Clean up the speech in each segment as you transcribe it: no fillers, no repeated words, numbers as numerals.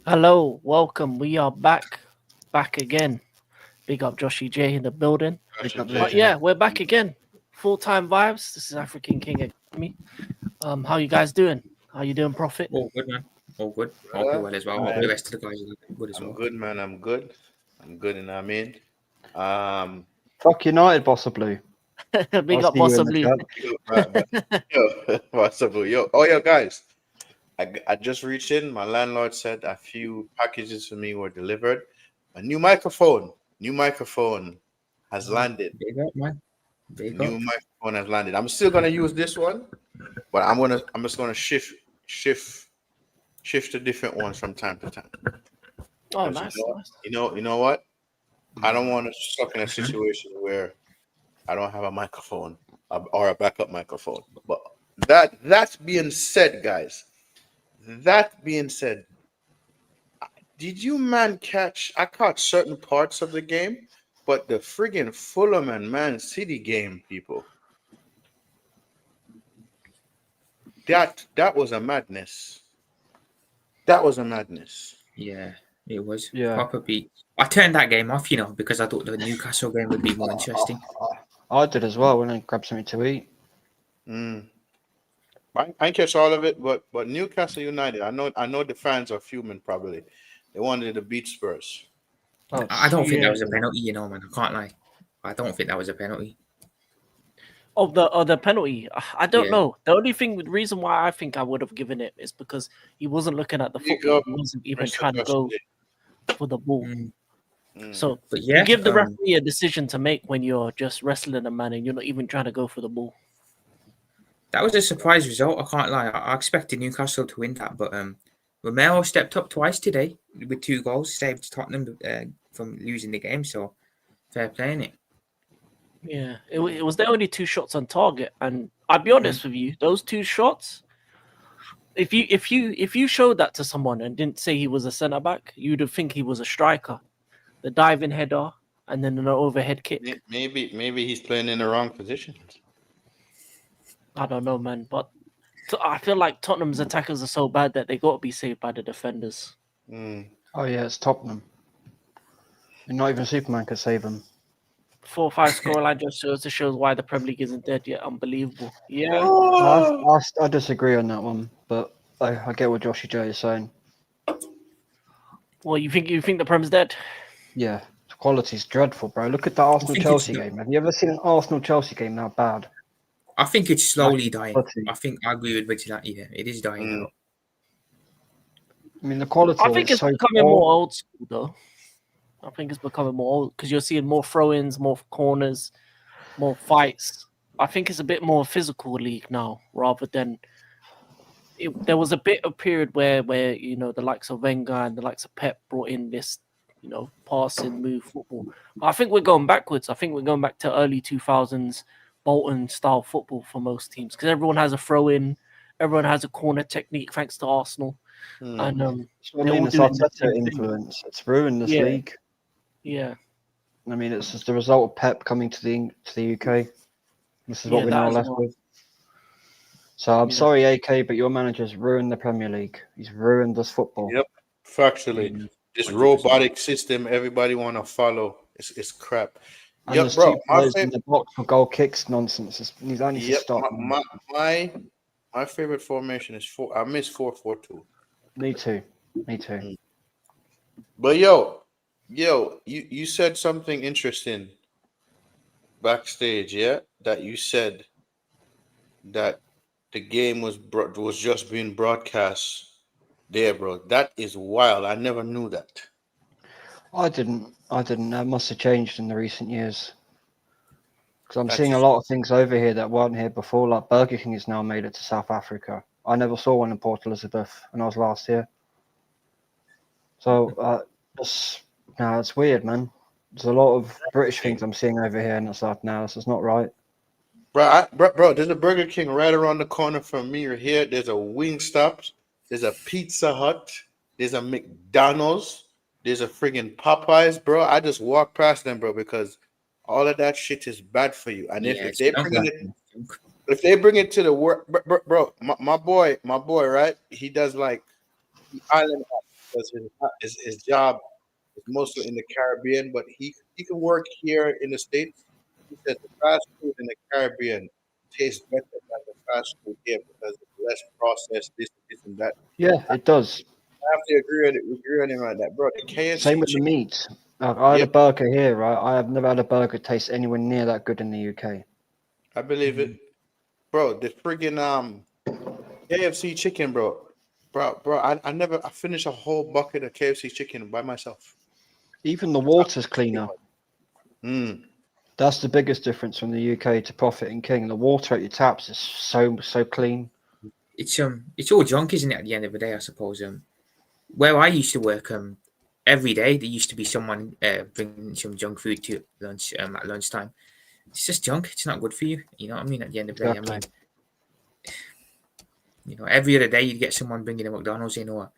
Hello, welcome. We are back again. Big up Joshy J in the building. Big up But Jay. yeah, we're back again. Full-time vibes. This is African King Academy. How you guys doing? How you doing, Prophet? All good, man. All good. Hope you're Brother, well as well. I'm Hope the good. rest of the guys are good as I'm well. good, man. I'm good. I'm good, and I'm in. Um, Fuck United, Bossa Blue. Big I'll up see you in the possibly. chat. yo, what's up, yo? Oh, yo, guys. I just reached in. My landlord said a few packages for me were delivered. A new microphone has landed. Big up, man. Big up. New microphone has landed. I'm still gonna use this one, but I'm just gonna shift to different ones from time to time. Oh, 'Cause nice, nice. you know what? I don't want to stuck in a situation where I don't have a microphone or a backup microphone. But that being said, guys, that being said, did you man catch? I caught certain parts of the game, but the friggin' Fulham and Man City game, people, that was a madness. That was a madness. Yeah, it was Yeah. proper beat. I turned that game off, because I thought the Newcastle game would be more interesting. I did as well when I grabbed something to eat. Mm. I didn't catch all of it, but Newcastle United, I know the fans are fuming probably. They wanted to beat Spurs. Oh, I don't think that yeah. was a penalty, man. I can't lie. I don't think that was a penalty. Of the penalty, I don't Yeah. know. The only thing, the reason why I think I would have given it is because he wasn't looking at the Big football. up, He wasn't even Mr. trying to go Dusty. for the ball. Mm. So But you yeah, give the referee a decision to make when you're just wrestling a man and you're not even trying to go for the ball. that was a surprise result. I can't lie. I expected Newcastle to win that, but Romero stepped up twice today with 2 goals, saved Tottenham from losing the game. So fair play, innit? Yeah, it was the only 2 shots on target, and I'd be honest with you, those 2 shots. If you showed that to someone and didn't say he was a centre back, you'd have think he was a striker. The diving header and then an overhead kick. Maybe he's playing in the wrong position. I don't know, man, but I feel like Tottenham's attackers are so bad that they got to be saved by the defenders. Mm. Oh yeah, it's Tottenham. And not even Superman could save them. 4-5 scoreline just shows why the Premier League isn't dead yet. Unbelievable. Yeah. I disagree on that one, but I get what Joshy J is saying. Well, you think the Prem's dead? Yeah, the quality's dreadful, bro. Look at the Arsenal think Chelsea it's game. Have you ever seen an Arsenal Chelsea game that bad? I think it's slowly dying. quality. I think I agree with Richie that. Yeah, it is dying Mm. out. I mean, the quality I of think it's it's so becoming poor. more old school, though. I think it's becoming more old because you're seeing more throw-ins, more corners, more fights. I think it's a bit more physical league now rather than there was a bit of period where the likes of Wenger and the likes of Pep brought in this passing move football. I think we're going backwards. I think we're going back to early 2000s Bolton style football for most teams because everyone has a throw-in, everyone has a corner technique thanks to Arsenal, Mm. and That's what I they're mean, all it's doing the Arteta same thing. influence. It's ruined this Yeah. league. Yeah, I mean, it's just the result of Pep coming to the UK. This is what Yeah, we're that now as left well. with. So I'm Yeah. sorry, AK, but your manager's ruined the Premier League. He's ruined us football. Yep. Factually, Mm, this 100%. robotic system everybody want to follow is crap. And Yep, there's bro. two players in the box for goal kicks nonsense. He's only to Yep. stop. man. My favorite formation is 4. I miss 4-4-2. Me too. Me too. But you said something interesting backstage, yeah? That you said that the game was just being broadcast there, bro. That is wild. I never knew that. I didn't. That must have changed in the recent years. Because I'm That's seeing a lot of things over here that weren't here before. Like Burger King has now made it to South Africa. I never saw one in Port Elizabeth when I was last here. So it's weird, man. There's a lot of British things I'm seeing over here, and it's like, no, this is not right. Bro, there's a Burger King right around the corner from me or here. There's a Wingstop. There's a Pizza Hut. There's a McDonald's. There's a friggin' Popeyes, bro. I just walk past them, bro, because all of that shit is bad for you. And Yeah, if it's they not bring bad. it, if they bring it to the work, bro, my boy, right? He does like the Island Hut. because his job is mostly in the Caribbean, but he can work here in the States. He said the fast food in the Caribbean tastes better than the fast food here because it's less processed, this and that. Yeah, it does. I have to agree on him like that, bro. The Same KFC with the chicken, meat. I had a yep, burger here, right? I have never had a burger taste anywhere near that good in the UK. I believe it, bro. The friggin' KFC chicken, bro. I finished a whole bucket of KFC chicken by myself. Even the water's cleaner. Mm. That's the biggest difference from the UK to Profit and King. The water at your taps is so clean. It's all junk, isn't it? At the end of the day, I suppose. Where I used to work, every day there used to be someone bringing some junk food to lunch at lunchtime. It's just junk. It's not good for you. You know what I mean? At the end of the day, I Exactly. mean, every other day you get someone bringing a McDonald's in or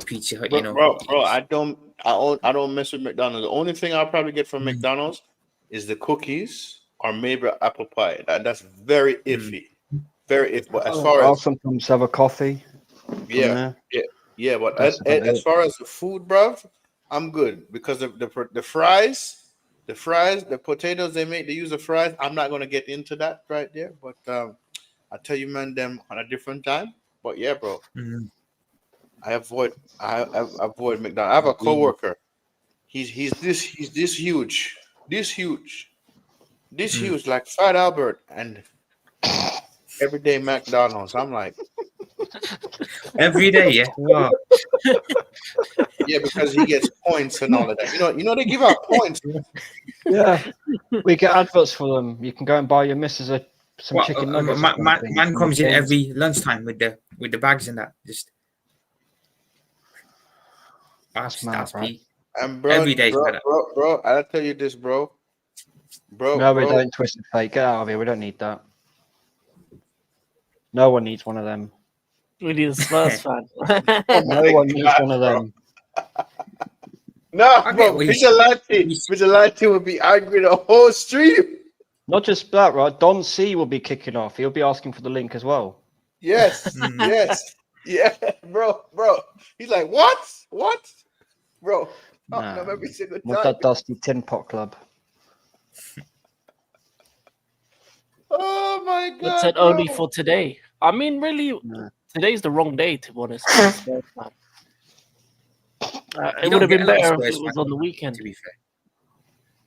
a Pizza Hut. Bro, I don't mess with McDonald's. The only thing I'll probably get from McDonald's is the cookies or maybe apple pie. That's very iffy. Very iffy. But as far I'll as sometimes have a coffee. yeah, yeah. But That's about as it. far as the food, bro, I'm good because of the fries, the potatoes they use the fries. I'm not gonna get into that right there. But I tell you, man, them on a different time. But yeah, bro. I avoid McDonald's. I have a coworker. He's this huge, like Fat Albert, and everyday McDonald's. I'm like, every day, yeah. Wow. yeah, because he gets points and all of that. You know they give out points. Yeah, we get adverts for them. You can go and buy your missus some What, chicken nuggets. man comes in every lunchtime with the bags and that. Just that's right? peak. And bro, Every day, bro, I'll tell you this, bro. No, we don't. Twisted Fate. Get out of here. We don't need that. No one needs one of them. We need a Spurs fan. No one needs one of them. No, I bro, get Vigilante would be angry the whole stream. Not just that, right? Don C will be kicking off. He'll be asking for the link as well. Yes, yes, yeah, bro. He's like, what, bro? Nah, No, every single with time. that dusty tin pot club. Oh my But god! said bro. only for today. I mean, really, today's the wrong day to be honest. for a Spurs fan. It would have been better if it was on the weekend. To be fair,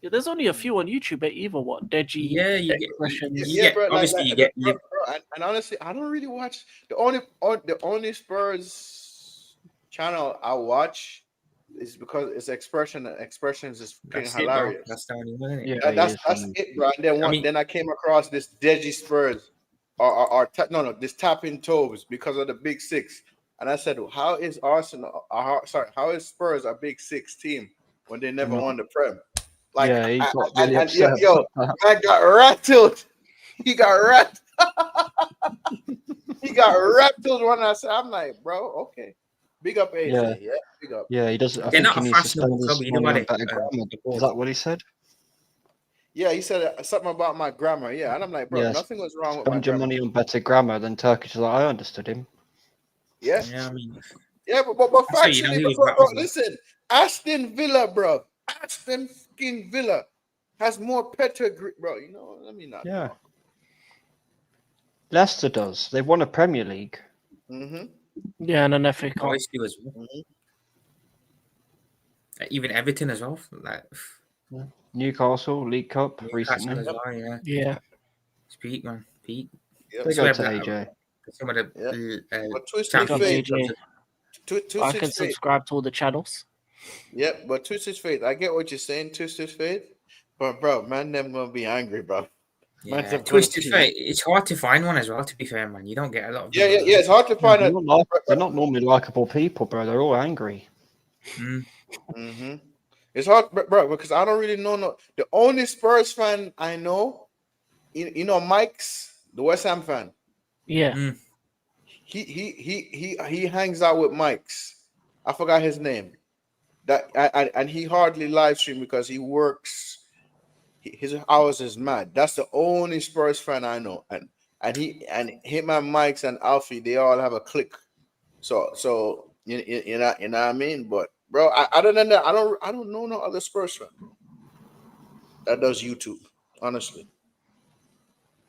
Yeah, there's only a few on YouTube. Either what Deji, yeah, you Expressions. get bro, obviously you bro, get and honestly, I don't really watch the only Spurs channel I watch is because it's Expressions is fucking that's it, bro. hilarious. That's the only one, isn't it? Yeah, That's it, bro. And then then I came across this Deji Spurs this tapping toes because of the Big Six, and I said, how is how is Spurs a Big Six team when they never won the Prem? Like, yeah, he got really and upset. man got rattled. He got rattled. He got rattled when I said, I'm like, bro, okay. Big up AJ. Yeah, big up. Yeah, he doesn't. I They're think not he a needs to spend fashionable his club, you know money on what better grammar. Is that what he said? Yeah, he said something about my grammar. Yeah, and I'm like, bro, Yes. nothing was wrong with my Spend your grammar. money on better grammar than Turkish. Like, I understood him. Yeah, Yeah, I mean, but that's how you know factually, he was bro, rapping. listen, Aston Villa, bro, Aston fucking Villa has more pedigree, bro. You know, let me not. Yeah. Leicester does. They've won a Premier League. Mm-hmm. Yeah, and an FA Cup. Always do as well. Even Everton as well. Like Newcastle League Cup Newcastle recently. as well, yeah. Yeah. It's peak, man. Peak. Yep. They go to AJ. Some of the But Twisted Big up Fate, AJ. I Twisted can Fate. subscribe to all the channels. Yep, but Twisted Fate, I get what you're saying, Twisted Fate. But bro, man, them gonna be angry, bro. Yeah, Man's a Twisted good Fate. It's hard to find one as well. To be fair, man, you don't get a lot of. Yeah. It's hard to find They're not normally likable people, bro. They're all angry. Mm-hmm. It's hard, bro, because I don't really know. The only Spurs fan I know, you know, Mike's the West Ham fan. Yeah. He hangs out with Mike's. I forgot his name. And he hardly live stream because he works. His hours is mad. That's the only Spurs fan I know. And him and Mike's and Alfie, they all have a clique. So You know what I mean? But bro, other than that, I don't know no other Spurs fan, bro, that does YouTube. Honestly,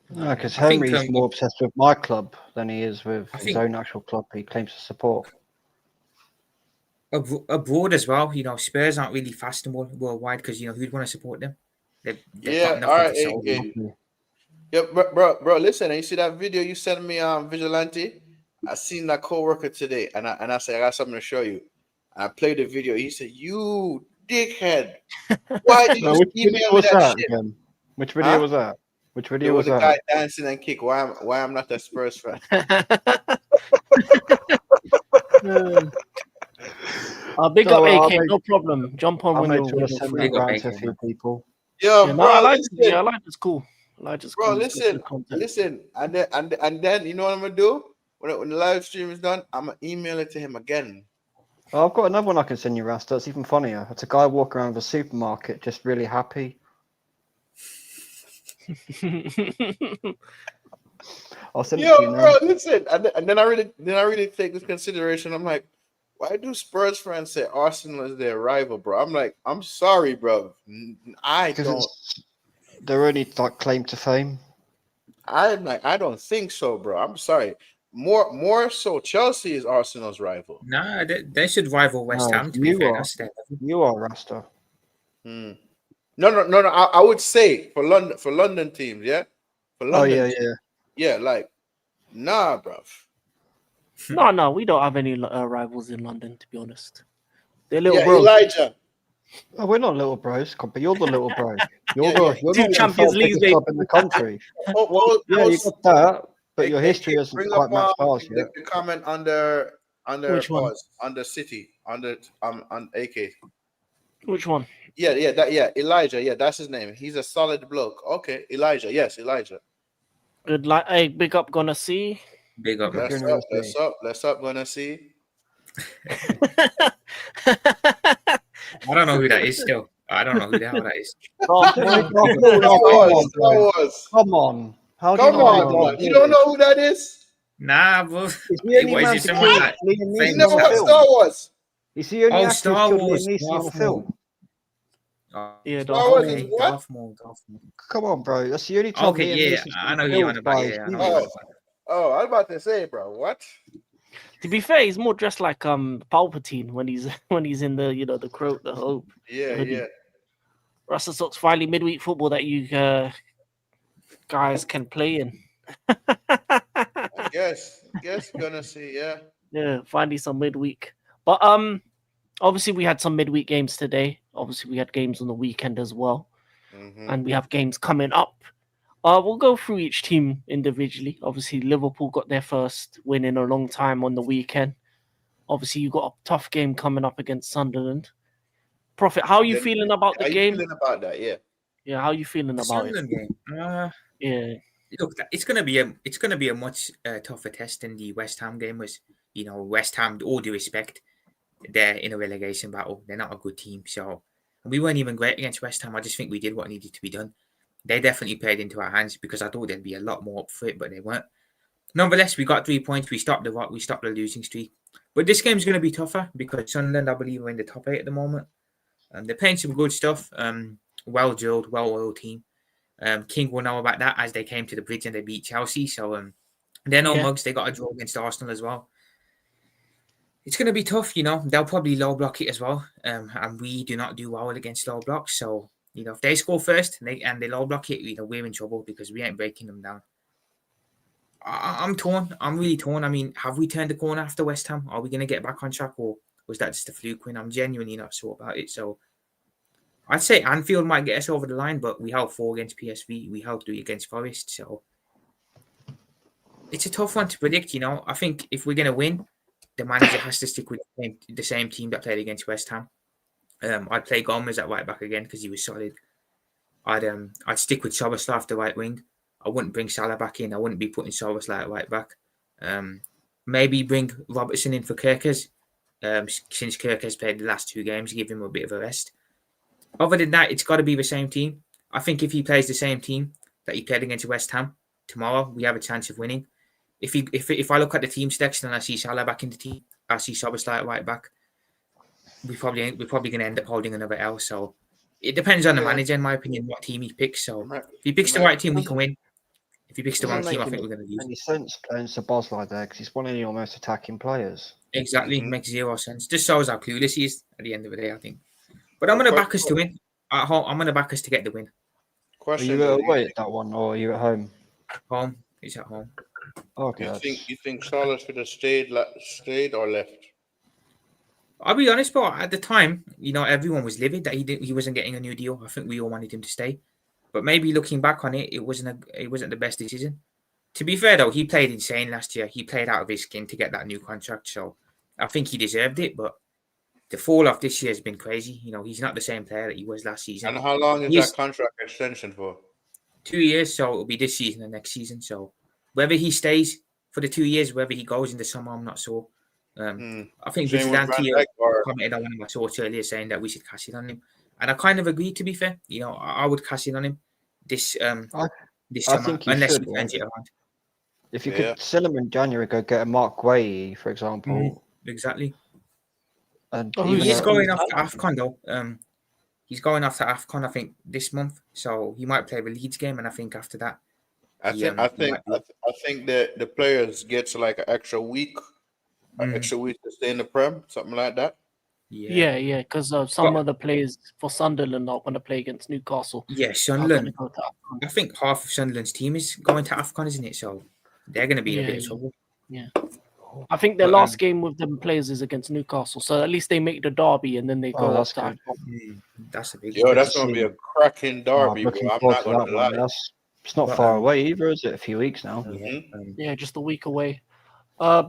Because I think Henry's more obsessed with my club than he is with I his think- own actual club he claims to support. abroad as well. Spurs aren't really fashionable worldwide because who'd want to support them? They've yeah. got All nothing right, to sell. AK. Yeah, bro, listen. You see that video you sent me, Vigilante? I seen that coworker today, and I said I got something to show you. I played the video. He said, "You dickhead! Why did you Which email video me was that that shit?" again? Which video Huh? was that? Which There video was was a that? guy dancing and kick. Why I'm not a Spurs fan? Big No, up I'll AK, make- no problem. Jump on I when made you're sure to send free. that round Big to a up, few man. people. Yo, Yeah, no, bro, I like listen. it. Yeah, I like it's cool. I like it's Bro, cool. It's listen, good content. listen, and then you know what I'm gonna do when the live stream is done? I'm gonna email it to him again. Oh, I've got another one I can send you, Rasta. It's even funnier. It's a guy walking around the supermarket, just really happy. I'll send it Yo, to you now. bro, listen, and then I really take this consideration. I'm like, why do Spurs fans say Arsenal is their rival, bro? I'm like, I'm sorry, bro. I Because don't. they're only like claim to fame. I don't think so, bro. I'm sorry. More so, Chelsea is Arsenal's rival. Nah, they should rival West No, Ham. To be you fair, are. that's their level. You are Rasta. Hmm. No. I would say for London teams, yeah. For Oh London, yeah, teams, yeah. yeah. Like, nah, bro. No, we don't have any rivals in London, to be honest. They're little Yeah, bros. Elijah. Oh, we're not little bros, but you're the little bro. You're Yeah, the you're Two not the Champions third Leagues, biggest club in the country. Yeah, you got that, but your history hasn't bring quite up matched ours yet. the comment under Which one? pause under City under on AK. Which one? Yeah, Elijah. Yeah, that's his name. He's a solid bloke. Okay, Elijah. Yes, Elijah. Good luck. Hey, big up, gonna see. Big up. Big Man. up. Let's up. Gonna see. I don't know who that is still. I don't know who the hell that is. Star Wars. Come on. How do Come you not on, know man. You don't know who that is? Nah, bro. Is the only What is man it? to Someone kill like Liam You famous Neeson never on a watched film? Star Wars? Is the only Oh, actor who's Star killed Wars, Liam Neeson on a Darth film? Maul. Oh, Yeah, Star Wars okay, is what? Darth Maul. Come on, bro. That's the only time Okay, Liam yeah, Neeson's I been know who you're on killed about. by Yeah, his I know who people. you're on about. Oh, I was about to say, bro. What? To be fair, he's more dressed like Palpatine when he's in the the croak, the hope. Yeah, Hoodie. yeah. Russell Sox finally midweek football that you guys can play in. I guess gonna see. Yeah. Yeah, finally some midweek. But obviously we had some midweek games today. Obviously we had games on the weekend as well, Mhm. and we have games coming up. We'll go through each team individually. Obviously Liverpool got their first win in a long time on the weekend. Obviously you got a tough game coming up against Sunderland. Prophet, how are you Then- feeling about How the you game? feeling about that? Yeah. Yeah, how are you feeling The about it? Sunderland game. Yeah, Look, it's gonna be a much tougher test than the West Ham game was. West Ham, all due respect, they're in a relegation battle. They're not a good team, so we weren't even great against West Ham. I just think we did what needed to be done. They definitely played into our hands because I thought there'd be a lot more up for it, but they weren't. Nonetheless, we got 3 points. We stopped the losing streak. But this game's going to be tougher because Sunderland, I believe, are in the top 8 at the moment. They're playing some good stuff. Well drilled, well-oiled team. King will know about that as they came to the bridge and they beat Chelsea. So they're no mugs. They got a draw against Arsenal as well. It's going to be tough, They'll probably low block it as well. And we do not do well against low blocks. So, if they score first and they low block it, we're in trouble because we ain't breaking them down. I'm torn. I'm really torn. I mean, have we turned the corner after West Ham? Are we going to get back on track, or was that just a fluke win? I'm genuinely not sure about it. So I'd say Anfield might get us over the line, but we held 4 against PSV. We held 3 against Forest. So it's a tough one to predict, I think if we're going to win, the manager has to stick with the same team that played against West Ham. I'd play Gomez at right back again because he was solid. I'd stick with Soboslai the right wing. I wouldn't bring Salah back in. I wouldn't be putting Soboslai at right back. Maybe bring Robertson in for Kirkers. Since Kirkers played the last 2 games, give him a bit of a rest. Other than that, it's got to be the same team. I think if he plays the same team that he played against West Ham tomorrow, we have a chance of winning. If I look at the team selection and I see Salah back in the team, I see Szoboszlai at right back. We're probably going to end up holding another L. So it depends on the Yeah. manager, in my opinion, what team he picks. So Right. if he picks the Right. right team, we can win. If he picks the wrong Doesn't team, I make think we're going to lose. any sense playing Szoboszlai there because he's one of your most attacking players. Exactly, Mhm. makes zero sense. Just shows how clueless he is at the end of the day, I think. But I'm going to back us to win. At home, I'm going to back us to get the win. Are Question: you though, away at that one or are you at home? Home, it's at home. Okay, you think Charlotte should have stayed or left? I'll be honest, but at the time, everyone was livid that he wasn't getting a new deal. I think we all wanted him to stay. But maybe looking back on it, it wasn't the best decision. To be fair though, he played insane last year. He played out of his skin to get that new contract, so I think he deserved it. But the fall off this year has been crazy. He's not the same player that he was last season. And how long is He's that contract extension for? 2 years, so it'll be this season and next season. So whether he stays for the 2 years, whether he goes in the summer, I'm not sure. I think Same with Van Vigilante Dijk or commented on one of my thoughts earlier saying that we should cash in on him, and I kind of agree. To be fair, I would cash in on him this this I summer think you unless should, he turns it around. if you Yeah. could sell him in January, go get a Mark Guay, for example. Exactly. And Oh, even He is Yeah. going after AFCON though. He's going after AFCON, I think, this month. So he might play the Leeds game, and I think after that, I he, think he I think might be- I think that the players gets like an extra week, to stay in the Prem, something like that. Yeah, because some of the players for Sunderland are going to play against Newcastle. Yeah, Are going to Sunderland. go to AFCON. I think half of Sunderland's team is going to AFCON, isn't it? So they're going to be in a bit of Yeah. trouble. I think their But, last game with them players is against Newcastle, so at least they make the derby and then they go that's up to good. AFCON. That's a big. Yo, Good that's to gonna be see. a cracking Oh, derby, I'm bro. looking I'm forward not to gonna that one. lie. It's not But, far away either, is it? A few weeks now. Yeah, just a week away.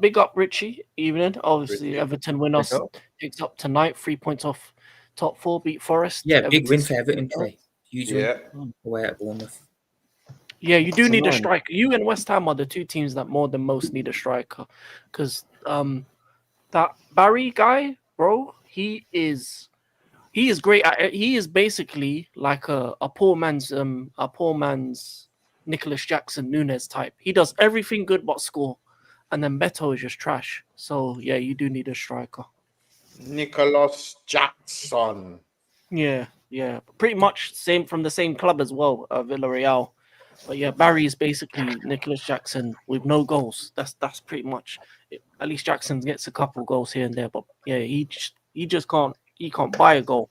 Big up Richie, evening. Obviously, Richie. Everton win us. up. Picks up tonight, 3 points off top four, beat Forest. Yeah, big win Everton's for Everton today. Huge Yeah, win away at Bournemouth. Yeah, you do It's need a annoying. striker. You and West Ham are the two teams that more than most need a striker, because that Barry guy, bro, he is great at it. He is basically like a poor man's Nicholas Jackson Nunes type. He does everything good but score, and then Beto is just trash. So yeah, you do need a striker. Nicholas Jackson. Yeah, pretty much same from the same club as well, Villarreal. But yeah, Barry is basically Nicholas Jackson with no goals. That's pretty much it. At least Jackson gets a couple goals here and there, but yeah, he just can't buy a goal.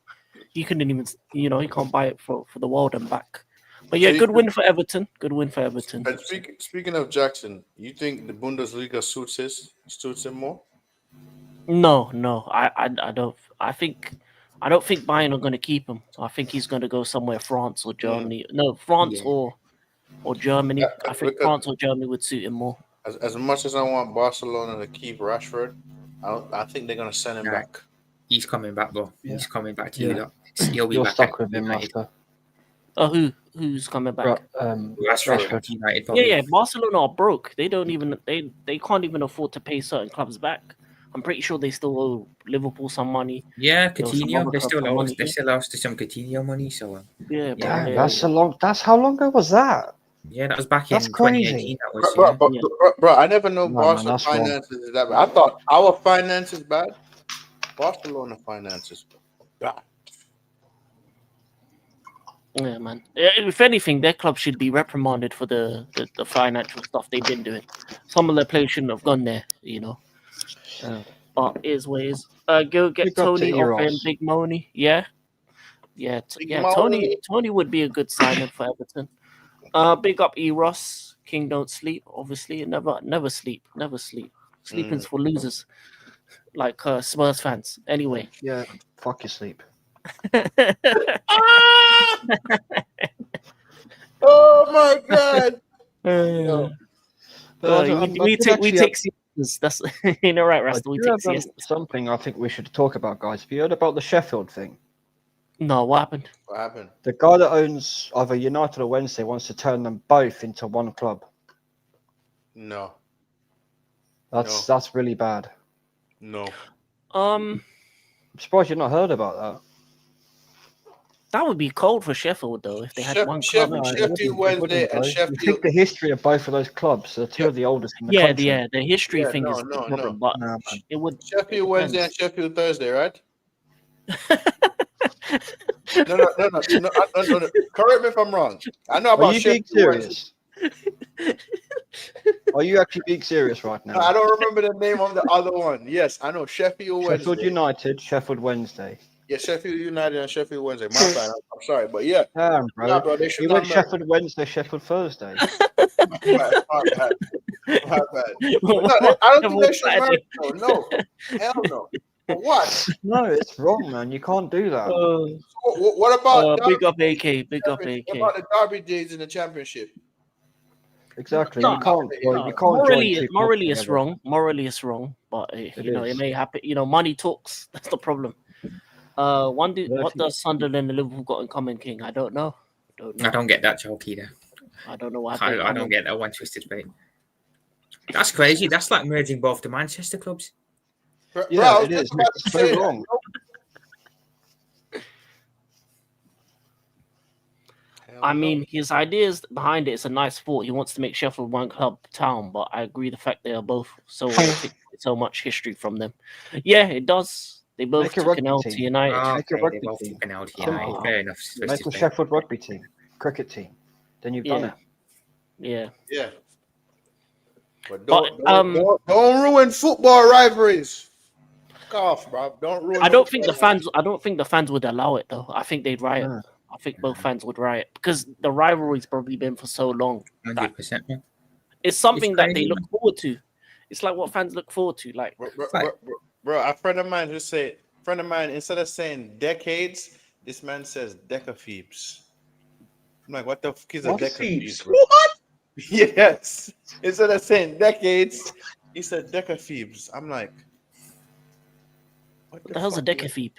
He couldn't even he can't buy it for the world and back. But yeah, good win for Everton. Good win for Everton. And speaking of Jackson, you think the Bundesliga suits him more? No, I don't. I don't think Bayern are going to keep him. I think he's going to go somewhere France or Germany. No, France Yeah. or Germany. Yeah, I think because- France or Germany would suit him more. As much as I want Barcelona to keep Rashford, I think they're gonna send him Nah. back. He's coming back, bro. Yeah. He's coming back to Yeah. you. Lot. He'll be You're back stuck at with him United. after. Who's coming back? Rashford. United, Yeah, probably. yeah. Barcelona are broke. They don't even they can't even afford to pay certain clubs back. I'm pretty sure they still owe Liverpool some money. Yeah, There was some Coutinho. other They clubs still some owe us. money, They yeah. still owe us some Coutinho money. So Yeah, Damn, yeah. that's how long ago was that? yeah, that was back That's in crazy. 2018. That was Bro, I never know No, Barca man, that's wrong. finances is that bad. I thought our finances bad. Barcelona finances bad. Yeah, man. If anything, their club should be reprimanded for the financial stuff they've been doing. Some of their players shouldn't have gone there, But it is what it is. Go get Big up to Tony off him, Eros. Big Money. Yeah. Big Tony Money. would be a good signing for Everton. Big up Eros. King don't sleep, obviously. Never sleep. Sleeping's for losers. Like Spurs fans. Anyway. Yeah, fuck your sleep. Oh my god. Yo, we take siestas. That's right, Rasta. We take siestas. Something I think we should talk about, guys. Have you heard about the Sheffield thing? No, what happened? what happened? The guy that owns either United or Wednesday wants to turn them both into one club. No. That's really bad. No. I'm surprised you've not heard about that. That would be cold for Sheffield though if they had one Sheff- club. No, it Sheffield wouldn't, it Wednesday wouldn't, and though. You Sheffield. think the history of both of those clubs are two of the oldest in the Yeah, country. the history Yeah, thing no, is the no, problem, no. but Nah, man. it would. Sheffield it Wednesday and depends. Sheffield Thursday, right? No. Correct me if I'm wrong. I know Are about you Sheffield being Wednesday. serious? Are you actually being serious right No, now? I don't remember the name of the other one. Yes, I know Sheffield Sheffield Wednesday. United, Sheffield Wednesday. Yeah, Sheffield United and Sheffield Wednesday. My bad. I'm sorry, but yeah, Damn, bro. nah, bro, they should You not went merge. Sheffield Wednesday, Sheffield Thursday. My bad. My bad. But no, I don't think they should merge. No, hell no. For what? No, it's wrong, man. You can't do that. What about Big Derby up days AK, in the big up championship? AK. What about the Derby days in the championship? Exactly. No, you can't. no. You can't join two clubs Morally, it's together. wrong. Morally, it's wrong. But It you know, it is. may happen. You know, money talks. That's the problem. But if What you- does Sunderland and Liverpool got in common, King? I don't know. I don't get that joke either. I don't know what happened. I don't get that one twisted fate. That's crazy. That's like merging both the Manchester clubs. Bro, I Yeah, was it is. just about It's to so say that. wrong. I mean, his ideas behind it is a nice thought. He wants to make Sheffield one club town, but I agree the fact they are both so much history from them. Yeah, it does. They both Make a took an rugby L to team. United. Oh, Make a okay, rugby they both team. took an out here. Simple. Fair enough. Make Twisted a fate. Sheffield rugby team, cricket team. Then you've done Yeah. it. Yeah. Yeah. But But, don't ruin football rivalries. Fuck off, bro. Don't ruin. I don't think football the fans. I don't think the fans would allow it though. I think they'd riot. No. I think both fans would riot because the rivalry's probably been for so long. 100%. Man. It's something that they crazy, look forward to. It's like what fans look forward to. Like, Bro, a friend of mine just said, instead of saying decades, this man says decaphoebes. I'm like, what the fuck is a decaphoebes, bro? What? Yes. Instead of saying decades, he said decaphoebes. I'm like, what the hell's a fuck is- decaphoebe?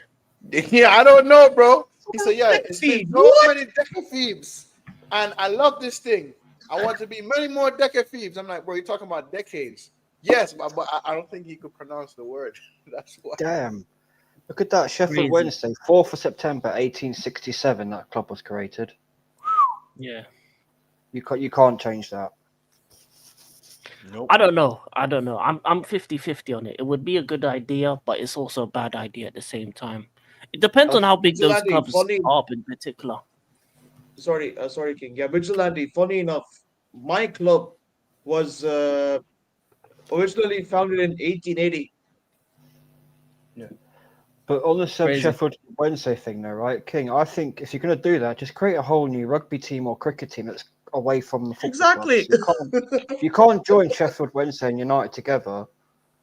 Yeah, I don't know, bro. He said, yeah, it's been Decaphoebe? so What? many decaphoebes. And I love this thing. I want to be many more decaphoebes. I'm like, bro, you're talking about decades. Yes, but I don't think he could pronounce the word. That's why. Damn. Look at that. Sheffield Crazy. Wednesday, 4th of September, 1867, that club was created. Yeah. You can't change that. Nope. I don't know. I'm 50-50 on it. It would be a good idea, but it's also a bad idea at the same time. It depends on how big those Vigilante, clubs funny- are in particular. Sorry, King. Yeah, Vigilante. Funny enough, my club was originally founded in 1880. But on the Crazy. Sheffield Wednesday thing, though, right, King? I think if you're going to do that, just create a whole new rugby team or cricket team that's away from the football Exactly. clubs. You can't join Sheffield Wednesday and United together.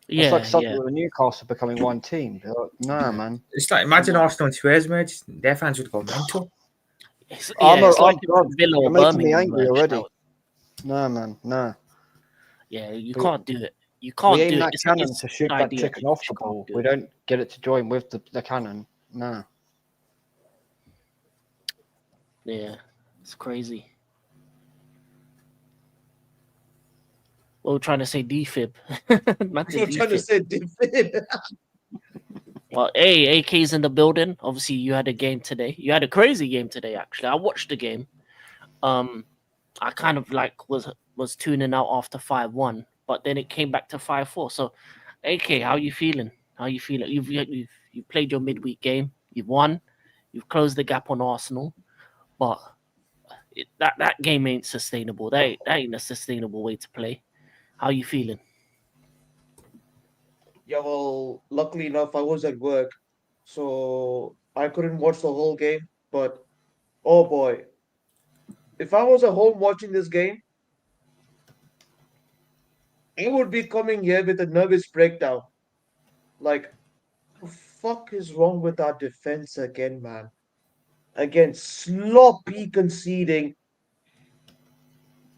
It's Yeah, like something yeah. with Newcastle becoming one team. They're like, nah, man. It's like imagine Arsenal and Spurs merge. Their fans would go mental. It's I'm like done. if Villa or You're making me Birmingham angry merged, already. that would- Nah, man, nah. Yeah, you We- can't do it. You can't We do aim it. that It's cannon it's to shoot an that idea, chicken but off you the can't ball. do We it. don't get it to join with the cannon. Nah. Yeah, it's crazy. Well, we're trying to say defib. Man said I'm trying to defib. say defib. Well, hey, AK's in the building. Obviously, you had a game today. You had a crazy game today, actually. I watched the game. I kind of like was tuning out after 5-1, but then it came back to 5-4. So, AK, how you feeling? How you feeling? You've played your midweek game. You've won. You've closed the gap on Arsenal, but that game ain't sustainable. That ain't a sustainable way to play. How you feeling? Yeah, well, luckily enough, I was at work, so I couldn't watch the whole game. But oh boy, if I was at home watching this game, I would be coming here with a nervous breakdown. Like, the fuck is wrong with our defense again, man? Again, sloppy conceding.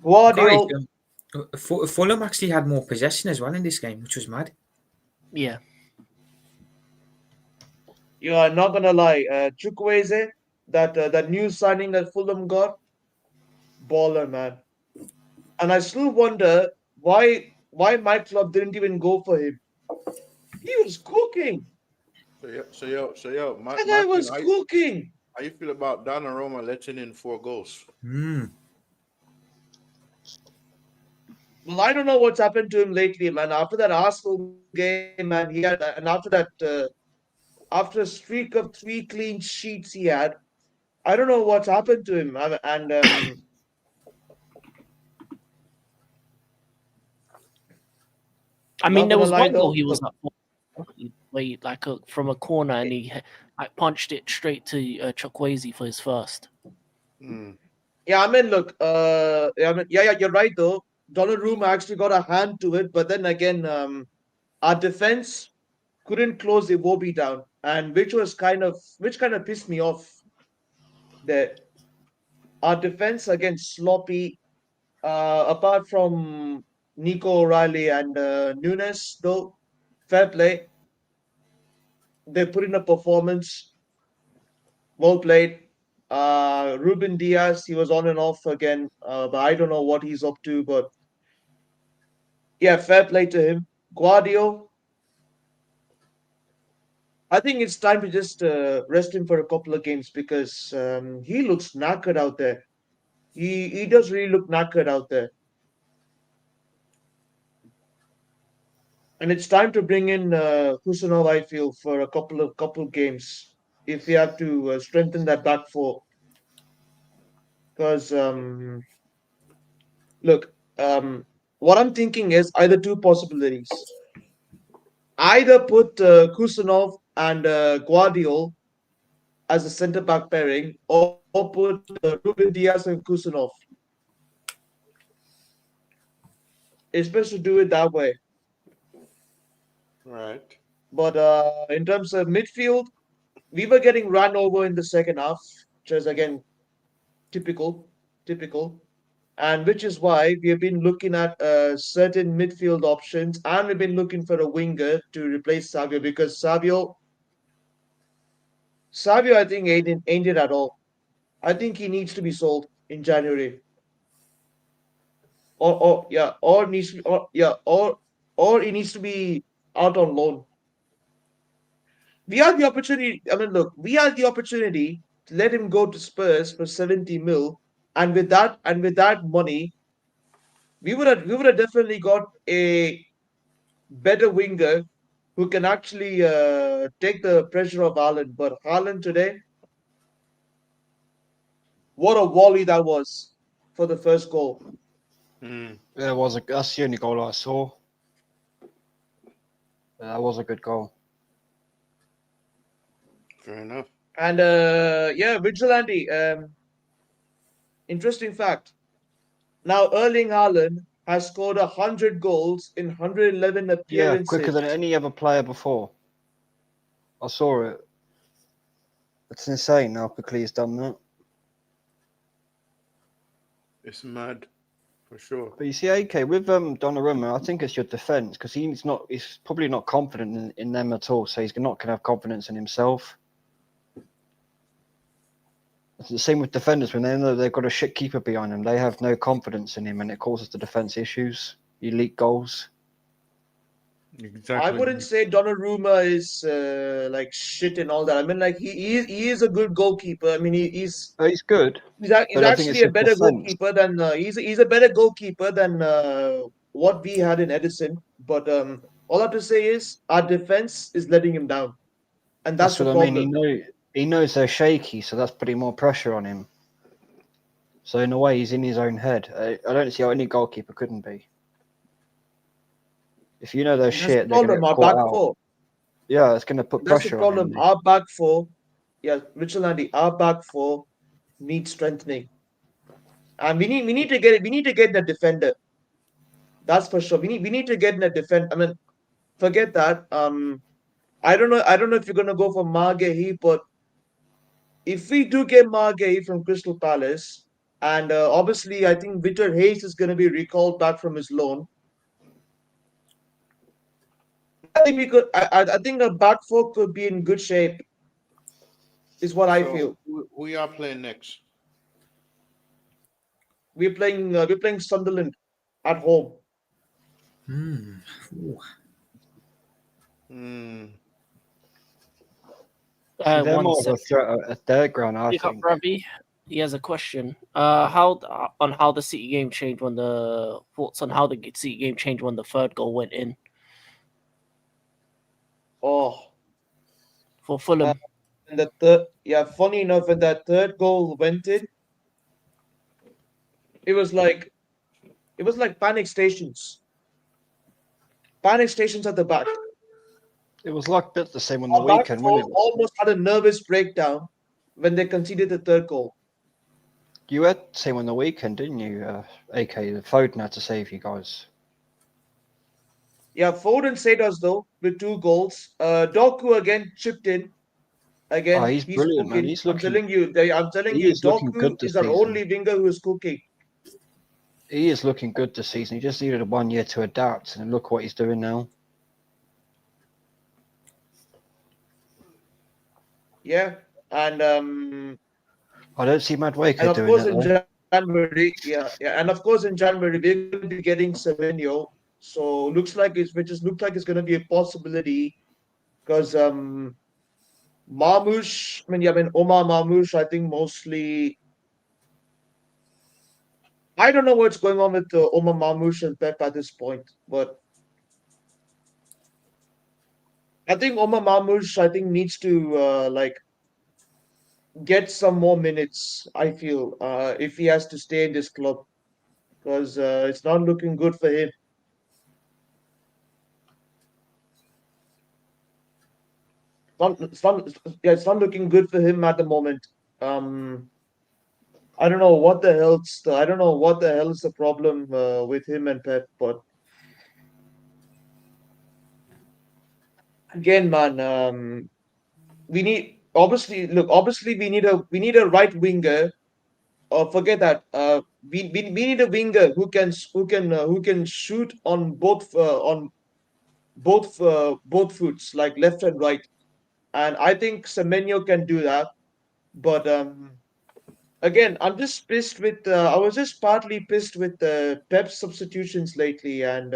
Guardiola, Guys, Fulham actually had more possession as well in this game, which was mad. Yeah, yeah, I'm not gonna lie, Chukwueze, that new signing that Fulham got, baller, man. And I still wonder why my club didn't even go for him. He was cooking. So yo, That guy was cooking. How you feel about Donnarumma letting in 4 goals? Well, I don't know what's happened to him lately, man. After that Arsenal game, man, he had, and after that, after a streak of 3 clean sheets he had, I don't know what's happened to him. And I mean, not there gonna was lie one goal though, he was up for, where he, like from a corner, and he like punched it straight to Chukwueze for his first. Mm. yeah, I mean, look, yeah, you're right though. Donnarumma actually got a hand to it, but then again, our defense couldn't close Iwobi down, and which kind of pissed me off. That our defense again sloppy. Apart from Nico O'Reilly and Nunes, though, fair play. They put in a performance. Well played. Ruben Diaz, he was on and off again, but I don't know what he's up to. But yeah, fair play to him. Guardiola, I think it's time to just rest him for a couple of games because he looks knackered out there. He does really look knackered out there, and it's time to bring in Kusanov. I feel for a couple games if we have to strengthen that back four. Because look, what I'm thinking is either two possibilities: either put Kusanov and Guardiola as a centre back pairing, or put Ruben Diaz and Kusanov. It's best to do it that way. Right. But in terms of midfield, we were getting run over in the second half, which is again typical, and which is why we have been looking at certain midfield options, and we've been looking for a winger to replace Savio because Savio, I think ain't it at all. I think he needs to be sold in January, or yeah, or needs to, or yeah, or he needs to be out on loan. We had the opportunity. I mean, look, we had the opportunity to let him go to Spurs for 70 mil, and with that money, we would have definitely got a better winger who can actually take the pressure of Haaland. But Haaland today, what a volley that was for the first goal. Mm. That's the only goal I saw. That was a good goal. Fair enough. And yeah, Vigilante. Interesting fact. Now Erling Haaland has scored 100 goals in 111 Yeah, quicker than appearances. any other player before. I saw it. It's insane how quickly he's done that. It's mad, for sure. But you see, AK with Donnarumma, I think it's your defense because he's probably not confident in them at all. So he's not going to have confidence in himself. It's the same with defenders when they know they've got a shit keeper behind them. They have no confidence in him, and it causes the defense issues. You leak goals. Exactly. I wouldn't say Donnarumma is like shit and all that. I mean, like he is a good goalkeeper. I mean, he's But he's good, he's, he's but I think actually it's a his better defense. goalkeeper than he's a better goalkeeper than what we had in Edison. But all I have to say is our defense is letting him down, and that's That's the what I mean. problem. He knows they're shaky, so that's putting more pressure on him. So in a way, he's in his own head. I don't see how any goalkeeper couldn't be. If you know they're That's the shit, they're going to problem. get Our caught back out. four. Yeah, it's going to put That's the pressure on him. problem. Our back four, yeah, Mitchell Andy, our back four needs strengthening, and we need to get the defender. That's for sure. We need to get in a defend. I mean, forget that. I don't know if you're gonna go for Margehi, but if we do get Margehi from Crystal Palace, and obviously I think Victor Hayes is gonna be recalled back from his loan. I think we could. I think a back four could be in good shape. Is what I So feel. we are playing next. We're playing Sunderland at home. Ooh. Hmm. they're 1 more of a sec. threat at their ground, I Pick up think. Ravi. He has a question. How the City game changed when the thoughts on how the City game changed when the third goal went in Oh, for Fulham. and the third, yeah, funny enough, when that third goal went in, it was like panic stations. Panic stations at the back. It was like a bit the same on the Our back weekend, four wasn't it? almost had a nervous breakdown when they conceded the third goal. You had the same on the weekend, didn't you, AK? The Foden had to save you guys. Yeah, Foden saved us though with 2 goals. Doku again chipped in. Again, Oh, he's brilliant, man. cooking. He's I'm looking. telling you, He is looking Doku good this is our season. only winger who is cooking. He is looking good this season. He just needed 1 year to adapt, and look what he's doing now. Yeah, and I don't see Madueke of doing course it in though. January, and of course in January we're going to be getting Semenyo. So looks like it's going to be a possibility because Marmoush. I mean Omar Marmoush. I think mostly. I don't know what's going on with Omar Marmoush and Pep at this point, but I think Omar Marmoush needs to get some more minutes. I feel if he has to stay in this club because it's not looking good for him. It's not looking good for him at the moment. I don't know what the hell's the problem with him and Pep, but again, man, we need obviously we need a right winger. Forget that. We need a winger who can shoot on both foots, like left and right. And I think Semenyo can do that. But again, I'm just pissed with. I was just partly pissed with Pep's substitutions lately, and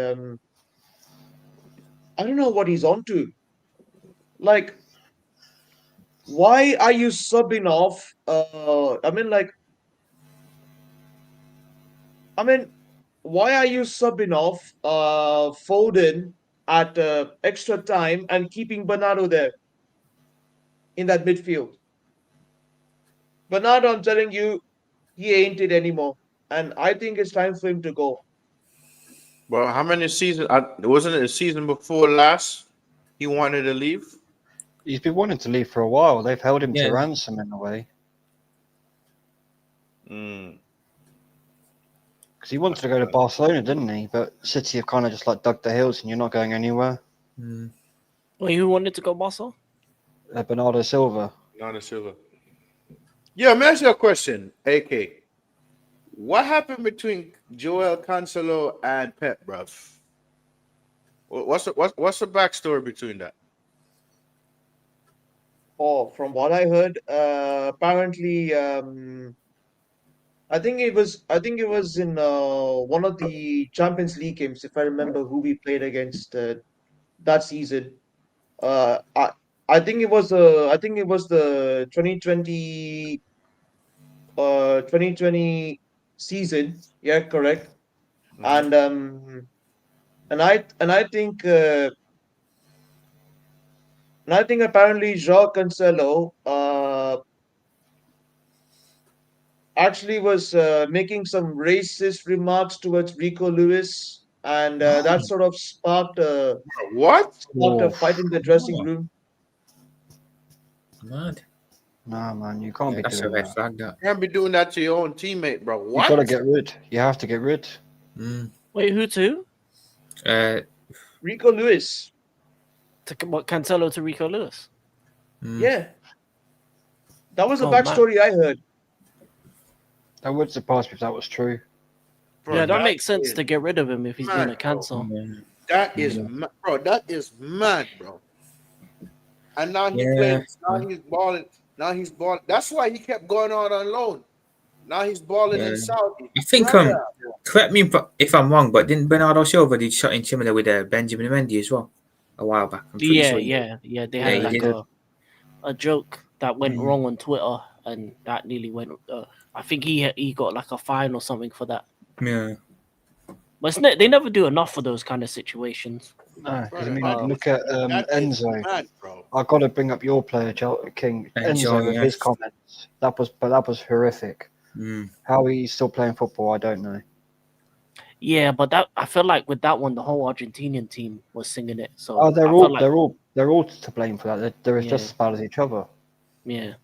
I don't know what he's on to. Like, why are you subbing off? Why are you subbing off Foden at extra time and keeping Bernardo there in that midfield? Bernardo, I'm telling you, he ain't it anymore, and I think it's time for him to go. Well, how many seasons? Wasn't it a season before last? He wanted to leave. He's been wanting to leave for a while. They've held him Yeah. to ransom in a way Mm. because he wanted to go to Barcelona, didn't he? But City have kind of just like dug the heels, and you're not going anywhere. Wait, who wanted to go Barca? Bernardo Silva. Not a silver. Yeah, let me ask you a question, AK. What happened between Joel Cancelo and Pep, bruv? What's the backstory between that? Oh, from what I heard, apparently, I think it was in one of the Champions League games, if I remember who we played against that season. I think it was the 2020 season. Yeah, correct. And I think apparently João Cancelo actually was making some racist remarks towards Rico Lewis, and that sort of sparked a What? fight in the dressing room. Mad. Nah, man, you can't be That's a doing red that. flag. That. You can't be doing that to your own teammate, bro. You What? got to get rid. You have to get rid. Wait, who to? Rico Lewis. What, Cancelo to Rico Lewis? Yeah. That was the Oh, man. backstory I heard. That would surprise me if that was true. Bro, Yeah, that makes sense is to get rid of him if he's being a mad, cancel. That is bro. That is mad, bro. And now he's Yeah. playing. Now he's balling. Now he's balling. That's why he kept going on loan. Now he's balling in Saudi. I think Brother. correct me if I'm wrong, but didn't Bernardo Silva did something similar with Benjamin Mendy as well a while back? I'm pretty Yeah, sure. yeah. They Yeah, had he like did. a a joke that went Mm. wrong on Twitter, and that nearly went. I think he got like a fine or something for that. Yeah. But they never do enough for those kind of situations. No, because I Brother, mean, that look is- at that is Enzo. mad, bro. I've got to bring up your player, King Enzo, with yeah. his comments. That was horrific. Mm. How he's still playing football, I don't know. Yeah, but that I feel like with that one, the whole Argentinian team was singing it. So Oh, I felt like, they're all to blame for that. They're Yeah. just as bad as each other. yeah.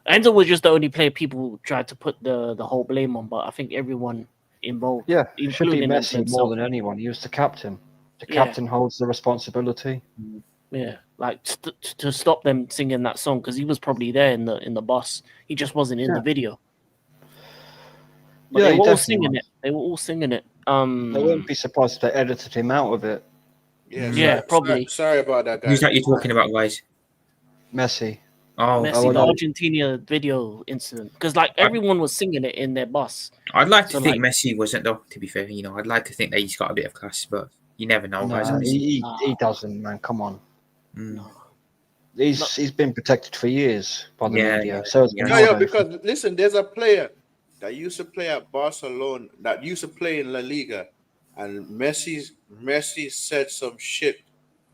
Enzo was just the only player people tried to put the whole blame on, but I think everyone involved, Yeah, it should be including Messi more himself. than anyone. He was the captain. The Yeah. captain holds the responsibility. Yeah, like to stop them singing that song because he was probably there in the bus. He just wasn't in the Yeah. video. But Yeah, they he were all definitely singing was. it. They were all singing it. I wouldn't be surprised if they edited him out of it. Yeah, Yeah, sorry, probably. Sorry about that, guys. Who's that you're talking about, guys? Messi. Oh, Messi, well, the no. Argentina video incident, because like everyone was singing it in their bus. I'd like to So, think Messi wasn't, though. To be fair, I'd like to think that he's got a bit of class, but you never know, guys. No, Honestly. he doesn't, man. Come on. Mm. No. He's been protected for years by the Yeah, media. yeah, So is yeah. No, Ronaldo. because listen, there's a player that used to play at Barcelona, that used to play in La Liga, and Messi said some shit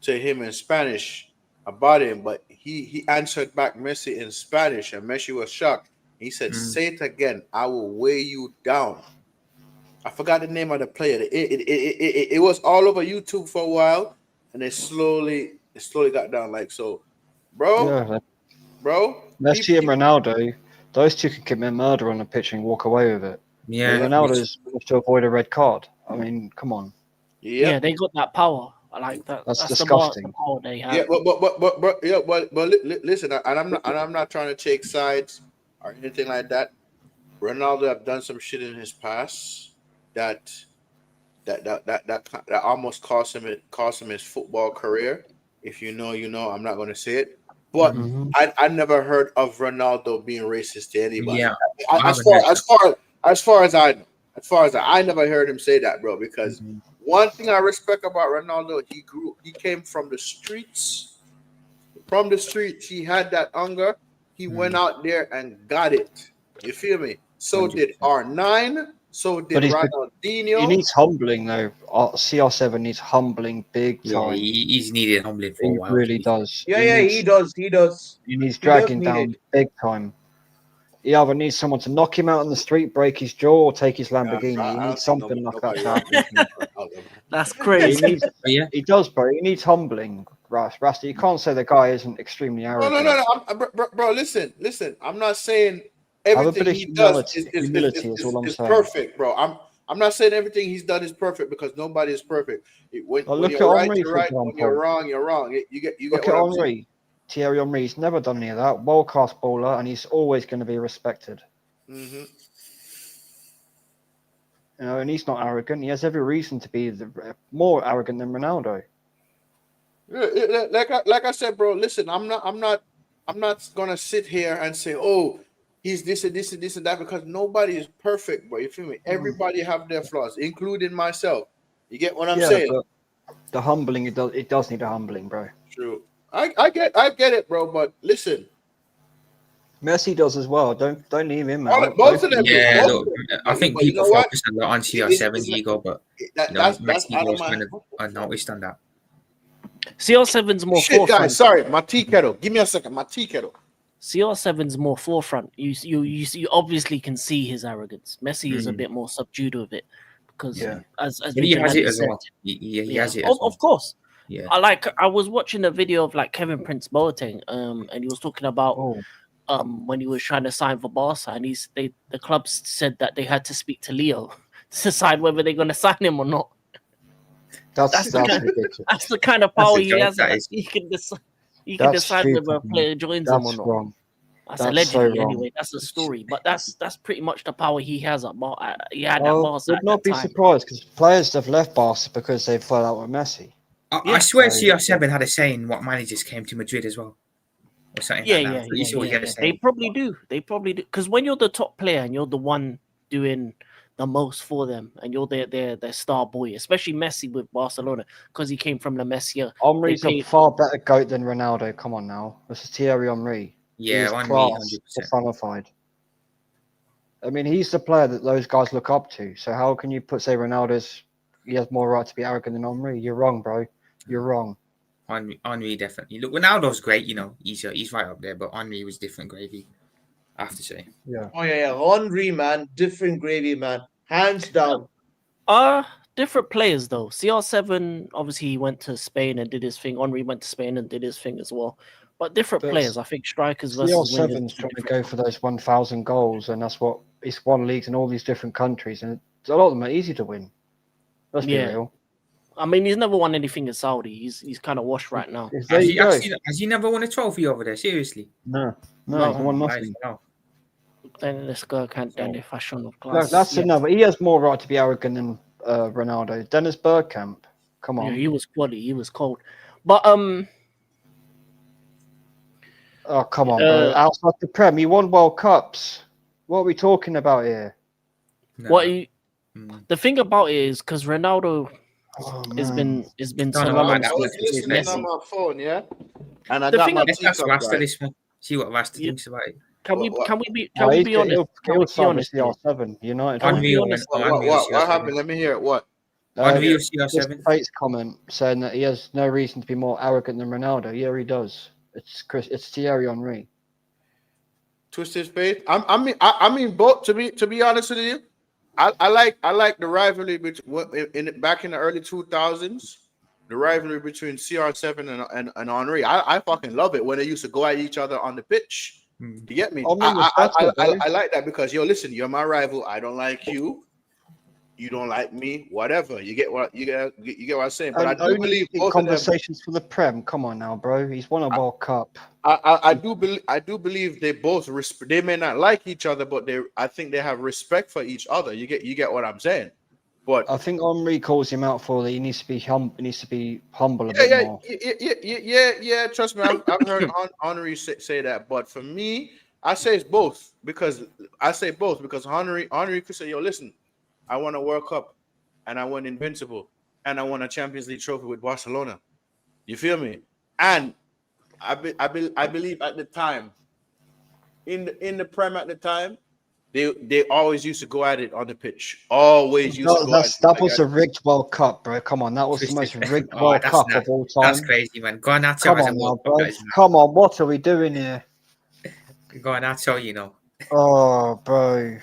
to him in Spanish about him, but he answered back Messi in Spanish, and Messi was shocked. He said, "Say it again, I will weigh you down." I forgot the name of the player. It was all over YouTube for a while, and it slowly got down. Like so, bro. Yeah, Messi people- and Ronaldo, those two can commit murder on the pitch and walk away with it. Yeah. Ronaldo's managed to avoid a red card. I mean, come on. Yeah, they got that power. I like that. That's the disgusting. power they have. Yeah, but listen, I'm not trying to take sides or anything like that. Ronaldo have done some shit in his past that almost cost him his football career. If you know, you know. I'm not going to say it, but Mhm. I never heard of Ronaldo being racist to anybody. Yeah. As far as I never heard him say that, bro. Because Mhm. one thing I respect about Ronaldo, he came from the streets. From the streets, he had that hunger. He went out there and got it. You feel me? So did 100%. R9. So did But he Ronaldinho. needs humbling, though. CR7 needs humbling big Yeah, time. he's needed humbling for a He while. really does. Yeah, he does. He does. He needs He does dragging need down it. big time. He either needs someone to knock him out on the street, break his jaw, or take his Lamborghini. I He don't needs see something like that nobody to happen to him. Ronaldo. That's He crazy. needs. But yeah. He does, bro. He needs humbling, Rasta. You can't say the guy isn't extremely No, arrogant. bro. Listen. I'm not saying Have a everything bit of he does humility is all I'm is saying. perfect, bro. I'm not saying everything he's done is perfect because nobody is perfect. When Look you're at right, Henry, you're for right. When example. you're wrong, you're wrong. You get Look at what I'm saying. Henry. Thierry Henry. He's never done any of that. World class baller, and he's always going to be respected. Mm-hmm. You know, and he's not arrogant. He has every reason to be more arrogant than Ronaldo. Like I said, bro. Listen, I'm not gonna sit here and say, oh, he's this and this and this and that because nobody is perfect, bro. You feel me? Everybody have their flaws, including myself. You get what I'm saying? But the humbling, it does need a humbling, bro. True. I get it, bro. But listen, Messi does as well. Don't leave him out. both of them. Yeah, both look, of them. I think But you people know what? focus a lot on CR7 ego, but That's Messi out of was my kind of unnoticed on that. CR7's more shit, forefront. guys. Sorry, my tea kettle. Give me a second. My tea kettle. CR7's more forefront. You obviously can see his arrogance. Messi is a bit more subdued with it because as But he has Vigilante it as said, well. He has it as of well. course. Yeah. I was watching a video of like Kevin Prince Boateng, and he was talking about when he was trying to sign for Barca, and the clubs said that they had to speak to Leo to decide whether they're going to sign him or not. That's ridiculous. That's the kind of power a he joke, has. that is. He can decide. He That's can decide stupid, whether a man. player joins him or That's not. wrong. That's That's allegedly so wrong. anyway. That's a story, but that's pretty much the power he has at he had at I Barca would at not that be time. surprised because players have left Barca because they fell out with Messi. I swear So- CR7 had a saying what managers came to Madrid as well. Or something like that. Pretty sure he had a They saying. probably do. They probably do. Because when you're the top player and you're the one doing the most for them, and you're their star boy, especially Messi with Barcelona, because he came from La Masia. Henry's They a paid- far better goat than Ronaldo. Come on now. This is Thierry Henry. Yeah, He's Henry, class 100%. personified. I mean, he's the player that those guys look up to. So how can you say Ronaldo's he has more right to be arrogant than Henry? You're wrong, bro. You're wrong. Henry definitely. Look, Ronaldo's great, you know. He's right up there, but Henry was different gravy, I have to say. Yeah. Oh yeah, Henry, man, different gravy, man, hands down. Different players though. CR7 obviously he went to Spain and did his thing. Henry went to Spain and did his thing as well. But different But players. I think strikers versus wingers. CR7's trying to go for those 1,000 goals, and that's what he's won leagues in all these different countries, and a lot of them are easy to win. Let's be Yeah. real. I mean, he's never won anything in Saudi. He's kind of washed right now. There you go. Has he never won a trophy over there? Seriously? No, No, he's won nothing. No. Then let's go can't So- the fashion of No, class. that's yeah. another. He has more right to be arrogant than Ronaldo. Dennis Bergkamp. Come Yeah, on. he was quality. He was cold. But Oh, come on, bro. Outside the Prem, he won World Cups. What are we talking about here? No. what he, the thing about it is because Ronaldo Oh, has man. been No, no, synonymous I was with listening Messi. on my phone, yeah, and I The got thing my is- Let's ask TikTok Rasta right. this one. See what Rasta Yeah. thinks about it. Can we What- can we be Oh, honest? Can he'll we be sign with honest? here? CR7 United. Can we be Henry honest? What happened? Let me hear it. What? Henry or Just CR7? Fate's comment saying that he has no reason to be more arrogant than Ronaldo. Yeah, he does. It's Thierry Henry. Twisted Fate. I mean, both. To be honest with you, I like the rivalry between back in the early 2000s. The rivalry between CR7 and Henry. I fucking love it when they used to go at each other on the pitch. You get me? Henry was better, bro. I like that because listen, you're my rival. I don't like you. You don't like me. Whatever. You get what I'm saying. But And I do only believe in both of them. conversations for the Prem. Come on now, bro. He's won a World Cup. I do believe they both they may not like each other, but I think they have respect for each other. You get what I'm saying? But I think Henry calls him out for that. He needs to be humble a bit more. yeah. Trust me, I've heard Henry say that. But for me, I say it's both because Henry could say, "Yo, listen, I won a World Cup, and I won Invincible, and I won a Champions League trophy with Barcelona." You feel me? And I believe at the time, in the Prem at the time, they always used to go at it on the pitch. Always used to go That was a rigged World Cup, bro. Come on, that was the most rigged World Cup of all time. That's crazy, man. Garnacho Come has a on now, World bro. Cup. That is mad. Come on, what are we doing here? Garnacho, you know. Oh, bro.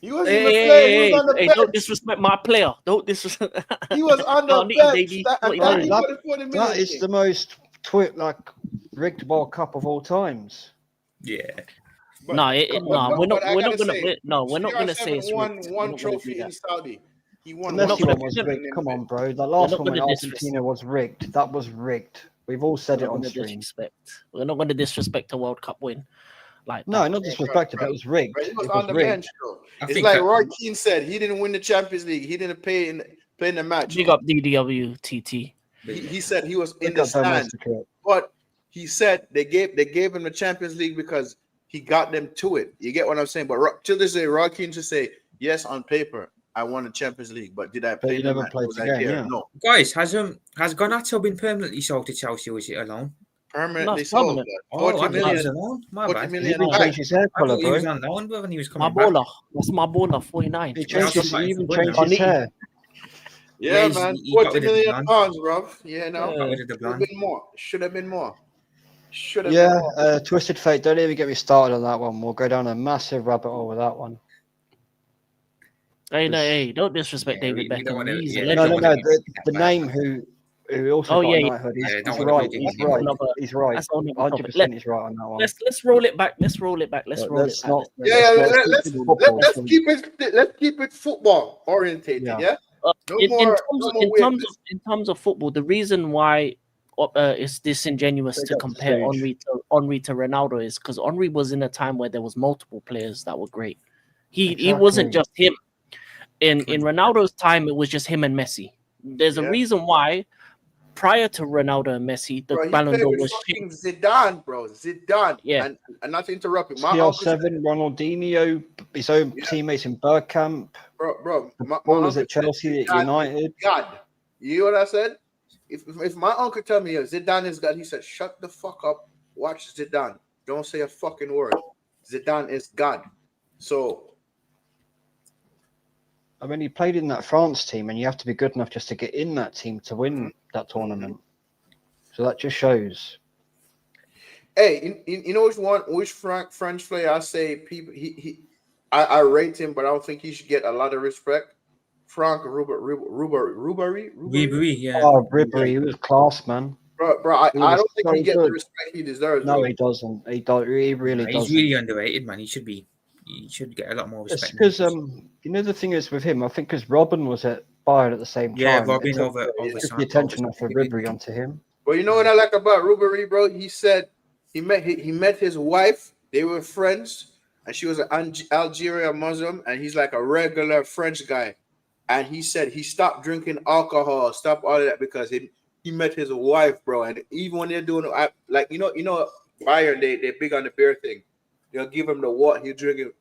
He was even playing. He was on the Hey, bench. don't disrespect my player. Don't disrespect. He was on the No, Nicky, bench. baby. And What then you he like? got a 40 That million is thing. the most rigged World Cup of all times. Yeah. But- No, but- we're not. but I We're not gotta gonna. say, No, we're not gonna say CR7 it's won rigged. one We're not gonna trophy do in that. Saudi. He won The We're not Messi gonna- one was rigged. Come on, bro. The last not one when gonna Argentina was rigged. That was rigged. We've all said We're it not on gonna stream. disrespect. We're not gonna disrespect a World Cup win like No, that. not disrespected, but it was rigged. But he was It on was the rigged. bench, though. I It's think like that- Roy Keane said, he didn't win the Champions League. He didn't play in the match. Big up DWTT. He said he was in Look the at them stands, massacre. but he said they gave him the Champions League because he got them to it. You get what I'm saying? But till this day, Roy Keane just say, yes, on paper, I won the Champions League, but did I play you the never match? played Was the I game, there? yeah. No. Guys, has Garnacho been permanently sold to Chelsea or is it alone? Permanently it's sold. permanent. Oh, 40 I thought he million. was alone. My 40 bad. million He didn't back. change his hair I colour, thought he bro. was on loan, but when he was My coming back. baller. That's my baller. 49. He Yeah, even somebody changed for his Burnley. hair. Yeah, Yeah, man. he got 40 rid of the million blonde. pounds, bro. Yeah, no. Yeah. Got rid of the Should have blonde. been more. Should have been more. Should have Yeah, been more. Twisted Fate. Don't even get me started on that one. We'll go down a massive rabbit hole with that one. Hey, don't disrespect Yeah, David we don't Beckham. wanna- He's a yeah, No, legend. don't no, wanna no. be The that name who also Oh, got yeah, knighthood. yeah, He's don't wanna right. be He's David right. Beckham. He's right. That's only 100% he's right on that one. Let's roll it back. Let's roll it back. Let's But roll let's it back. not- Yeah, let's not let's keep football. let's keep it football orientated. Yeah. Yeah. No in, more weirdness. terms of football, the reason why it's disingenuous Take to up the compare stage. Henry to Ronaldo is because Henry was in a time where there was multiple players that were great. He Exactly. wasn't just him. In Ronaldo's time, it was just him and Messi. There's a Yeah. reason why prior to Ronaldo and Messi, the Bro, he Ballon played d'Or with was shit. fucking Zidane, bro. Zidane. Yeah. And not to interrupt you. My uncle said, CR7, Ronaldinho, his own Yeah. teammates in Bergkamp, bro, my ballers uncle at Chelsea, said at Zidane United. is God. You know what I said? If my uncle tell me Zidane is God, he said, shut the fuck up. Watch Zidane. Don't say a fucking word. Zidane is God. So I mean, he played in that France team, and you have to be good enough just to get in that team to win that tournament. So that just shows. hey, you know which French player I say people I rate him, but I don't think he should get a lot of respect. Franck Ribéry. Ribery, yeah. Oh, Ribery, he was class, man. Bro, He I was don't think so he gets the good. respect he deserves. No, bro. he doesn't. He really He's doesn't. really underrated, man. He should get a lot more It's respect. because you know the thing is with him, I think because Robin was at Bayern at the same Yeah, time. Robin it took, over it took Son- the attention over off of Ribery onto him. Well, you know what I like about Ribéry, bro? He said he met his wife. They were friends, and she was an Algerian Muslim, and he's like a regular French guy. And he said he stopped drinking alcohol, stopped all of that because he met his wife, bro. And even when they're doing like Bayern, they're big on the beer thing. They'll give him the water. He'll drink it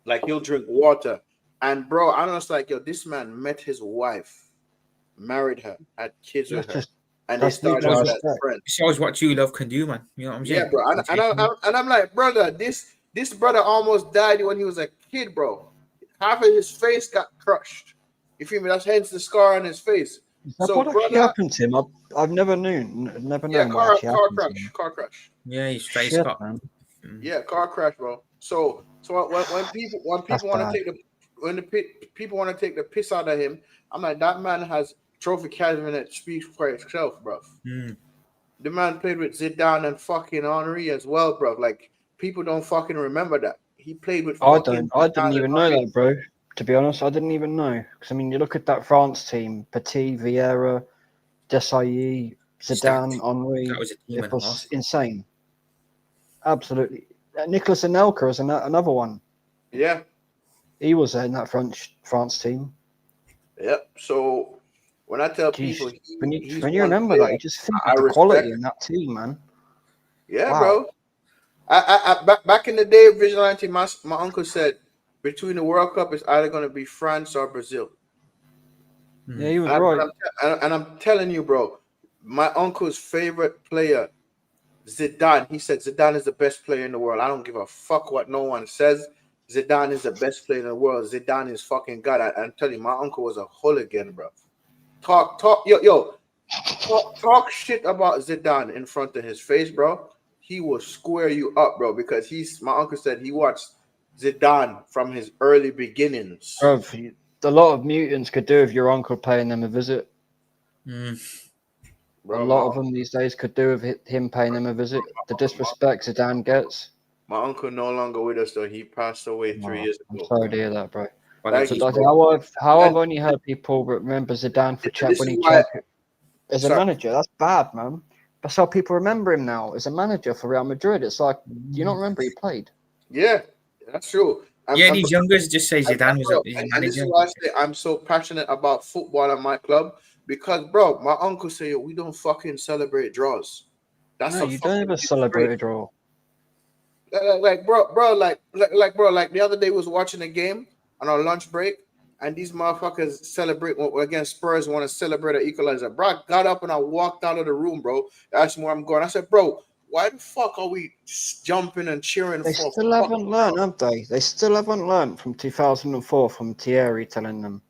like he'll drink water. And bro, I was like, yo, this man met his wife, married her, had kids with That's her, just and they that's started mutual out as respect. friends. shows what true love can do, man. You know what I'm Yeah, saying? bro. And I'm like, brother, this brother almost died when he was a kid, bro. Half of his face got crushed. You feel me? That's hence the scar on his face. Is that So, what actually brother, happened to him? I've never never yeah, known what actually happened to him. car crash. Yeah, his face Shit, got. man. Yeah, car crash, bro. So when people That's want bad. to take people want to take the piss out of him, I'm like, that man has trophy cabinet that speaks for itself, bro. Mm. The man played with Zidane and fucking Henry as well, bro. Like people don't fucking remember that he played with I fucking. didn't Zidane even and know Henry. that, bro. To be honest, I didn't even know. Because I mean, you look at that France team: Petit, Vieira, Desailly, Zidane, Henri. That was a team It and a was half. insane. Absolutely. Nicolas Anelka is another one. Yeah, He was in that France team. yep. So when I tell Jeez, people he's when you one remember player that, you just think I of the respect. quality in that team, man. Yeah, Wow. bro. Back in the day of Vigilante, my uncle said between the World Cup it's either going to be France or Brazil. Yeah, he was And right. I'm telling you, bro, my uncle's favorite player, Zidane. He said Zidane is the best player in the world. I don't give a fuck what no one says. Zidane is the best player in the world. Zidane is fucking God. I'm telling you, my uncle was a hooligan, bro. Talk, talk shit about Zidane in front of his face, bro. He will square you up, bro, because my uncle said he watched Zidane from his early beginnings. Bruv, a lot of mutants could do with your uncle paying them a visit. Mm. A Bro, lot of them these days could do with him paying them a visit. The disrespect Zidane gets. my uncle no longer with us though. He passed away 3 years I'm ago. sorry to hear that, bro. Thank Apologies, you, Like, bro. how I've And only heard people remember Zidane for this is winning why. champion as a Sorry. manager. That's bad, man. That's how people remember him now as a manager for Real Madrid. It's like, do you not remember he played? Yeah, that's true. Yeah, these youngers just say And, Zidane was bro, his and this is manager. why I say I'm so passionate about football at my club because, bro, my uncle say, yo, we don't fucking celebrate draws. That's No, a you don't fucking ever celebrate a draw. like bro, like the other day was watching a game on our lunch break, and these motherfuckers celebrate against Spurs want to celebrate an equalizer. Bro, I got up and I walked out of the room, bro. They asked me where I'm going. I said, bro, why the fuck are we jumping and cheering They for? still haven't learned, have they? They still haven't learned from 2004 from Thierry telling them.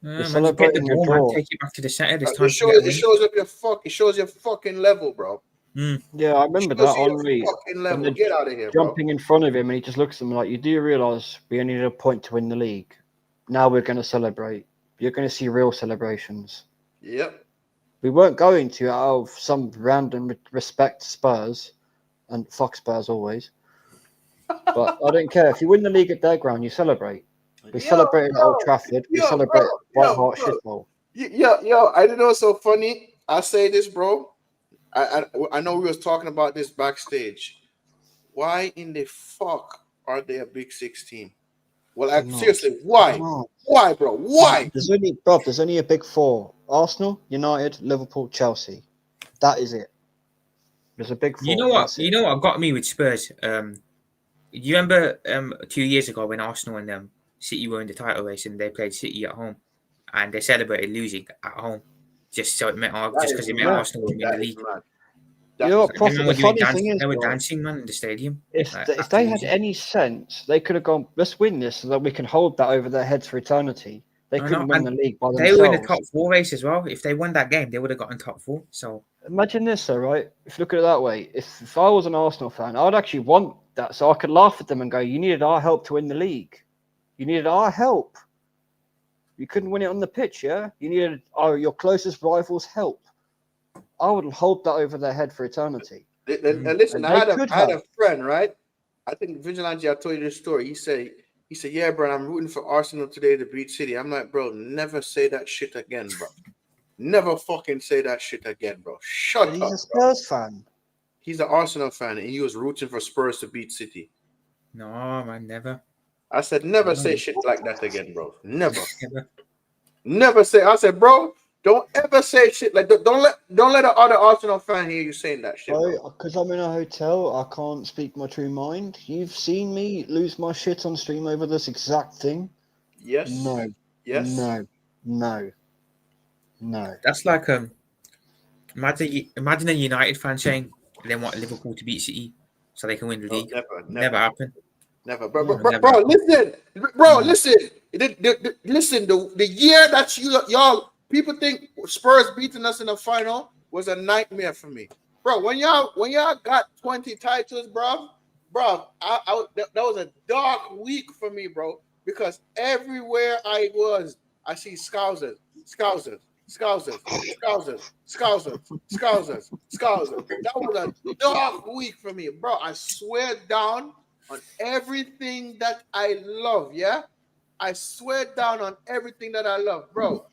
You're Man, just get the celebrating your ball, man. draw. Take it back to the center. There's It time to get a shows win. it shows your fucking level, bro. Mm. Yeah, I remember Shows that, you your Henri. fucking When level. they're Get out of here, bro. jumping in front of him and he just looks at them like, you do realise we only need a point to win the league. Now we're going to celebrate. You're going to see real celebrations. Yep. We weren't going to out of some random respect to Spurs, and fuck Spurs always. But I don't care. If you win the league at their ground, you celebrate. We celebrated at Old Trafford. We celebrate at White Hart Shithole. Yo, I didn't know it's so funny. I say this, bro. I know we was talking about this backstage. Why in the fuck are they a Big Six team? Well, They're not. seriously, They're why? not. Why, bro? Why? There's only a big four: Arsenal, United, Liverpool, Chelsea. That is it. There's a big four. You know what? That's You it. know what got me with Spurs? You remember 2 years ago when Arsenal and City were in the title race and they played City at home and they celebrated losing at home just so it meant just because it meant Arsenal would win the That is league. mad. You know what, The Prophet? man The were doing funny thing is, they were right, dancing, man, in the stadium. if like, if after they had losing. any sense, they could have gone, let's win this so that we can hold that over their heads for eternity. They I couldn't know, win and the league by they were in the top themselves. 4 race as well. If they won that game, they would have gotten top 4. So Imagine this, though, right? If you look at it that way, if I was an Arsenal fan, I'd actually want that so I could laugh at them and go, you needed our help to win the league. You needed our help. You couldn't win it on the pitch, yeah? You needed your closest rival's help. I would hold that over their head for eternity. And listen, And I they had a friend, right? I think Vigilante, I told you this story. He said, yeah, bro, I'm rooting for Arsenal today to beat City. I'm like, bro, never say that shit again, bro. Never fucking say that shit again, bro. Shut But he's up, a bro. Spurs fan. He's an Arsenal fan, and he was rooting for Spurs to beat City. no, man, never. I said, never say shit like that again, bro. Never. Never. Never say. I said, bro, don't ever say shit like that. Don't let the other Arsenal fan hear you saying that shit, bro. Because I'm in a hotel, I can't speak my true mind. You've seen me lose my shit on stream over this exact thing. Yes. No. Yes. No. That's like imagine a United fan saying they want Liverpool to beat City so they can win the No, league. never Never happen. Never, bro. No, Bro, never bro, happen. listen, bro, listen. Listen, the year that y'all people think Spurs beating us in the final was a nightmare for me, bro. When y'all got 20 titles, bro, that was a dark week for me, bro. Because everywhere I was, I see Scousers. That was a dark week for me, bro. I swear down on everything that I love, yeah? I swear down on everything that I love, bro.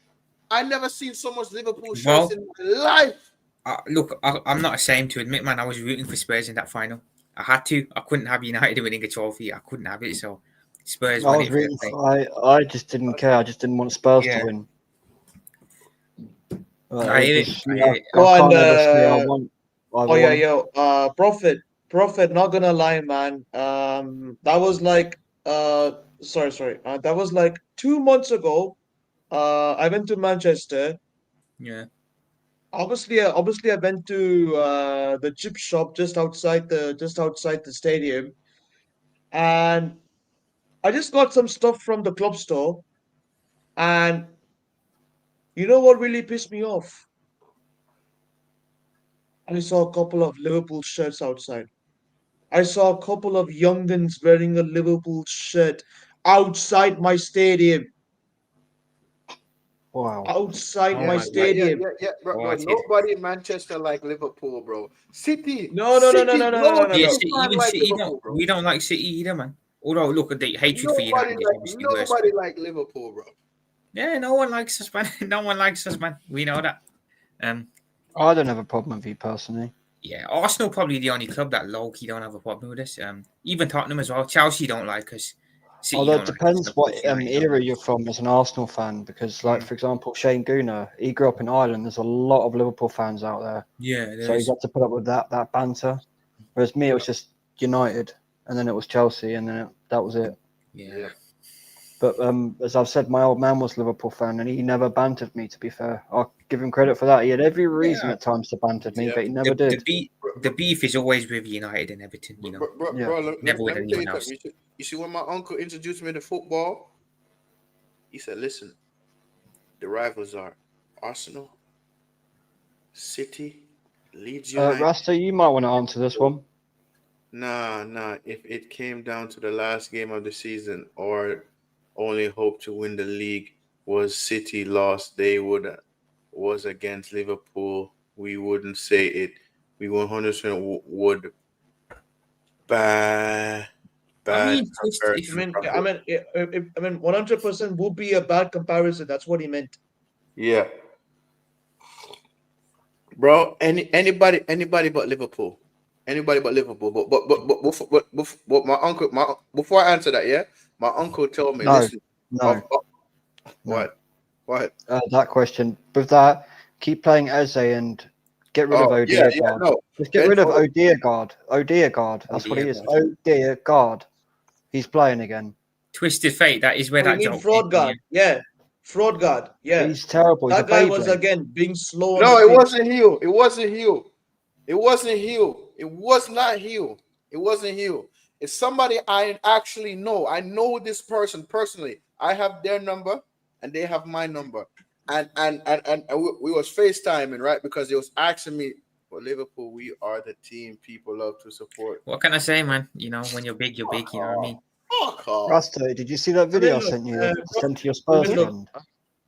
I never seen so much Liverpool shirts in my life. Look, I'm not ashamed to admit, man, I was rooting for Spurs in that final. I had to. I couldn't have United winning a trophy. I couldn't have it. So Spurs I won was it. rooting I just didn't care. I just didn't want Spurs to win. I hear it. Just, I hear it. I can't ever say I want. Prophet, not gonna lie, man. That was like sorry. That was like 2 months ago. I went to Manchester. Yeah. Obviously, I went to the chip shop just outside the stadium, and I just got some stuff from the club store. And you know what really pissed me off? I saw a couple of Liverpool shirts outside. I saw a couple of youngins wearing a Liverpool shirt outside my stadium. Wow. Outside Oh my my stadium. Bro. Nobody in Manchester like Liverpool, bro. City. No. Yeah, City City, fan even like City, Liverpool, bro. we don't like City either, man. Although, look at the hatred for United is obviously worse. Nobody like Liverpool, bro. Yeah, no one likes us, man. No one likes us, man. We know that. I don't have a problem with you personally. Yeah, Arsenal probably the only club that low-key don't have a problem with us. Even Tottenham as well. Chelsea don't like us. City Although don't it like us. depends Of what course, United don't era like you're us. from as an Arsenal fan, because, like, for example, Shane Gooner, he grew up in Ireland. There's a lot of Liverpool fans out there, Yeah, so he's had to put up with that banter. Whereas me, it was just United, and then it was Chelsea, and then that was it. Yeah. But as I've said, my old man was a Liverpool fan, and he never bantered me. To be fair, I'll give him credit for that. He had every reason at times to banter me, but he never did. The beef is always with United and Everton, you know. Bro, Never with let me tell anyone you else. something. You see, when my uncle introduced me to football, he said, listen, the rivals are Arsenal, City, Leeds United. Rasta, you might want to answer this one. Nah. If it came down to the last game of the season or only hope to win the league was City lost, they was against Liverpool, we wouldn't say it. We 100% would bad. I mean, I mean, 100% would be a bad comparison. That's what he meant. Yeah, bro. Anybody but Liverpool. Anybody but Liverpool. But my uncle, before I answer that, yeah, My uncle told me, No, listen, no. what? What? That question. With that, keep playing Eze and get rid of Odegaard. No. Just get rid of Brentford- Odegaard. Odegaard. That's what he is. Odegaard. He's playing again. Twisted Fate. That is where Oh, you that mean joke fraud came guard? from. Yeah, fraud guard. Yeah, He's terrible. He's that a guy was Beyblade. again being slow. No, on it the pitch. wasn't Hugh. It wasn't Hugh. It wasn't Hugh. It was not Hugh. It wasn't Hugh. It's somebody I actually know. I know this person personally. I have their number and they have my number. And we was FaceTiming, right? Because he was asking me, for Liverpool, we are the team people love to support. What can I say, man? You know, when you're big, you know what I mean? Fuck off. Rasta, did you see that video I look, sent you? Sent to your Spurs look, friend.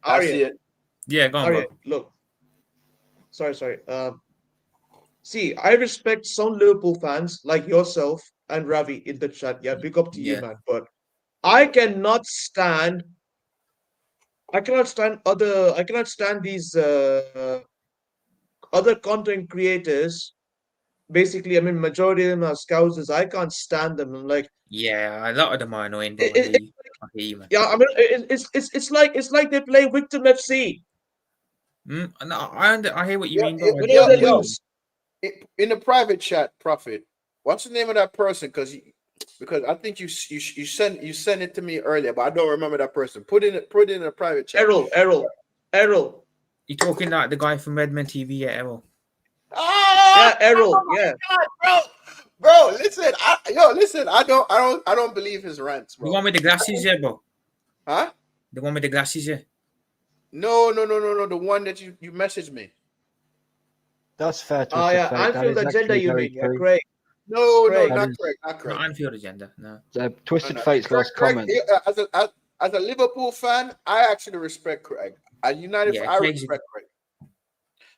I see Arya, it. Yeah, go on, Arya, bro. look. Sorry. See, I respect some Liverpool fans like yourself and Ravi in the chat. Yeah, big up to you, Yeah. man. But I cannot stand. I cannot stand these other content creators. Basically, I mean, majority of them are scousers. I can't stand them. I'm like, Yeah, a lot of them are annoying, bro. It- it- I hear you, man. yeah, I mean, it's like they play Victim FC. No, I hear what you mean, bro. Whenever they yeah. lose. In the private chat, Prophet, what's the name of that person? Because I think you sent it to me earlier, but I don't remember that person. Put it in a private chat. Errol. You talking like the guy from Redmond TV, yeah, Errol? Ah, Yeah, Errol. oh my Yeah. God, bro. Listen, I don't believe his rants, The bro. one with the glasses, yeah, bro. Huh? The one with the glasses, yeah. No. The one that you messaged me. That's fair to Oh, yeah. That Anfield is agenda, actually you very mean? Yeah, true. great. No, Craig. not That is- correct. Not Not correct. Anfield agenda, no. Twisted No. Fate's last Craig, comment. as a Liverpool fan, I actually respect Craig. As United, Yeah, I Craig's- respect Craid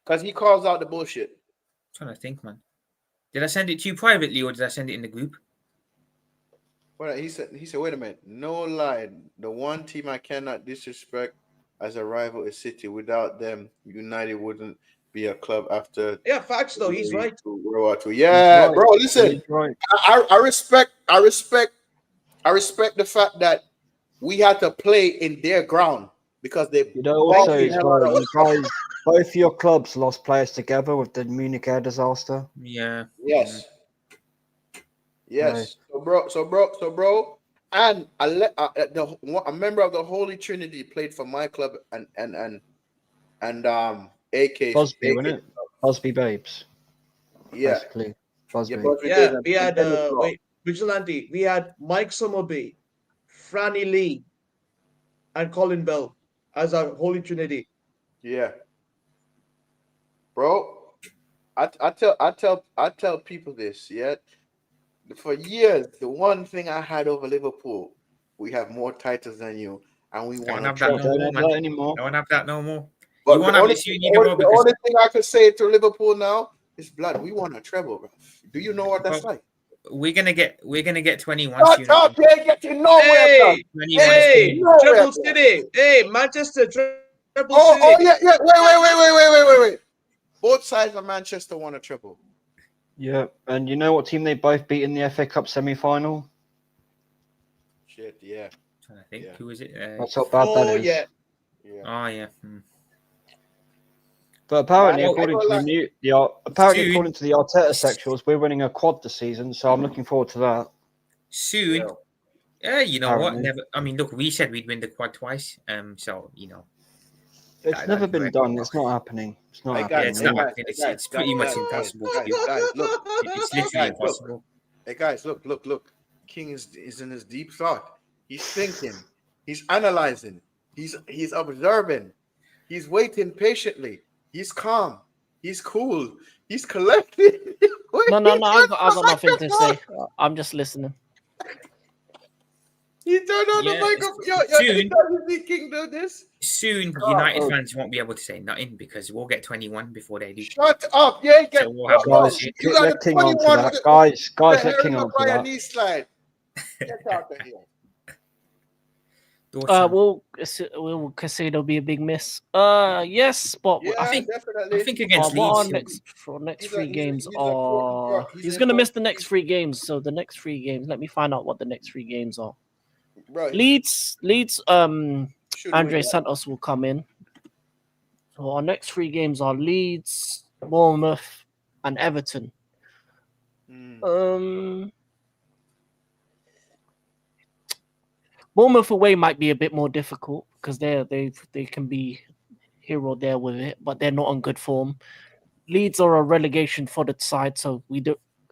because he calls out the bullshit. I'm trying to think, man. Did I send it to you privately or did I send it in the group? Well, he said, wait a minute, no lie. The one team I cannot disrespect as a rival is City. Without them, United wouldn't be a club after. Yeah, facts though. He's right. World War II. Yeah, right. bro. Listen, He's right. I respect the fact that we had to play in their ground because they. You know, also, Thank you. as well, you guys, both your clubs lost players together with the Munich air disaster. Yeah. Yes. Yes. So bro, and a member of the Holy Trinity played for my club and AK Busby, wasn't it? Busby Babes. Yeah. Basically. Busby. Yeah, Busby Yeah, Babes we and had Dennis Law. Vigilante. We had Mike Summerby, Franny Lee, and Colin Bell as our Holy Trinity. Yeah. Bro, I tell people this, yeah. For years, the one thing I had over Liverpool, we have more titles than you, and we Don't want have to that Don't no more, have man. that anymore. Don't have that no more. But You want to have this union, bro, the because only thing I could say to Liverpool now is, blood, we want a treble, bro. Do you know what that's Bro, like? we're gonna get 21 Shut soon. up, you ain't getting nowhere, bro. Hey, 21 hey, soon. No way, Treble bro. City. Hey, Manchester Treble Oh, City. yeah. Wait. Both sides of Manchester want a treble. Yeah, and you know what team they both beat in the FA Cup semi-final? Shit, yeah. Trying to think, Yeah. who is it? That's how bad Oh, that is. yeah. Oh yeah. But apparently, I according don't to like- Dude. according to the Arteta sexuals, we're winning a quad this season, so I'm looking forward to that. Soon. Yeah. You know what? Apparently. Never. I mean, look, we said we'd win the quad twice. So you know, It's That- never that's been correct. done. It's not happening. It's not Hey, happening. it's not guys, happening. It's pretty much impossible to do. Guys, look. It's literally Guys, look. impossible. Hey guys, look. King is in his deep thought. He's thinking. He's analyzing. He's observing. He's waiting patiently. He's calm. He's cool. He's collected. No, I got nothing to say. I'm just listening. He turned on Yeah, the microphone. Yo, soon. you see King do this? Soon, United fans won't be able to say nothing because we'll get 21 before they do. Shut up. You ain't get So we'll have Guys, shit. You got let the King on to 21 that. with Guys, the let Harry King on to Maguire that. knee slide. Get out of here. Dortmund. Will Casado be a big miss? Yes, but Yeah, I think definitely. I think against what our Leeds. next He's a- three he's a- games he's a important are part. He's he's an gonna miss important the next 3 games. So the next 3 games, let me find out what the next 3 games are. bro. Leeds. Should Andre win that. Santos will come in. So our next 3 games are Leeds, Bournemouth, and Everton. Bournemouth away might be a bit more difficult because they can be here or there with it, but they're not on good form. Leeds are a relegation foddered side, so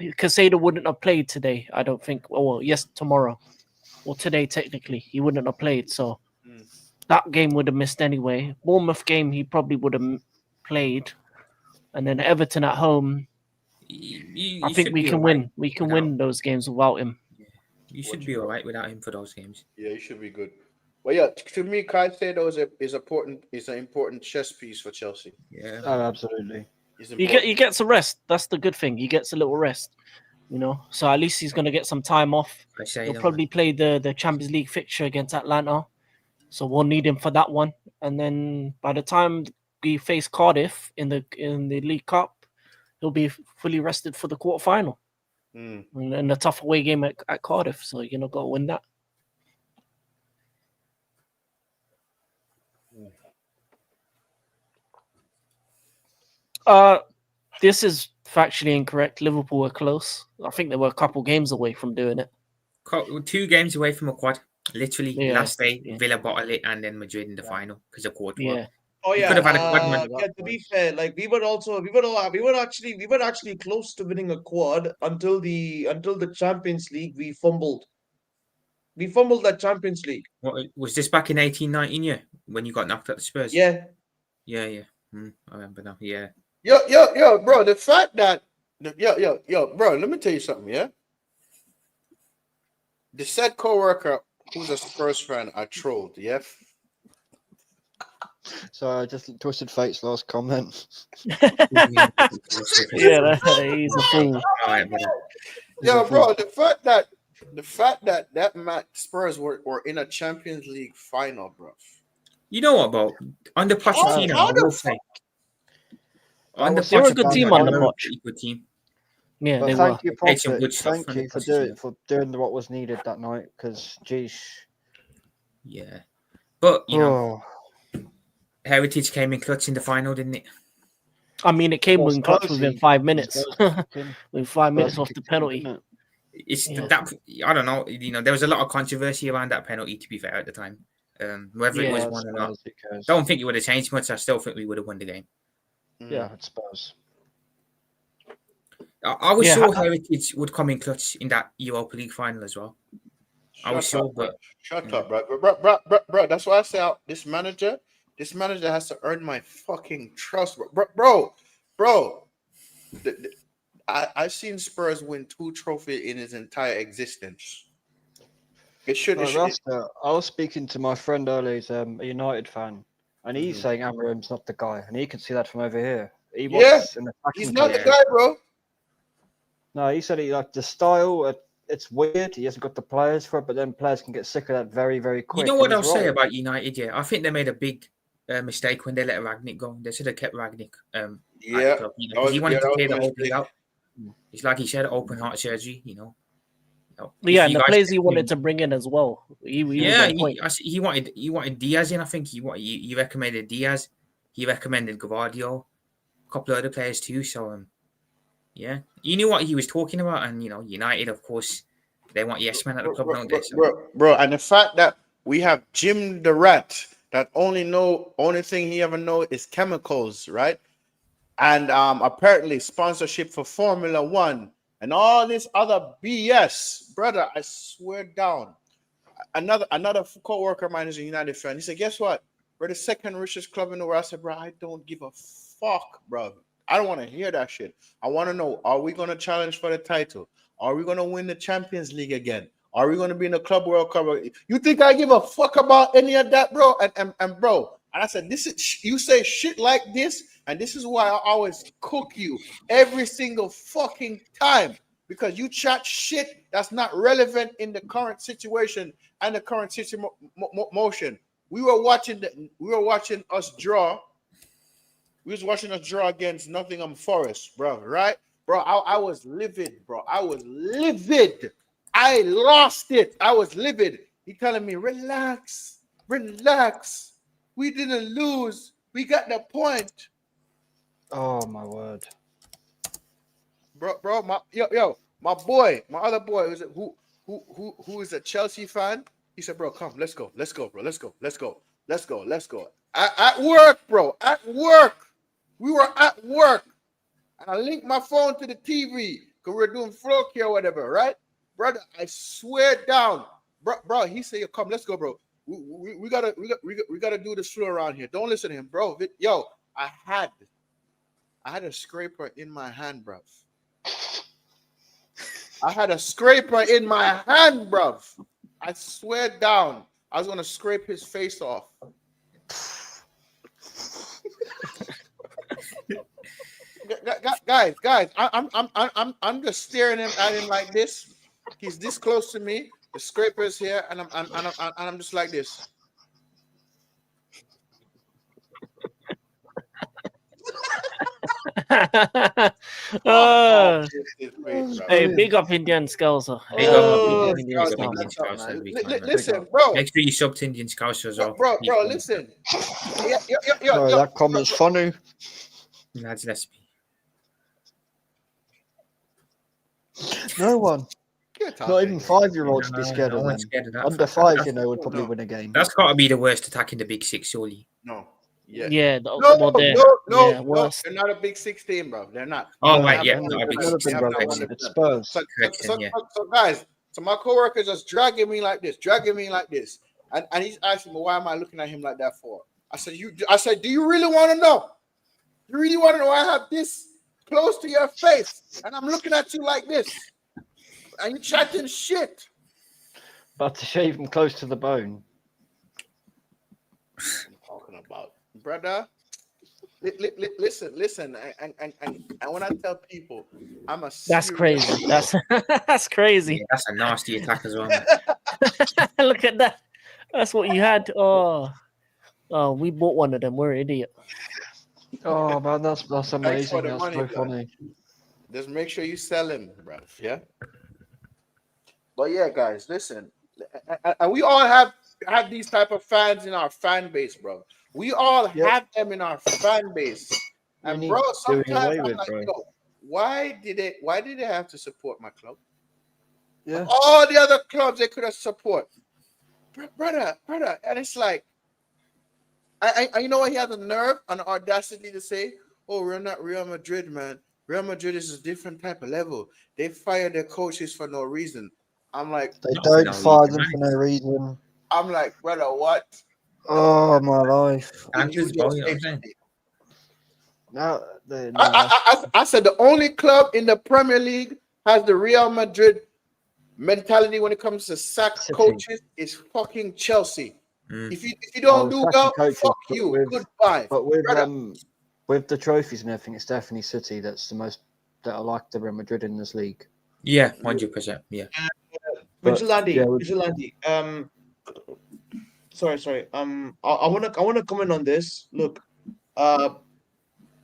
Casado wouldn't have played today, I don't think. Well, yes, tomorrow. Or today, technically. He wouldn't have played, so that game would have missed anyway. Bournemouth game, he probably would have played. And then Everton at home, I think we can win. We can win those games without him. You should be all right without him for those games. Yeah, you should be good. Well, yeah, to me, Caicedo is an important chess piece for Chelsea. Yeah. Oh, absolutely. He gets a rest. That's the good thing. He gets a little rest, So at least he's going to get some time off. He'll probably play the Champions League fixture against Atlanta, so we'll need him for that one. And then by the time we face Cardiff in the League Cup, he'll be fully rested for the quarterfinal. And a tough away game at Cardiff, so got to win that. This is factually incorrect. Liverpool were close. I think they were a couple games away from doing it. 2 games away from a quad. Literally, last day, yeah. Villa bottled it, and then Madrid in the final because of Courtois. Yeah. Oh yeah. could have had a quad win. Yeah, to be fair, like we were actually close to winning a quad until the Champions League. We fumbled that Champions League. What was this back in 18-19 year when you got knocked out the Spurs? Yeah. I remember now. Yeah. Yo, bro. The fact that bro. Let me tell you something. Yeah. The said coworker who's a Spurs fan I trolled. Yeah. So I just twisted Fate's last comment. Yeah, he's a fool. Yeah, bro. The fact that match Spurs were in a Champions League final, bro. You know what, bro? Under Pochettino, I will say. They were a good team under Poch. Good team. Yeah, But they thank were. you, Made some Poch. good stuff Thank under you Pochettino. for doing what was needed that night. Because, geez. Yeah, but you know, Oh. Heritage came in clutch in the final, didn't it? I mean, it came Well, in clutch Spurs, within 5 minutes. fucking- Within 5 minutes Spurs off the kicked in, penalty. didn't it? It's Yeah. that I don't know. You know, there was a lot of controversy around that penalty. To be fair, at the time, whether it was Yeah, one or not, Spurs, who cares? don't think it would have changed much. I still think we would have won the game. Yeah, it's Spurs. I was Yeah, sure Heritage would come in clutch in that Europa League final as well. I was sure, but Shut up, bro. Bro. That's why I say this manager has to earn my fucking trust, bro. I've seen Spurs win 2 trophies in his entire existence. It should. Rasta, I was speaking to my friend earlier. He's a United fan, and he's saying Amarim's not the guy, and he can see that from over here. He was in the He's not the guy, bro. No, he said he liked the style. It's weird. He hasn't got the players for it, but then players can get sick of that very, very quick. you know what and I'll he's say wrong. about United? Yeah, I think they made a big mistake when they let Ragnick go. They should have kept Ragnick. At the club, you know, 'cause he wanted to play the whole thing out. It's like he said, open heart surgery. You know. Yeah, and the players he wanted to bring in as well. He wanted Diaz in. I think he recommended Diaz. He recommended Gvardiol, a couple of other players too. So yeah, you knew what he was talking about, and you know, United, of course, they want yes men at the club, don't they? So, Bro, and the fact that we have Jim the Rat that only thing he ever know is chemicals, right? And apparently sponsorship for Formula One and all this other BS, brother. I swear down. Another co-worker of mine is a United fan. He said, "Guess what? We're the second richest club in the world." I said, "Bro, I don't give a fuck, bro. I don't want to hear that shit. I want to know: are we going to challenge for the title? Are we going to win the Champions League again? Are we going to be in the Club World Cup? You think I give a fuck about any of that, bro?" And bro, and I said, "This is you say shit like this." And this is why I always cook you every single fucking time, because you chat shit that's not relevant in the current situation and the current motion. We were watching us draw. We was watching us draw against Nottingham Forest, bro. Right, bro? I was livid, bro. I was livid. I lost it. I was livid. He telling me, relax, relax. We didn't lose. We got the point. Oh my word. Bro, my boy, my other boy, who is a Chelsea fan. He said, bro, come, let's go, bro, let's go. At work, bro, at work. We were at work. And I linked my phone to the TV because we were doing floor care or whatever, right? Brother, I swear down. Bro, he said, yo, come, let's go, bro. We gotta do the slow around here. Don't listen to him, bro. Yo, I had a scraper in my hand, bro. I had a scraper in my hand, bro. I swear down. I was gonna scrape his face off. Guys, I'm just staring at him like this. He's this close to me. The scraper's here, and I'm just like this. Uh, It's great, bro. hey, big up Indian Scouser. Big up, Oh, big Scouser, up, that's Indian up, man. Scouser, big man. Listen, bro. Make sure you sub to Indian Scouser as well. Bro, listen. Sorry, that comment's funny. Lads, let's be. No one. Get out Not of even here. 5-year-olds be No, scared no of one's them. scared of that. Under 5, you know, would probably win a game. That's got to be the worst attack in the Big Six, surely. No. Yeah. Yeah, No, well, yeah, no. worse. They're not a big 16, bro. They're not. Oh, No, right, yeah, they've not a Big never Six. been They have not relevant. won it. It's Spurs. Correction, yeah. So guys, so my coworker just dragging me like this, and he's asking me, why am I looking at him like that for? I said, do you really want to know? You really want to know why I have this close to your face, and I'm looking at you like this, and you chatting shit? But to shave him close to the bone. I'm talking about, brother. Listen, and when I tell people, I'm a That's serious- crazy. That's Yeah, crazy. that's a nasty attack as well, man. Look at that. That's what you had. Oh, we bought one of them. We're an idiot. Oh man, that's Thanks for amazing. the That's money, so blood. funny. Just make sure you sell him, bro. Yeah. But yeah, guys, listen, and we all have these type of fans in our fan base, bro. We all Yep. have them in our fan base, and need bro, doing sometimes away I'm with, like, bro. yo, why did they have to support my club? Yeah. All the other clubs they could have support, brother, and it's like, I you know what, he had the nerve and the audacity to say, oh, we're not Real Madrid, man. Real Madrid is a different type of level. They fire their coaches for no reason. I'm like, They No, don't no, fire you them for no reason. brother, what? Oh my life. And You as well, just you know what I'm say saying? something. Now, no, I said the only club in the Premier League has the Real Madrid mentality when it comes to sack City. coaches is fucking Chelsea. Mm. If you don't do sacking well, coaches, fuck but you. with- Goodbye. but brother. with the trophies and everything, it's definitely City that's the most that I like the Real Madrid in this league. Yeah, 100%. Yeah. But, Vigilante, yeah, Vigilante. Sorry. I wanna comment on this. Look,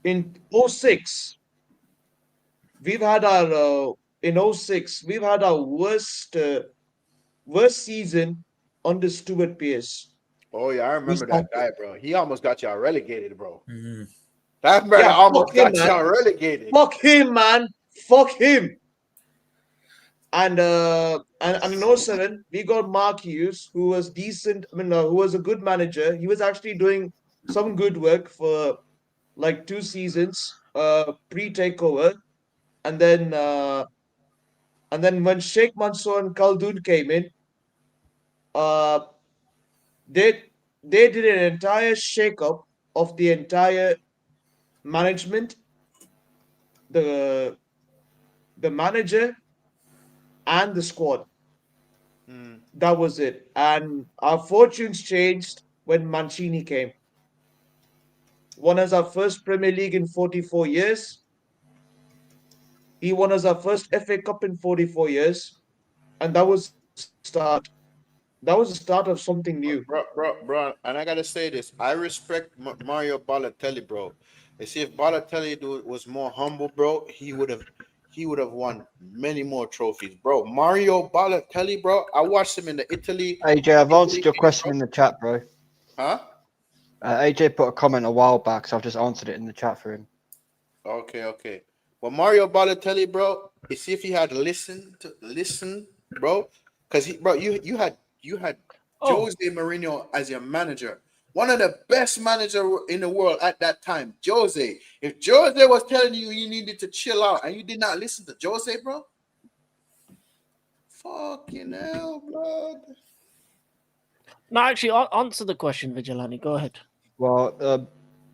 in 06, we've had our in 06, we've had our worst season under Stuart Pearce. Oh yeah, I remember that guy, bro. He almost got y'all relegated, bro. Mhm. That brother Yeah, almost fuck him, got y'all relegated. Fuck him, man. Fuck him. And in 07, we got Mark Hughes, who was decent. I mean, who was a good manager. He was actually doing some good work for like 2 seasons, pre-takeover, and then when Sheikh Mansour and Khaldoon came in, uh, they did an entire shake-up of the entire management, the manager, and the squad. Mm. That was it. And our fortunes changed when Mancini came. Won us our first Premier League in 44 years. He won us our first FA Cup in 44 years. And that was start. That was the start of something new. Bro, and I gotta say this. I respect Mario Balotelli, bro. You see, if Balotelli was more humble, bro, he would have he would have won many more trophies, bro. Mario Balotelli, bro. I watched him in the Italy. AJ, I've answered your question in the chat, bro. Huh? AJ put a comment a while back, so I've just answered it in the chat for him. Okay. Well, Mario Balotelli, bro. You see if he had listened, bro, because you had Oh. Jose Mourinho as your manager, one of the best managers in the world at that time. Jose, if Jose was telling you needed to chill out and you did not listen to Jose, bro, fucking hell, blood. No, actually, answer the question, Vigilante. Go ahead. Well,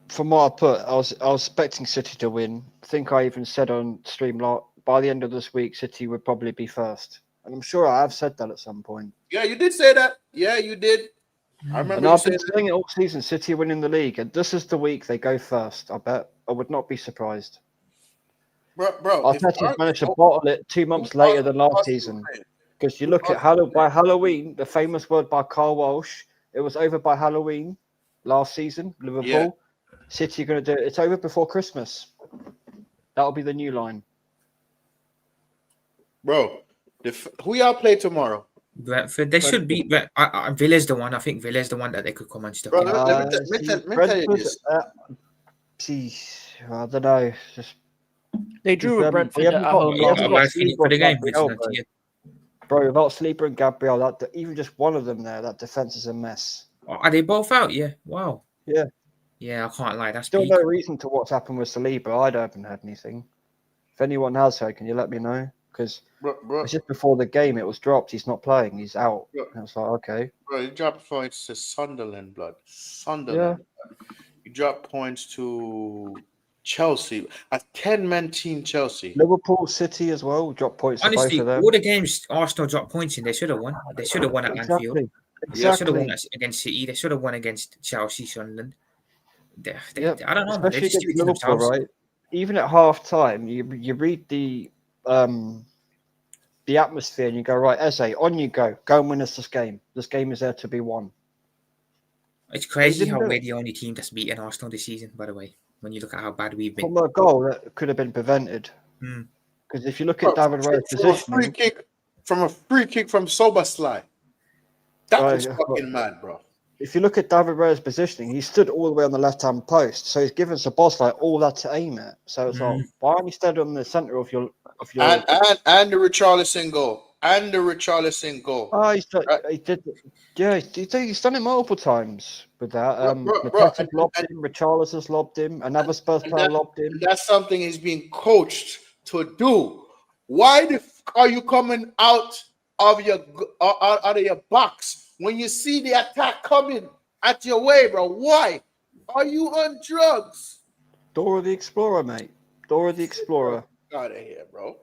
from what I put, I was expecting City to win. I think I even said on stream by the end of this week, City would probably be first. And I'm sure I have said that at some point. Yeah, you did say that. Yeah, you did. I remember And you I've been saying saying it all season, City winning the league. And this is the week they go first, I bet. I would not be surprised. that. Bro. Arteta's managed to bottle it 2 months later than last season. Because you look at by Halloween, the famous word by Carl Walsh, it was over by Halloween last season, Liverpool. Yeah. City are going to do it. It's over before Christmas. That'll be the new line. Bro, who y'all play tomorrow? Brentford. They should beat. Villa's the one. I think Villa's the one that they could come and stuff. Bro, in. let me tell you this. I don't know. Just They drew with Brentford at got- home we last haven't week. got bad feeling Sleeper for the or game. Gabriel, Vigilante, bro, without Sleeper and Gabriel, even just one of them there, that defense is a mess. yeah. Are they both out? Yeah. Wow. Yeah. Yeah, I can't lie. That's Still peak. no reason to what's happened with Saliba. I haven't heard anything. If anyone has heard, can you let me know? Because Bro, it's just before the game, it was dropped. He's not playing. He's out. Yeah. And it's like, okay. bro, you dropped points to Sunderland, blood. Sunderland. You dropped points to Chelsea. A 10-man team, Chelsea. Liverpool, City as well. Drop points Honestly, to both of them. all the games Arsenal dropped points in, they should have won. They should have won at Anfield. They should have won against City. They should have won against Chelsea, Sunderland. I don't know. Especially They just against do it to Liverpool, themselves. right? Even at half time, you read the atmosphere and you go, right, Eze, on you go. Go and win us this game. This game is there to be won. It's crazy didn't how do we're it. the only team that's beaten Arsenal this season, by the way, when you look at how bad we've been. From a goal that could have been prevented. Hmm. Because if you look at David Raya's positioning, From a free kick from Soberslide. That Right, was fucking mad, bro. if you look at David Raya's positioning, he stood all the way on the left-hand post. So he's given Szoboszlai all that to aim at. So it's like, why aren't you standing on the centre of your And the Richarlison goal. And the Richarlison goal. Oh, he's done, Right. he did. Yeah, he's done it multiple times with that. Bro, Mateta lobbed him, Richarlison's lobbed him, another Spurs player lobbed him. That's something he's being coached to do. Why the fuck are you coming out of your box when you see the attack coming at your way, bro? Why? Are you on drugs? Dora the Explorer, mate. Dora the Explorer. Out of here, bro.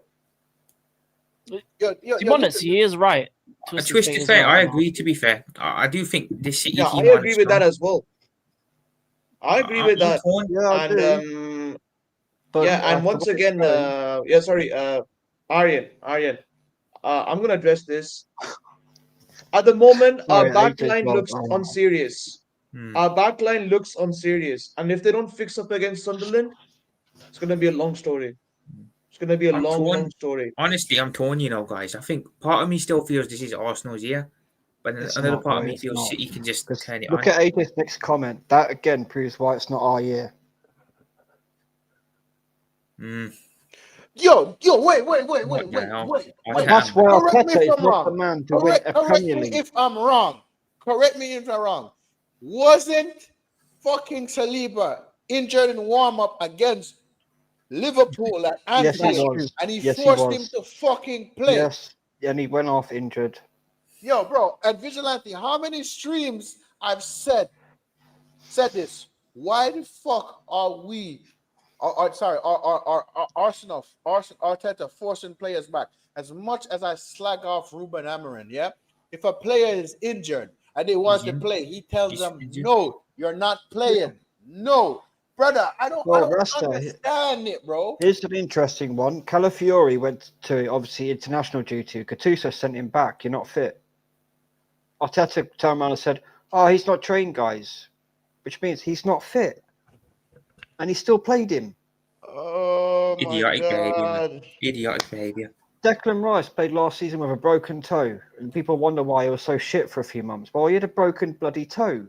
To be honest, he is right. A twisted fair. I agree. To be fair, I do think this City Yeah, I team. agree with that as well. I agree with that. Yeah, I do. And But yeah, and once again, Aryan, I'm gonna address this. At the moment, Sorry, our backline AJ, looks well, unserious. Our backline looks unserious, and if they don't fix up against Sunderland, it's gonna be a long story. It's gonna be a I'm long torn. story. Honestly, I'm torn, guys. I think part of me still feels this is Arsenal's year, but It's another not, part bro, of me it's feels not. City can just turn it look on. at AJ's next comment. That again proves why it's not our year. Yo, wait. What the hell? That's why Correct me Arteta if is I'm not wrong. the man to win a Correct Premier me League. if I'm wrong. Correct me if I'm wrong. Wasn't fucking Saliba injured in warm-up against Liverpool at Yes, Anfield? he was. And he Yes, he forced was. him to fucking play. Yes, and he went off injured. Yo, bro, at Vigilante, how many streams I've said this? Why the fuck are we, our Arsenal, Arteta forcing players back? As much as I slag off Ruben Amorim, yeah? If a player is injured and they want to play, he tells them, no, you're not playing. No. Brother, I don't understand it, bro. Here's an interesting one. Calafiori went to, obviously, international duty. Gattuso sent him back. You're not fit. Arteta turned around and said, oh, he's not trained, guys. Which means he's not fit. And he still played him. Oh my Idiotic behaviour, man. god. Idiotic behaviour. Declan Rice played last season with a broken toe, and people wonder why he was so shit for a few months. Well, he had a broken bloody toe.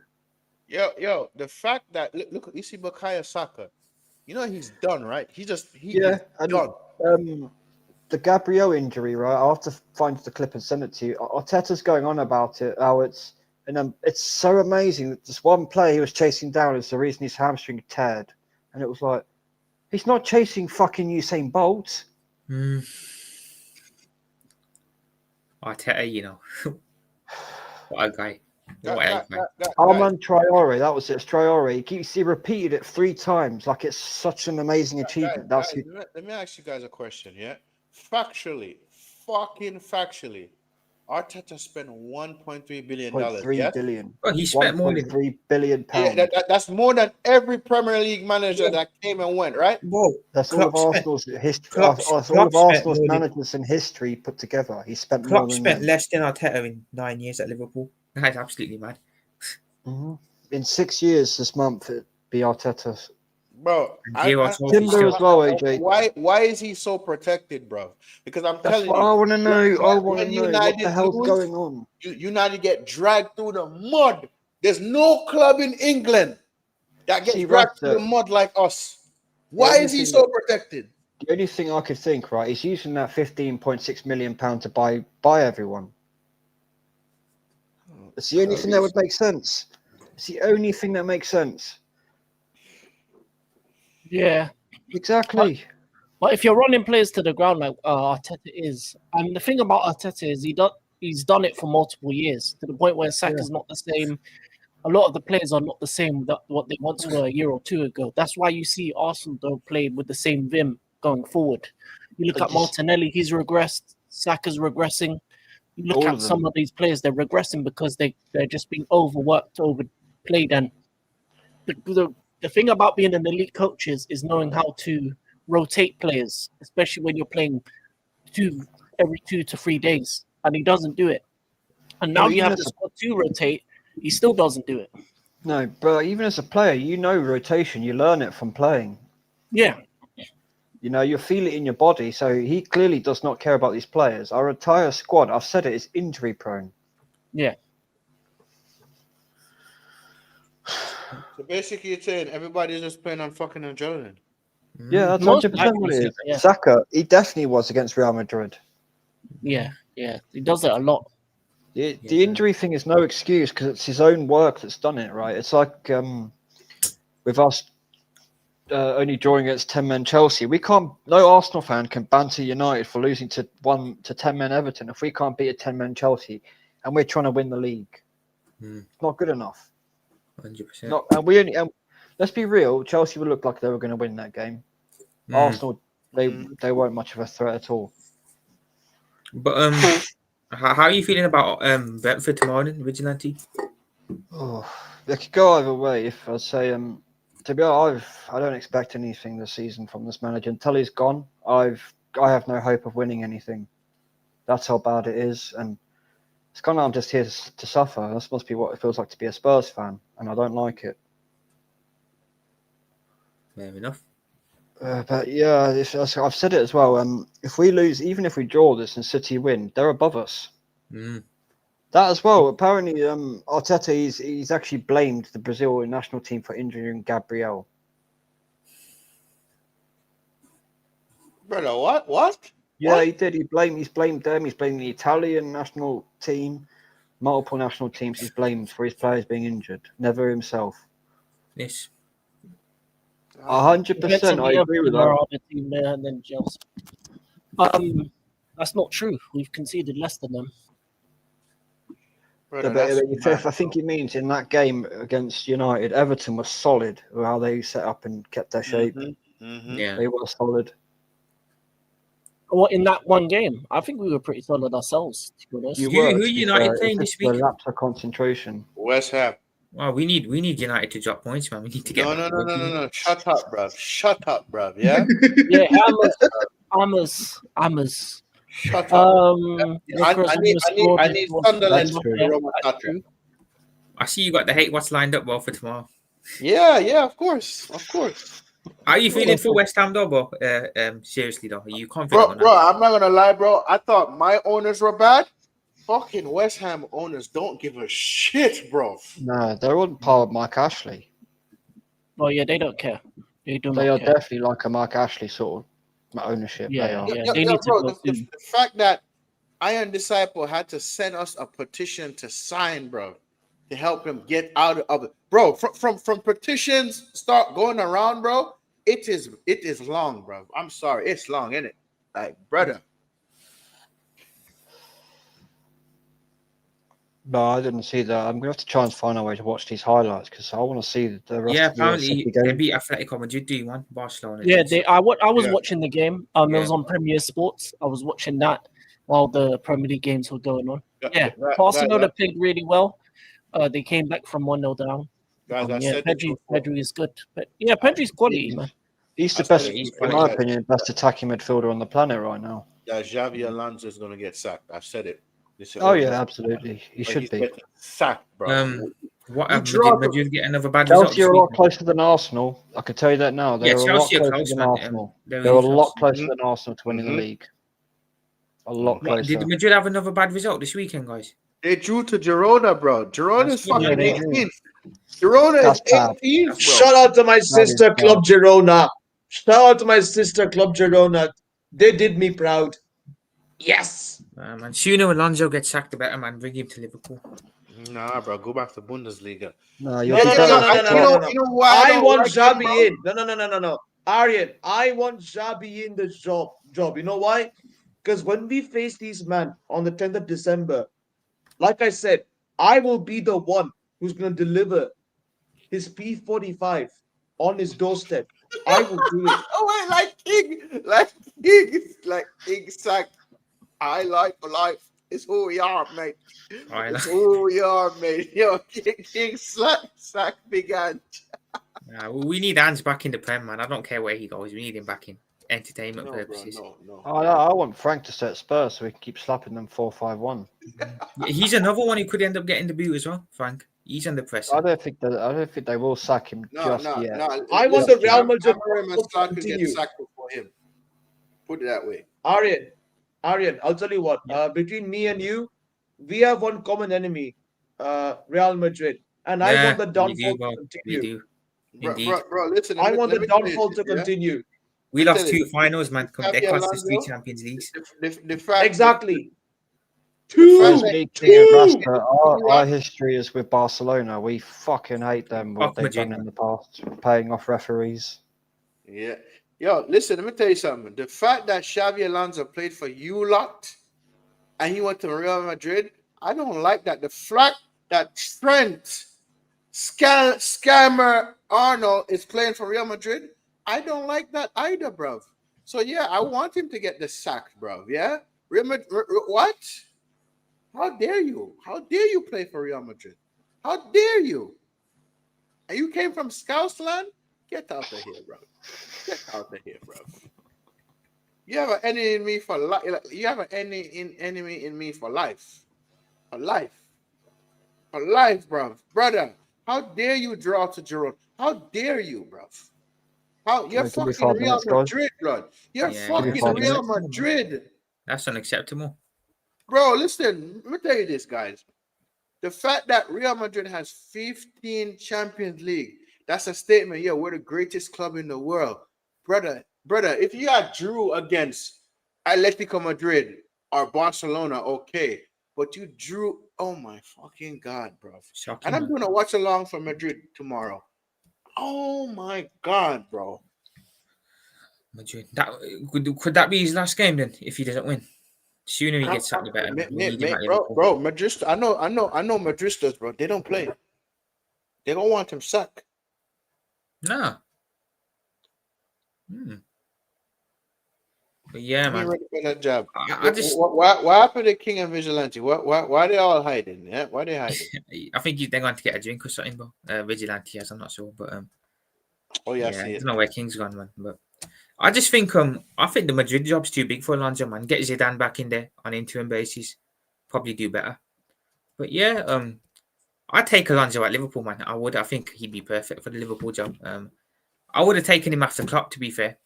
Yo, the fact that look, you see Bukayo Saka, you know he's done, right? He's Yeah, and done. the Gabriel injury, right? I'll have to find the clip and send it to you. Arteta's going on about it. How it's so amazing that this one player he was chasing down is the reason his hamstring teared, and it was like he's not chasing fucking Usain Bolt. Arteta, you know. What a guy. What a guy. Armand Traore, that was it. It's Traore. He repeated it 3 times, like it's such an amazing achievement. Guys, let me ask you guys a question, yeah? Factually, Arteta spent $1.3 billion. $3 billion. Well, he spent more than £3 billion. Yeah, that's more than every Premier League manager that came and went, right? Whoa. That's all of Arsenal's history. Klopp All of spent Arsenal's more than- managers in history put together. He spent more Klopp than spent them. less than Arteta in 9 years at Liverpool. That's absolutely mad. In 6 years this month, it'd be Arteta's. Bro, Timber as well, AJ. Why is he so protected, bro? Because I'm That's telling what you, I want to know. I want to when know what United the hell's lose, going on. United get dragged through the mud. There's no club in England that gets See, dragged through Rasta, the mud like us. Why only is he thing- so protected? The only thing I could think, right, is using that £15.6 million to buy everyone. It's the only thing that would make sense. It's the only thing that makes sense. Yeah. Exactly. But if you're running players to the ground like Arteta is, and the thing about Arteta is he's done it for multiple years to the point where Saka's not the same. A lot of the players are not the same that what they once were a year or two ago. That's why you see Arsenal don't play with the same vim going forward. You look at Martinelli, he's regressed. Saka's regressing. You look at some of these players, they're regressing because they're just being overworked, overplayed. And the thing about being an elite coach is knowing how to rotate players, especially when you're playing every 2 to 3 days. And he doesn't do it. And now you have the squad to rotate. He still doesn't do it. No, but even as a player, you know rotation. You learn it from playing. Yeah. You know, you feel it in your body. So he clearly does not care about these players. Our entire squad, I've said it, is injury prone. Yeah. So basically, you're saying everybody's just playing on fucking adrenaline. Yeah, that's Most 100% what it likely, is. yeah. Saka, he definitely was against Real Madrid. Yeah. He does it a lot. The injury thing is no excuse because it's his own work that's done it, right? It's like with us only drawing against 10-men Chelsea. No Arsenal fan can banter United for losing to 10-men Everton if we can't beat a 10-men Chelsea and we're trying to win the league. It's not good enough. 100%. And let's be real, Chelsea would look like they were going to win that game. Arsenal, they weren't much of a threat at all. But how are you feeling about Brentford tomorrow then, Vigilante? Oh, they could go either way. If I say, to be honest, I don't expect anything this season from this manager until he's gone. I have no hope of winning anything. That's how bad it is, and it's kind of I'm just here to suffer. This must be what it feels like to be a Spurs fan, and I don't like it. Fair enough. But yeah, I've said it as well. If we lose, even if we draw this and City win, they're above us. That as well. Apparently, Arteta he's actually blamed the Brazil national team for injuring Gabriel. Brother, what? Yeah, What? he did. He's blamed them. He's blamed the Italian national team, multiple national teams. He's blamed for his players being injured. Never himself. Yes. 100%. I agree with that. The team there and then Chelsea. That's not true. We've conceded less than them. Brother, But I think he means in that game against United, Everton was solid. How they set up and kept their shape. Yeah. They were solid. What in that one game? I think we were pretty solid ourselves. To be honest. Who United playing this week? A lapse of concentration. West Ham. Well, we need United to drop points, man. We need to get. No. Shut up, bruv. Yeah. Yeah, Hammers. Shut up. I need Sunderland That's to true. Roma Tottenham. I see you got the hate watch lined up well for tomorrow. Yeah, of course. How are you feeling for West Ham though, bro? Seriously though, are you confident? Bro, I'm not gonna lie, bro. I thought my owners were bad. Fucking West Ham owners don't give a shit, bro. No, they're on par with Mike Ashley. Well, yeah, they don't care. They do They not are care. definitely like a Mike Ashley sort of ownership. They Yeah, are. yeah. They need to bro, go the soon. fact that Iron Disciple had to send us a petition to sign, bro, to help him get out of it, bro. From petitions start going around, bro. It is long, bro. I'm sorry, it's long, isn't it? Like, brother. No, I didn't see that. I'm gonna have to try and find a way to watch these highlights because I want to see the rest Yeah, of the apparently City they game. beat Atletico Madrid 2-1. Barcelona. Yeah, did. I was Yeah. watching the game. It Yeah. was on Premier Sports. I was watching that while the Premier League games were going on. Yeah, Barcelona played really well. They came back from 1-0 down. Guys, I Yeah, said this before. Pedri is good. But yeah, Pedri's quality, man. He's the I best, said it he's in my quality. opinion, best attacking midfielder on the planet right now. That Xavi Alonso is gonna get sacked. I've said it. Oh yeah, absolutely. He But should he's be. getting sacked, bro. What You did draw Madrid get another bad result Chelsea this are a lot week? closer than Arsenal. I can tell you that now. They're Yeah, a lot Chelsea are closer close, than man. Arsenal. They're They're a really lot close. closer than Arsenal to winning the Mhm. league. A lot What, did closer. Madrid have another bad result this weekend, guys? They drew to Girona, bro. Girona is That's good, fucking man. 18th. Girona That's is bad. 18th, bro. Shout out to my is sister bad. Club Girona. Shout out to my sister Club Girona. They did me proud. Yes. Man, sooner Alonso gets sacked, the better, man. Bring him to Liverpool. Nah, bro. Go back to Bundesliga. No, No, no, no, no. You know why I don't want like him, bro? Xabi in. No. Aryan, I want Xabi in the job. You know why? Because when we face these men on the 10th of December, like I said, I will be the one who's going to deliver his P45 on his doorstep. I will do it. Oh, wait, like King sack. I like life. It's who we are, mate. It's who we are, mate. Yo, King sack big hand. We need Hans back in the Prem, man. I don't care where he goes. We need him back in entertainment purposes. No. I want Frank to set Spurs so we can keep slapping them 4-5-1. He's another one who could end up getting the boot as well, Frank. He's under pressure. I don't think they will sack him just yet. No. I want the Real Madrid Amorim and to Slack to get continue. sacked before him. Put it that way. Aryan, I'll tell you what. Between me and you, we have one common enemy, Real Madrid, and I want the downfall to continue. Bro, listen. I want the downfall to continue. We lost 2 finals, man. They cost us 3 Champions Leagues. The fact, Exactly. Our history is with Barcelona. We fucking hate them. What they've done in the past, paying off referees. Yeah. Yo, listen, let me tell you something. The fact that Xavi Alonso played for you lot and he went to Real Madrid, I don't like that. The fact that Trent Scammer Arnold is playing for Real Madrid, I don't like that either, bro. So, yeah, I want him to get the sack, bro. Yeah? Real Madrid, what? How dare you? How dare you play for Real Madrid? How dare you? And you came from Scousland? Get out of here, bro. Get out of here, bro. You have an enemy in me for life. You have an enemy in me for life. For life. For life, bro. Brother, how dare you draw to Giroud? How dare you, bro? You're fucking Real Madrid, bro. You're fucking Real Madrid. That's unacceptable. Bro, listen, let me tell you this, guys. The fact that Real Madrid has 15 Champions League, that's a statement. Yeah, we're the greatest club in the world. Brother, if you had drew against Atletico Madrid or Barcelona, okay. But you drew, oh my fucking God, bro. Shocking, and I'm going to watch along for Madrid tomorrow. Oh my God, bro. Madrid. Could that be his last game then, if he doesn't win? Sooner he gets sacked, the better. Bro, Madrid, I know Madristas, bro. They don't play. They don't want him sacked. No. But yeah, man. Ready for that job. I just what happened to King and Vigilante? Why are they all hiding? Yeah, why are they hiding? I think they're going to get a drink or something, bro. Vigilante, yes, I'm not sure, but oh yeah, I don't know where King's gone, man. But I just think I think the Madrid job's too big for Alonso, man. Get Zidane back in there on interim basis, probably do better. But yeah, I'd take Alonso at Liverpool, man. I would. I think he'd be perfect for the Liverpool job. I would have taken him after Klopp, to be fair.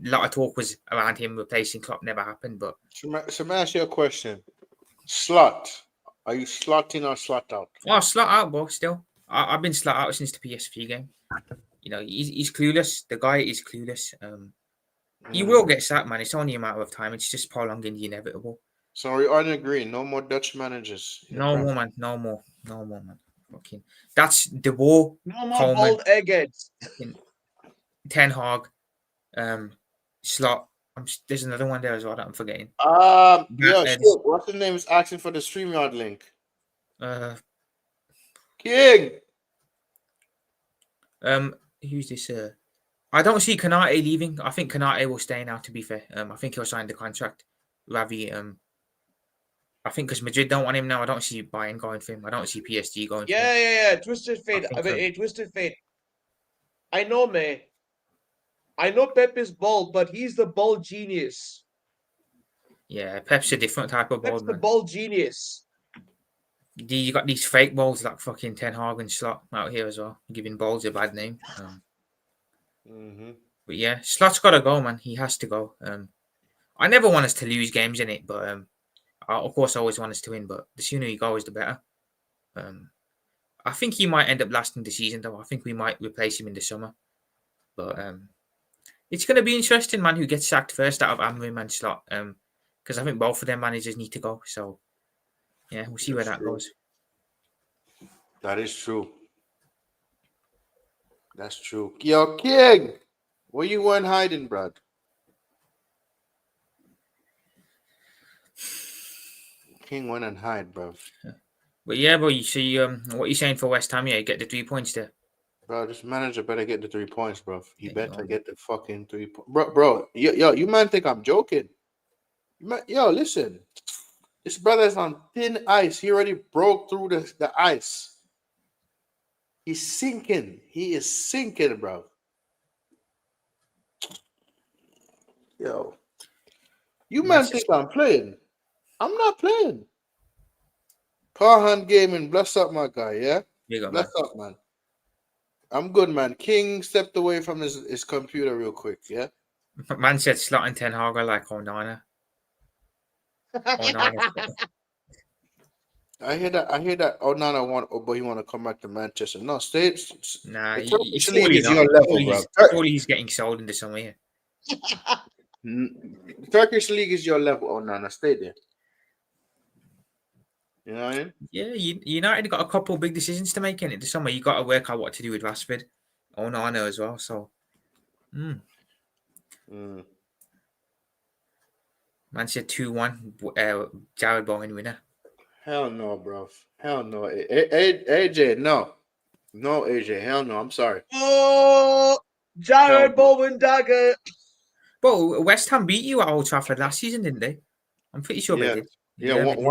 A lot of talk was around him replacing Klopp, never happened. But So let me ask you a question. Slot. Are you slotting or slot out? oh, slot out, bro. Still, I've been slot out since the PSV game. You know, he's clueless. The guy is clueless. He will get sacked, man. It's only a matter of time. It's just prolonging the inevitable. So we are in agreement. No more Dutch managers. No more, man. No more, man. Fucking, that's De Boer, No more Coleman, bald eggheads. Ten Hag, Slot. There's another one there as well that I'm forgetting. Yeah, shit. What's his name is asking for the StreamYard link? King. Who's this? I don't see Kanate leaving. I think Kanate will stay now. To be fair, I think he'll sign the contract. Ravi, I think because Madrid don't want him now. I don't see Bayern going for him. I don't see PSG going for him. Yeah. Twisted fate. I think Twisted fate. I know, man. I know Pep is bald, but he's the bald genius. Yeah, Pep's a different type of Pep's ball, the man. bald genius. You got these fake balls like fucking Ten Hag and Slot out here as well, giving balls a bad name. But yeah, Slot's got to go, man. He has to go. I never want us to lose games in it, but of course I always want us to win. But the sooner he goes, the better. I think he might end up lasting the season, though. I think we might replace him in the summer. But it's going to be interesting, man, who gets sacked first out of Amorim and Slot. Because I think both of their managers need to go. So, yeah, we'll see where that goes. That is true. That's true. Yo, King, where you weren't hiding, Brad? King went and hide, bro. But yeah, bro, you see, what are you saying for West Ham? Yeah, get the 3 points there. Bro, this manager better get the 3 points, bro. He better get the fucking 3 points. Bro, yo, you man think I'm joking? Yo, listen. This brother's on thin ice. He already broke through the ice. He's sinking. He is sinking, bro. Yo. You man think I'm playing? I'm not playing. Parhan Gaming, bless up, my guy, yeah? Bless up, man. I'm good, man. King stepped away from his computer real quick, yeah? Man said Slot and Ten Hag are like Onana. I hear that Onana but he want to come back to Manchester. No, stay. Nah, the Turkish league is your level, bro. Surely he's getting sold into somewhere. The Turkish league is your level, Onana. Stay there. You know what I mean? Yeah, United got a couple of big decisions to make in it this summer. You got to work out what to do with Rashford, Onana as well. So, Man said 2-1. Jared Bowen winner. Hell no, bro. Hell no. AJ, no. No, AJ. Hell no. I'm sorry. Oh, Jared Bowen dagger. Bro, West Ham beat you at Old Trafford last season, didn't they? I'm pretty sure they did. Yeah, one of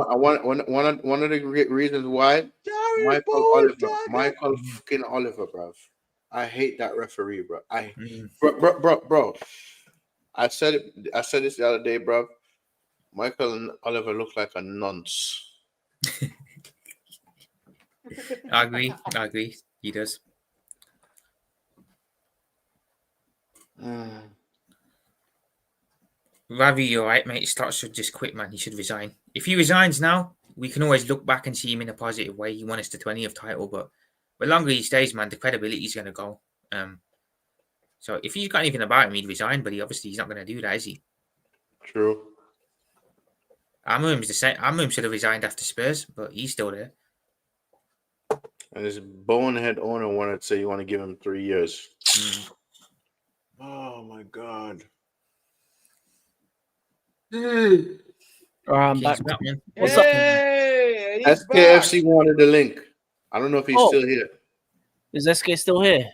the reasons why Michael fucking Oliver, bro. I hate that referee, bro. Bro. I said this the other day, bro. Michael Oliver look like a nonce. I agree. He does. Ravi, you're right, mate. Slot should just quit, man. He should resign. If he resigns now, we can always look back and see him in a positive way. He won us the 20th title, but the longer he stays, man, the credibility is going to go. So if he's got anything about him, he'd resign, but he's not going to do that, is he? True. Amorim's the same. Amorim should have resigned after Spurs, but he's still there. And this bonehead owner wanted to say you want to give him 3 years. Oh my God. I'm back. What's up? SKFC wanted the link. I don't know if he's still here. Is SK still here?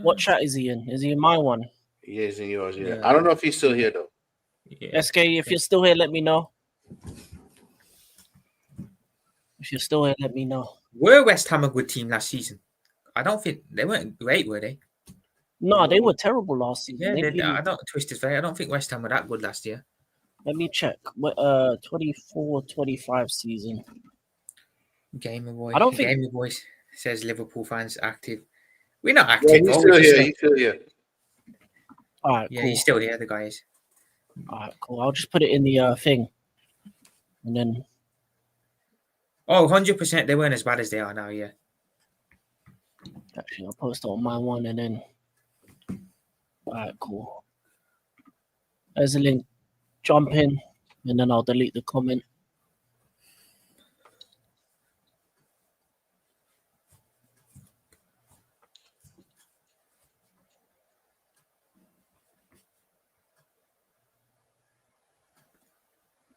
What chat is he in? Is he in my one? He is in yours, yeah. I don't know if he's still here though. Yeah. SK, if you're still here, let me know. If you're still here, let me know. Were West Ham a good team last season? I don't think they weren't great, were they? No, they were terrible last season. I don't twist his face. I don't think West Ham were that good last year. Let me check. 24-25 season. Gamer boy. I don't think Gamer boy says Liverpool fans active. We're not Yeah, acting. he's though, still we're just here. He's still here. All right, yeah, cool. he's still here. The guy is. All right, cool. I'll just put it in the thing, and then Oh, 100%. They weren't as bad as they are now. Yeah. actually I'll post it on my one, and then all right, cool. There's a link. Jump in, and then I'll delete the comment.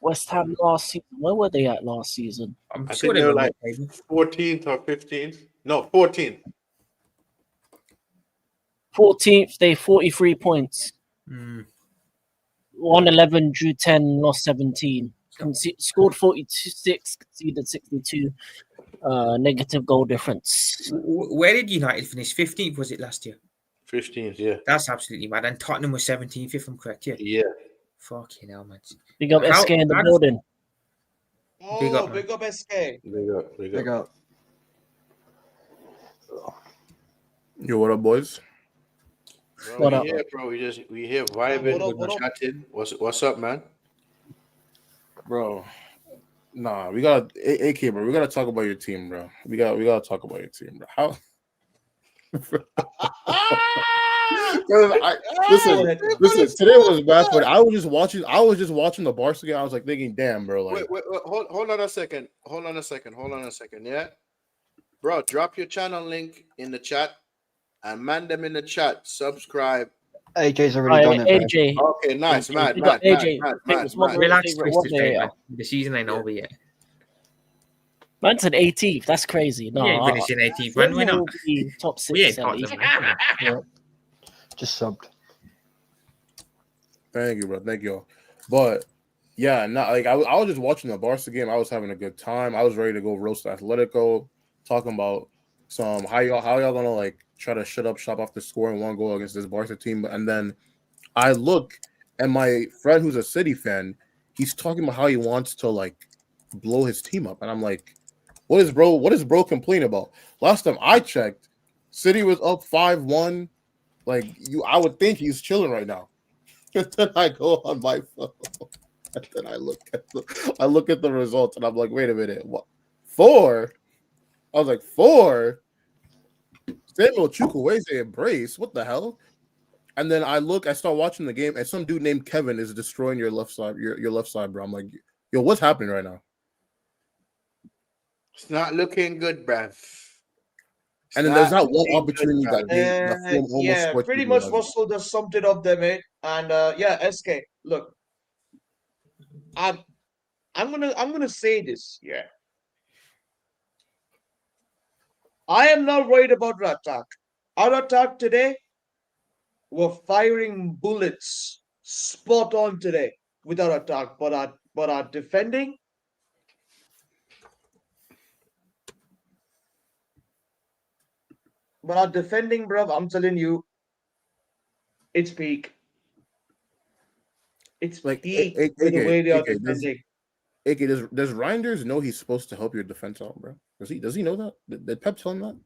West Ham last season. Where were they at last season? I'm I sure think they they were were like maybe. 14th or 15th. No, 14th. 14th. They 43 points. Mm. Won 11, drew 10, lost 17. Scored 46, conceded 62. Negative goal difference. Where did United finish? 15th was it last year? 15th, yeah. That's absolutely mad. And Tottenham was 17th, if I'm correct. Yeah. Yeah. Fucking hell, man. Big up How- SK in the how does- building. Big Oh, up, man. big up SK. Big up, big up. Big up. Yo, what up, boys? Bro, What we up? here, bro. We here vibing, What up? chatting. What's up, man? Bro, nah, we gotta AK, bro. We gotta talk about your team, bro. We gotta talk about your team, bro. How? Listen. Today was bad for it. I was just watching the Barca game. I was like thinking, damn, bro. Like, Wait, hold on a second. Yeah, bro. Drop your channel link in the chat and man them in the chat. Subscribe. AJ's already done it. Bro. AJ. Okay, nice, AJ, mad. big up AJ. Relax, Favorite Twisted one, Fate, yeah. man. The season ain't over yet. Man said 18th. That's crazy. No, We ain't finishing 18th, man. We're Tottenham not. will be top 6 We ain't at least. Tottenham, man. Yeah. Just subbed. thank you, bro. Thank you. But yeah, not like I was just watching the Barca game. I was having a good time. I was ready to go roast Atletico, talking about some how y'all gonna like try to shut up shop after scoring one goal against this Barca team. And then I look and my friend who's a City fan, he's talking about how he wants to like blow his team up. And I'm like, what is bro complaining about? Last time I checked, City was up 5-1. Like I would think he's chilling right now. And then I go on my phone and then I look at the results and I'm like, wait a minute, what? 4? I was like, 4? Samuel Chukwueze embrace, what the hell? And then I start watching the game, and some dude named Kevin is destroying your left side, your left side, bro. I'm like, yo, what's happening right now? It's not looking good, bruv. And then there's that one opportunity that game almost Yeah, scored pretty 2 much goals. Russell just summed it up there, mate. And yeah, SK, look, I'm gonna say this, yeah. I am not worried about our attack. Our attack today were firing bullets spot on today with our attack, but our defending. But our defending, bruv, I'm telling you, it's peak. It's Like, peak with the way they are defending. AK, does Reinders know he's supposed to help your defense out, bro? Does he know that? Did Pep tell him that?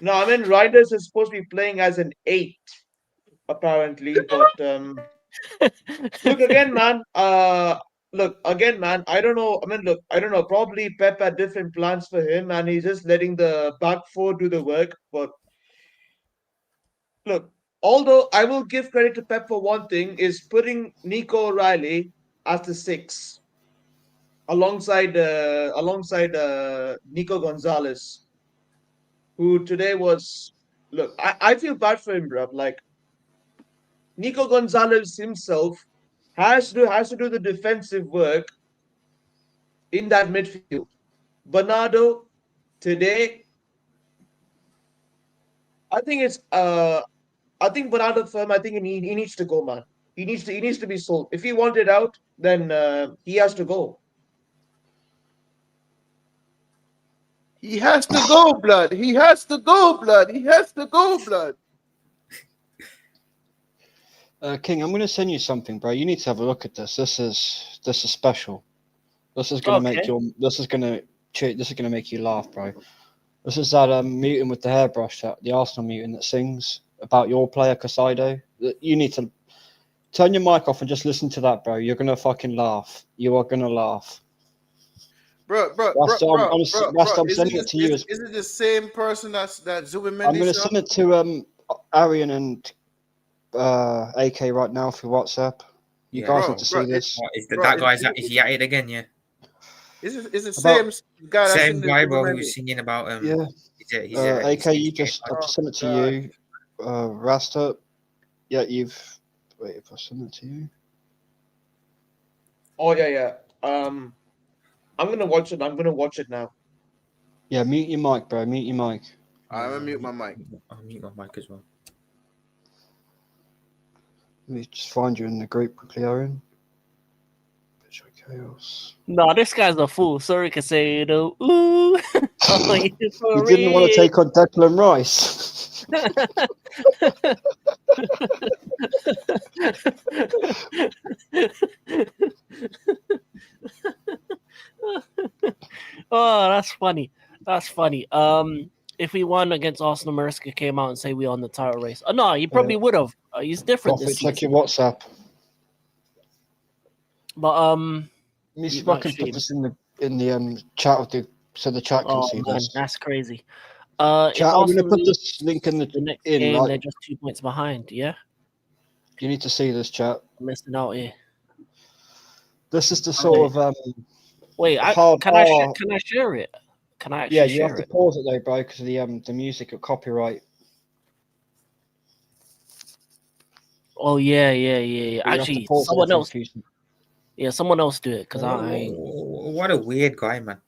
No, I mean Riders is supposed to be playing as an 8, apparently. But look again, man. Look again, man. I don't know. I mean, look, I don't know. Probably Pep had different plans for him, and he's just letting the back four do the work. But look, although I will give credit to Pep for one thing, is putting Nico O'Reilly as the 6 alongside Nico Gonzalez, who today was. Look, I feel bad for him, bro. Like Nico Gonzalez himself has to do the defensive work in that midfield. Bernardo today, I think Bernardo firm. I think he needs to go, man. He needs to be sold. If he wanted out, then he has to go. He has to go, blood. He has to go, blood. He has to go, blood. King, I'm going to send you something, bro. You need to have a look at this. This is special. This is going to make Okay. this is going to make you laugh, bro. This is that mutant with the hairbrush, the Arsenal mutant that sings about your player Casado. You need to turn your mic off and just listen to that, bro. You're gonna fucking laugh. You are gonna laugh. Bro, I'm sending it to you. Is it the same person that Zubi I'm gonna Mendes? send it to Arian and AK right now through WhatsApp. You guys need to see this. What, that guy is he at it again? Yeah. Is it the same guy? Same guy, bro, who was singing about yeah. AK, you just I've just sent it to you. Rasta. Yeah, you've wait if I send it to you. Oh yeah. I'm gonna watch it. I'm gonna watch it now. Yeah, mute your mic, bro. Mute your mic. I'm gonna mute my mic. I'll mute my mic as well. Let me just find you in the group quickly, Aaron. Chaos. No, this guy's a fool. Sorry, Casado. Ooh. You didn't want to take on Declan Rice. Oh, that's funny. That's funny. If we won against Arsenal, Mariska came out and say we on the title race. Oh, no, he probably would have. He's different this Check season. your WhatsApp. But let me see if I can put this in the chat of so the chat can see this. That's crazy. Chat, I'm gonna put this link in the next in. game. Right? They're just 2 points behind. Yeah, you need to see this, chat. I'm missing out here. This is the sort of Wait, can I share it? Can I actually yeah, you share have to it? pause it though, bro, because of the music of copyright. Oh yeah. Actually, someone else. Yeah, someone else do it because I. What a weird guy, man.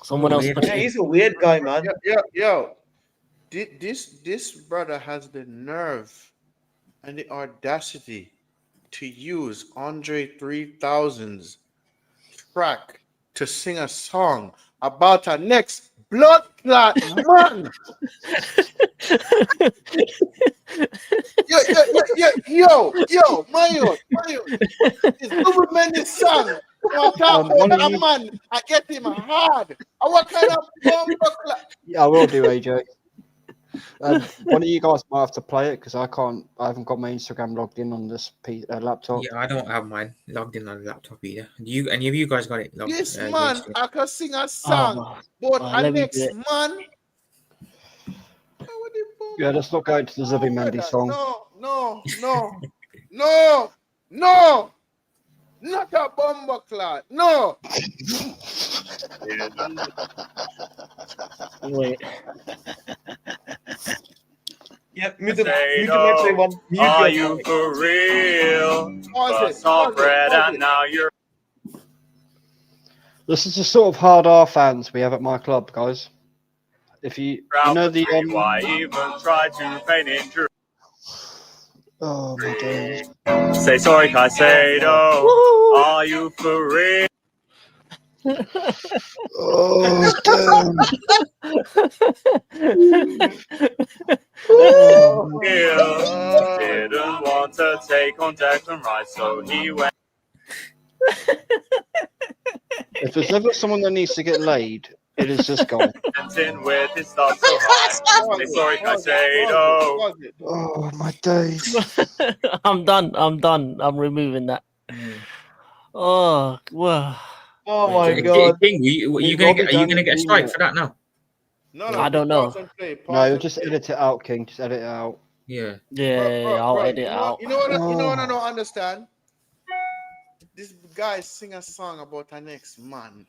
Someone else. Yeah, he's a weird guy, man. Yo. This brother has the nerve and the audacity to use Andre 3000's track to sing a song about our next blood clot man. yo, Mayo. It's Zubi Mendes' song. I talk about a man. I get him hard. What kind of bomb clot? Yeah, I will do, AJ. One of you guys might have to play it because I haven't got my Instagram logged in on this laptop. Yeah, I don't have mine logged in on the laptop either. Any of you guys got it logged? This man, I can sing a song, but a next man. Yeah, let's not go into the Zubi Mendes song. No, not a bomber clot. No. Wait. Yeah, mute the next one. Are you for real? Salt bread and now you're. This is the sort of hard R fans we have at my club, guys. If you know the why even try to feign injury? oh my days. Say sorry, Caicedo. Are you for real? Oh damn. Didn't want to take on Declan Rice, so he went. If there's ever someone that needs to get laid, it is this guy. With his thoughts so high. Say sorry, Caicedo. Oh my days. I'm done. I'm removing that. Oh, wow. Oh my god. King, are you gonna get a strike for that now? No, I don't know. No, you'll just edit it out, King. Just edit it out. Yeah. I'll edit it out. You know what I don't understand? This guy sing a song about our next man,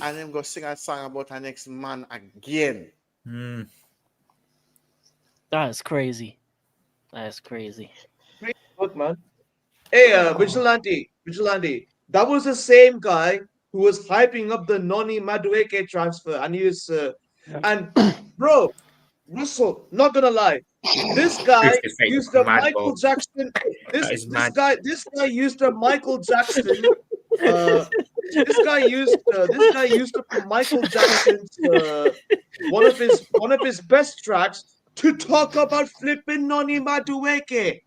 and then go sing a song about our next man again. That is crazy. Look, man. Hey, Vigilante. That was the same guy who was hyping up the Noni Madueke transfer, and he was, and bro, Russell, not gonna lie, this guy used a Michael Jackson. This guy used a Michael Jackson. This guy used Michael Jackson's one of his best tracks to talk about flipping Noni Madueke.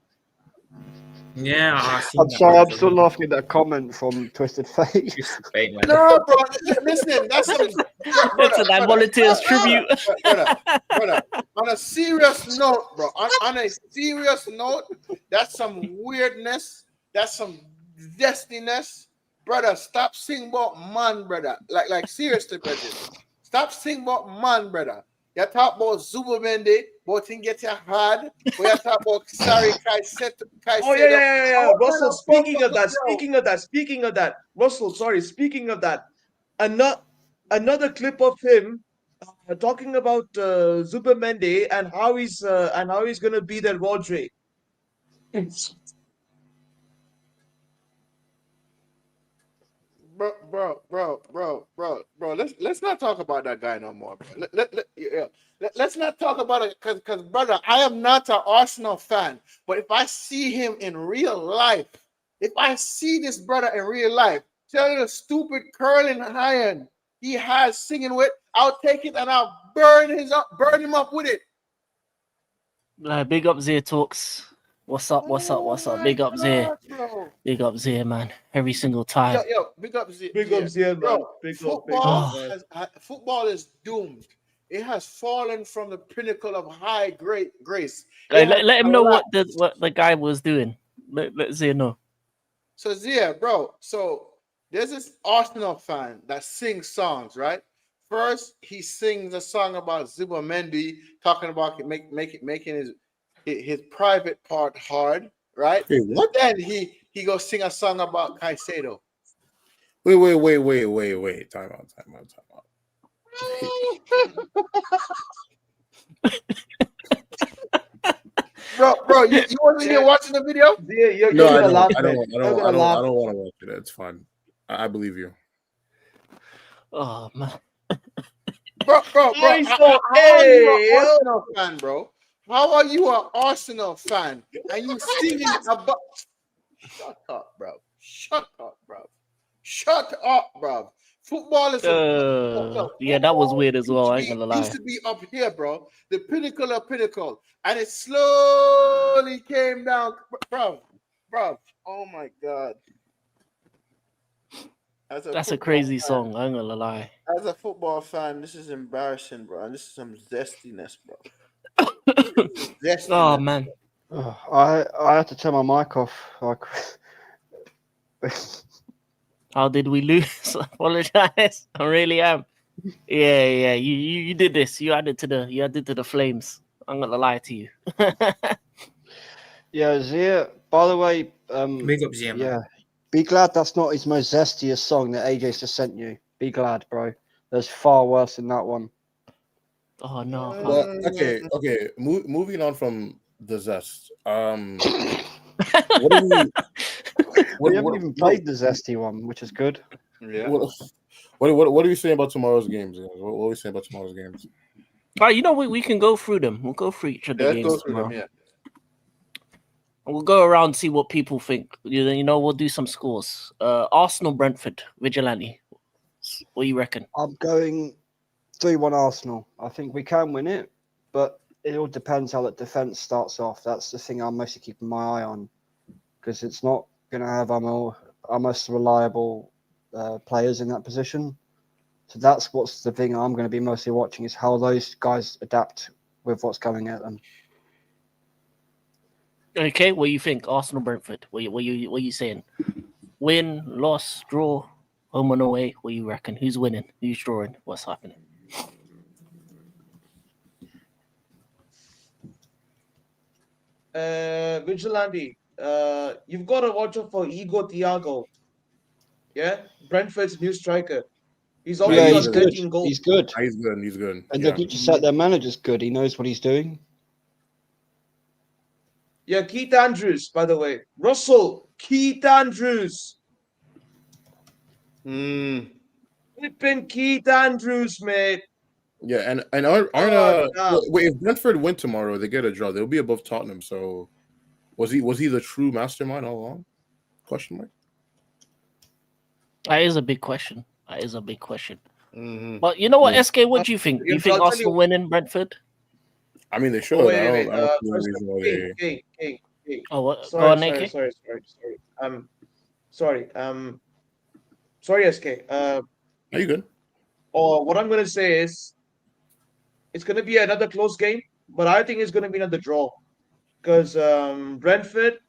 Yeah, I've seen I'm that sorry, I'm before. still laughing at that comment from Twisted Fate. Fake, man. No, bro. Listen, that's some It's a that volunteers tribute. brother. On a serious note, bro. On a serious note, that's some weirdness. That's some destiness, brother. Stop singing about man, brother. Like seriously, brother. Stop singing about man, brother. You talk about Zubomendi, but thing get you hard. But you talk about sorry, Oh yeah. What Russell, kind of speaking of that. Russell, sorry, speaking of that. Another clip of him talking about Zubomendi and how he's gonna be their Rodri. bro. Let's not talk about that guy no more, bro. Let's not talk about it because brother, I am not an Arsenal fan, but if I see him in real life, if I see this brother in real life, tell you the stupid curling iron he has singing with, I'll take it and I'll burn him up with it. Big up Zia Talks. What's up? Big up Zia. Bro. Big up Zia, man. Every single time. Yo, big up Zia. Big up Zia, man. Bro, Big football, up. football is doomed. It has fallen from the pinnacle of high grace. Let him know what the guy was doing. Let Zia know. So Zia, bro, so there's this Arsenal fan that sings songs, right? First, he sings a song about Zubomendi, talking about making his private part hard, right? Hey, what? Then he goes sing a song about Caicedo. Wait. Time out. Bro, you wasn't here watching the video? Zia, you're No, I gonna laugh. don't want to watch it. It's fine. I believe you. Oh man. Bro. How How are you an Arsenal fan, bro? How are you an Arsenal fan? And you singing about? Shut up, bro. Football is yeah, that was weird as well. I ain't It gonna lie. used to be up here, bro. The pinnacle of pinnacle, and it slowly came down, bro. Oh my god. That's a crazy song. I ain't gonna lie. As a football fan, this is embarrassing, bro. And this is some zestiness, bro. Oh man. I had to turn my mic off. How did we lose? Apologize. I really am. Yeah. You did this. You added to the flames. I'm gonna lie to you. Yeah, Zia. By the way, Big up Zia, man. yeah. Be glad that's not his most zestiest song that AJ's just sent you. Be glad, bro. There's far worse than that one. Oh no. Well, okay. Moving on from the zest. We haven't even played the zesty one, which is good. Yeah. What are we saying about tomorrow's games? Guys? What are we saying about tomorrow's games? All right, we can go through them. We'll go through each of the Let's games go through tomorrow. them, yeah. And we'll go around and see what people think. We'll do some scores. Arsenal, Brentford, Vigilante. What do you reckon? I'm going 3-1 Arsenal. I think we can win it, but it all depends how that defense starts off. That's the thing I'm mostly keeping my eye on, because it's not going to have our most reliable players in that position. So that's what's the thing I'm going to be mostly watching, is how those guys adapt with what's going at them. Okay, what do you think? Arsenal, Brentford. What you saying? Win, loss, draw, home and away. What do you reckon? Who's winning? Who's drawing? What's happening? Vigilante, you've got to watch out for Igor Thiago. Yeah, Brentford's new striker. He's already he's on good. 13 goals. He's good. He's good. And they're good to set their manager's good. He knows what he's doing. Yeah, Keith Andrews, by the way. Russell, Keith Andrews. Flipping Keith Andrews, mate. Yeah, and wait, if Brentford win tomorrow, they get a draw. They'll be above Tottenham. So, was he the true mastermind all along? Question mark. That is a big question. Mm-hmm. But you know what, SK? What do you think? Do you think I'll tell Arsenal you- winning Brentford? I mean, they should. Oh, wait. I don't see the reason why they. King. Oh, what? Go Sorry, on, sorry, AK. sorry, sorry. Sorry, SK. Are you good? Or what I'm gonna say is it's gonna be another close game, but I think it's gonna be another draw because Brentford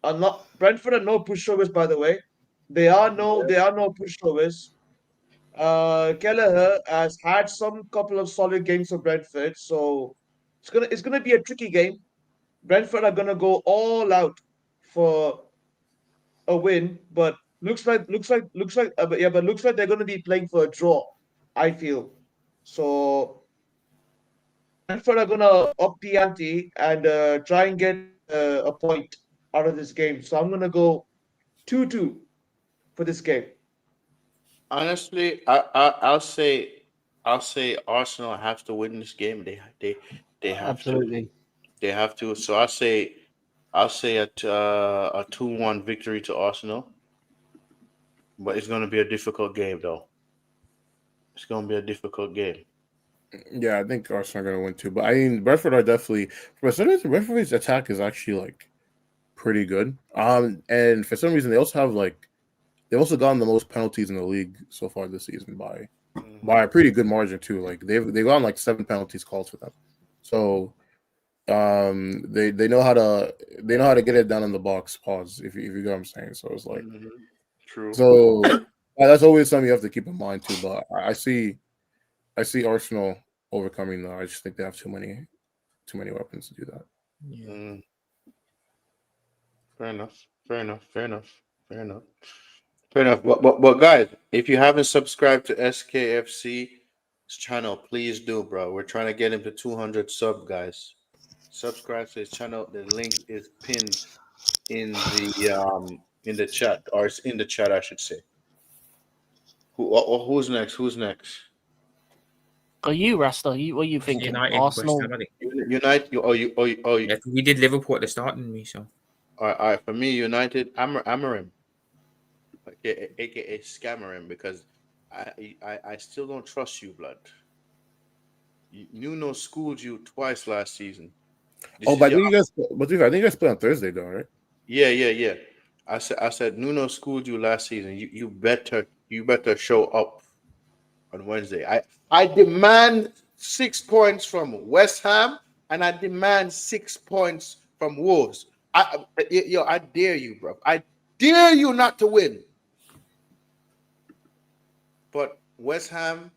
are no pushovers, by the way. They are no pushovers. Kelleher has had some couple of solid games for Brentford, so it's gonna be a tricky game. Brentford are gonna go all out for a win, but but looks like they're gonna be playing for a draw. I feel so. Brentford are gonna up the ante and try and get a point out of this game. So I'm gonna go 2-2 for this game. Honestly, I'll say Arsenal have to win this game. They have to. Absolutely. They have to. So I'll say a 2-1 victory to Arsenal. But it's gonna be a difficult game though. It's gonna be a difficult game. Yeah, I think Arsenal are going to win too. But I mean, Brentford are definitely for some reason Brentford's attack is actually like pretty good. And for some reason they also have like they've also gotten the most penalties in the league so far this season by a pretty good margin too. Like they've gotten like 7 penalties called for them. So they know how to get it down in the box. Pause if you get what I'm saying. So it's like True. so that's always something you have to keep in mind too. But I see Arsenal overcoming though. I just think they have too many weapons to do that. Mm. Fair enough. Fair enough. Fair enough. Fair enough. Fair enough. But guys, if you haven't subscribed to SKFC's channel, please do, bro. We're trying to get him to 200 sub, guys. Subscribe to his channel. The link is pinned in the chat, or it's in the chat, I should say. Who's next? Who's next? Are you, Rasta? What are you thinking? United, Arsenal. West Ham, I think. United. Yeah, we did Liverpool at the start, didn't we? So All right. For me, United. Amarim, aka Scamarim, because I still don't trust you, blood. Nuno schooled you twice last season. This But is your I think you guys play on Thursday though, right? yeah. I said Nuno schooled you last season. You better show up on Wednesday. I demand 6 points from West Ham and I demand 6 points from Wolves. I dare you, bro. I dare you not to win. But West Ham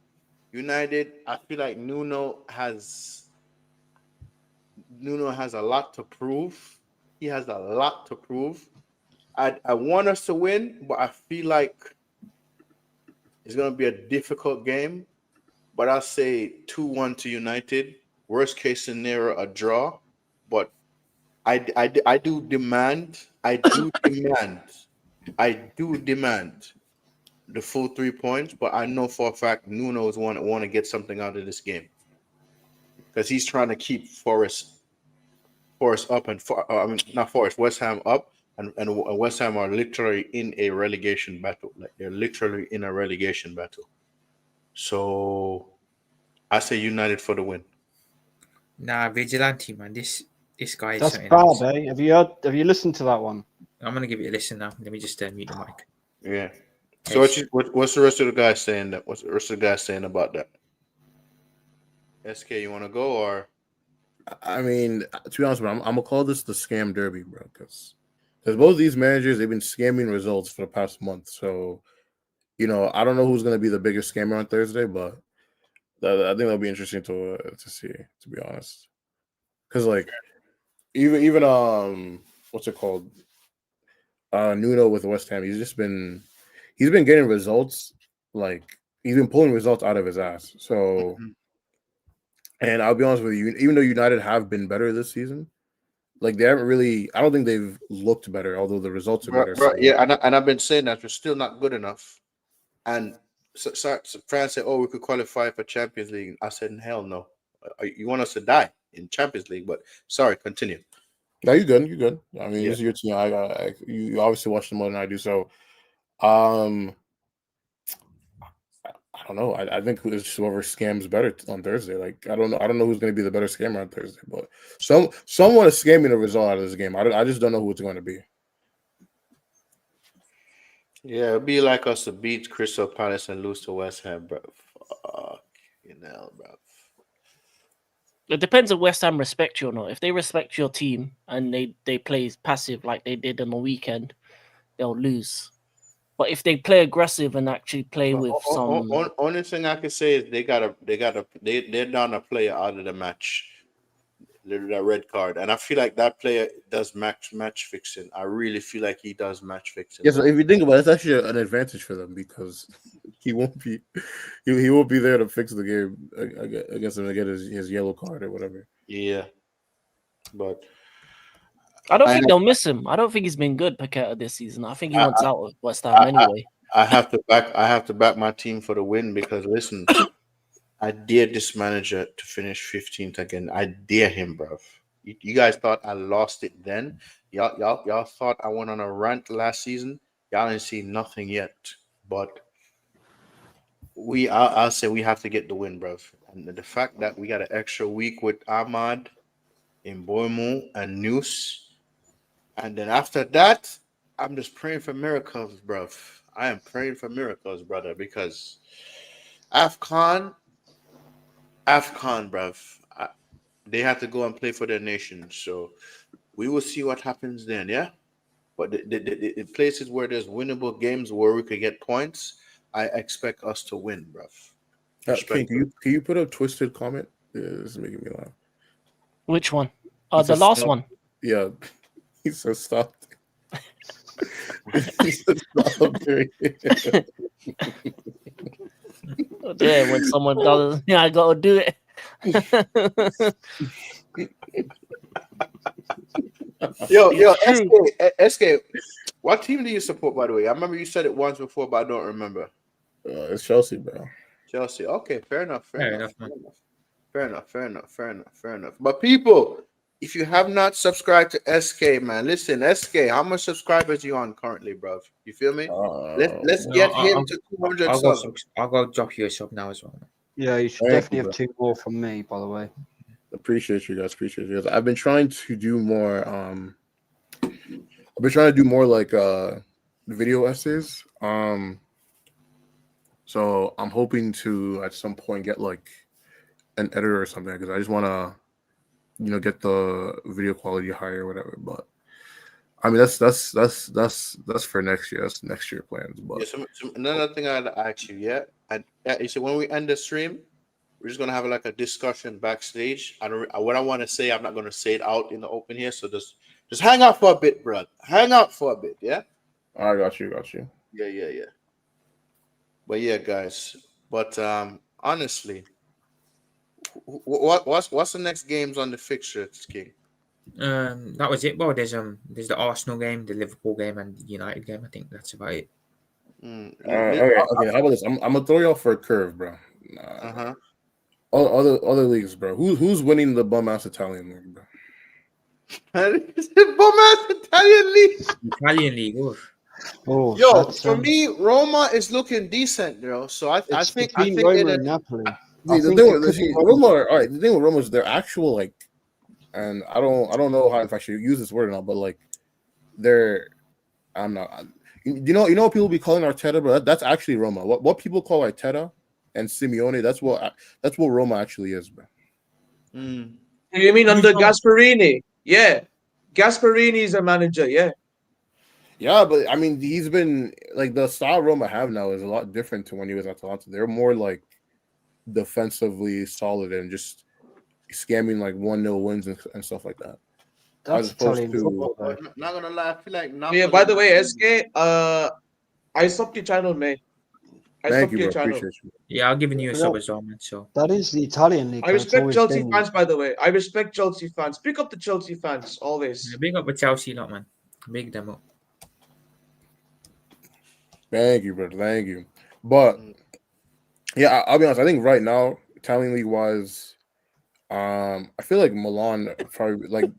United, I feel like Nuno has a lot to prove. He has a lot to prove. I want us to win, but I feel like it's going to be a difficult game. But I'll say 2-1 to United. Worst case scenario, a draw. But I do demand the full 3 points. But I know for a fact Nuno's want to get something out of this game because he's trying to keep Forest up and not Forest, West Ham up, and West Ham are literally in a relegation battle. Like they're literally in a relegation battle. So I say United for the win. nah, Vigilante, man. This guy is That's something bad, else. eh? Have you listened to that one? I'm gonna give it a listen now. Let me just mute the mic. Yeah. So what's the rest of the guys saying? What's the rest of the guys saying about that? SK, you want to go or? I mean, to be honest, I'm gonna call this the scam derby, bro, because both of these managers they've been scamming results for the past month. So, I don't know who's gonna be the biggest scammer on Thursday, but I think that'll be interesting to see. To be honest, because like even what's it called? Nuno with West Ham, he's been getting results. Like he's been pulling results out of his ass. So. And I'll be honest with you, even though United have been better this season, like they haven't really. I don't think they've looked better, although the results are better. Bro, yeah, and I've been saying that we're still not good enough. And so France said, "Oh, we could qualify for Champions League." I said, "Hell no! You want us to die in Champions League?" But sorry, continue. No, you're good. You're good. I mean, Yeah. this is your team. You obviously watch them more than I do. So, don't know. I think it's whoever scams better on Thursday. Like I don't know who's going to be the better scammer on Thursday, but someone is scamming the result out of this game. I just don't know who it's going to be. Yeah, it'd be like us to beat Crystal Palace and lose to West Ham, bro. Fuck, bro. It depends if West Ham respect you or not. If they respect your team and they play passive like they did on the weekend, they'll lose. But if they play aggressive and actually play with some, Only thing I can say is they're down a player out of the match. The red card, and I feel like that player does match fixing. I really feel like he does match fixing. Yeah, so if you think about it, it's actually an advantage for them because he won't be there to fix the game against him to get his yellow card or whatever. Yeah, but I don't think they'll miss him. I don't think he's been good Paqueta this season. I think he wants out of West Ham anyway. I have to back my team for the win because listen, I dare this manager to finish 15th again. I dare him, bro. You guys thought I lost it then. Y'all thought I went on a rant last season. Y'all didn't see nothing yet. But I'll say we have to get the win, bro. And the fact that we got an extra week with Ahmad, Mboimo, and Noose, and then after that, I'm just praying for miracles, bro. I am praying for miracles, brother, because AFCON, bruv. They have to go and play for their nation. So we will see what happens then, yeah? But the places where there's winnable games where we could get points, I expect us to win, bruv. Can you put a twisted comment? Yeah, this is making me laugh. Which one? The last one. Yeah. He says stop. He says stop. Yeah, when someone does, yeah, I gotta do it. Yo, SK, what team do you support, by the way? I remember you said it once before, but I don't remember. It's Chelsea, bro. Chelsea. Okay, fair enough. Fair enough. But people, if you have not subscribed to SK, man, listen, SK, how much subscribers you on currently, bro? You feel me? Let's get him to 200 subs. I'll go drop you a sub now as well. Yeah, you should definitely have 2 more from me, by the way. Appreciate you guys. I've been trying to do more. I've been trying to do more like video essays. So I'm hoping to at some point get like an editor or something because I just want to, get the video quality higher or whatever. But I mean that's for next year. That's next year plans. But so another thing I'd ask you, yeah, and you said when we end the stream, we're just gonna have like a discussion backstage. What I want to say, I'm not gonna say it out in the open here. So just hang out for a bit, bro. Hang out for a bit, yeah. I got you. Yeah. But yeah, guys. But honestly, what's the next games on the fixture, King? That was it. Well, there's the Arsenal game, the Liverpool game, and the United game. I think that's about it. Okay. How about this? I'm gonna throw y'all for a curve, bro. Other leagues, bro. Who's winning the bum ass Italian league, bro? Bum ass Italian league. Italian league. Oof. Oh, Yo, for me, Roma is looking decent, bro. So I think Roma and Napoli. The thing with Roma is their actual like, and I don't know how if I should use this word or not, but like, I'm not. You know what people be calling Arteta, but that's actually Roma. What people call Arteta and Simeone, that's what Roma actually is, bro. You mean under Gasperini? Yeah, Gasperini is a manager. Yeah. Yeah, but I mean, he's been like the style Roma have now is a lot different to when he was at Atalanta. They're more like defensively solid and just scamming like 1-0 wins and stuff like that. That's Italian football. Not gonna lie, I feel like Yeah. By the way, SK, I subbed your channel, mate. Thank you, bro. Appreciate you. Yeah, I'll give you a sub as well, man. So That is the Italian league. I respect Chelsea fans, by the way. I respect Chelsea fans. Pick up the Chelsea fans always. big up with Chelsea, lot, man. Big them up. Thank you, brother. Thank you. But yeah, I'll be honest. I think right now, Italian league wise, I feel like Milan probably like.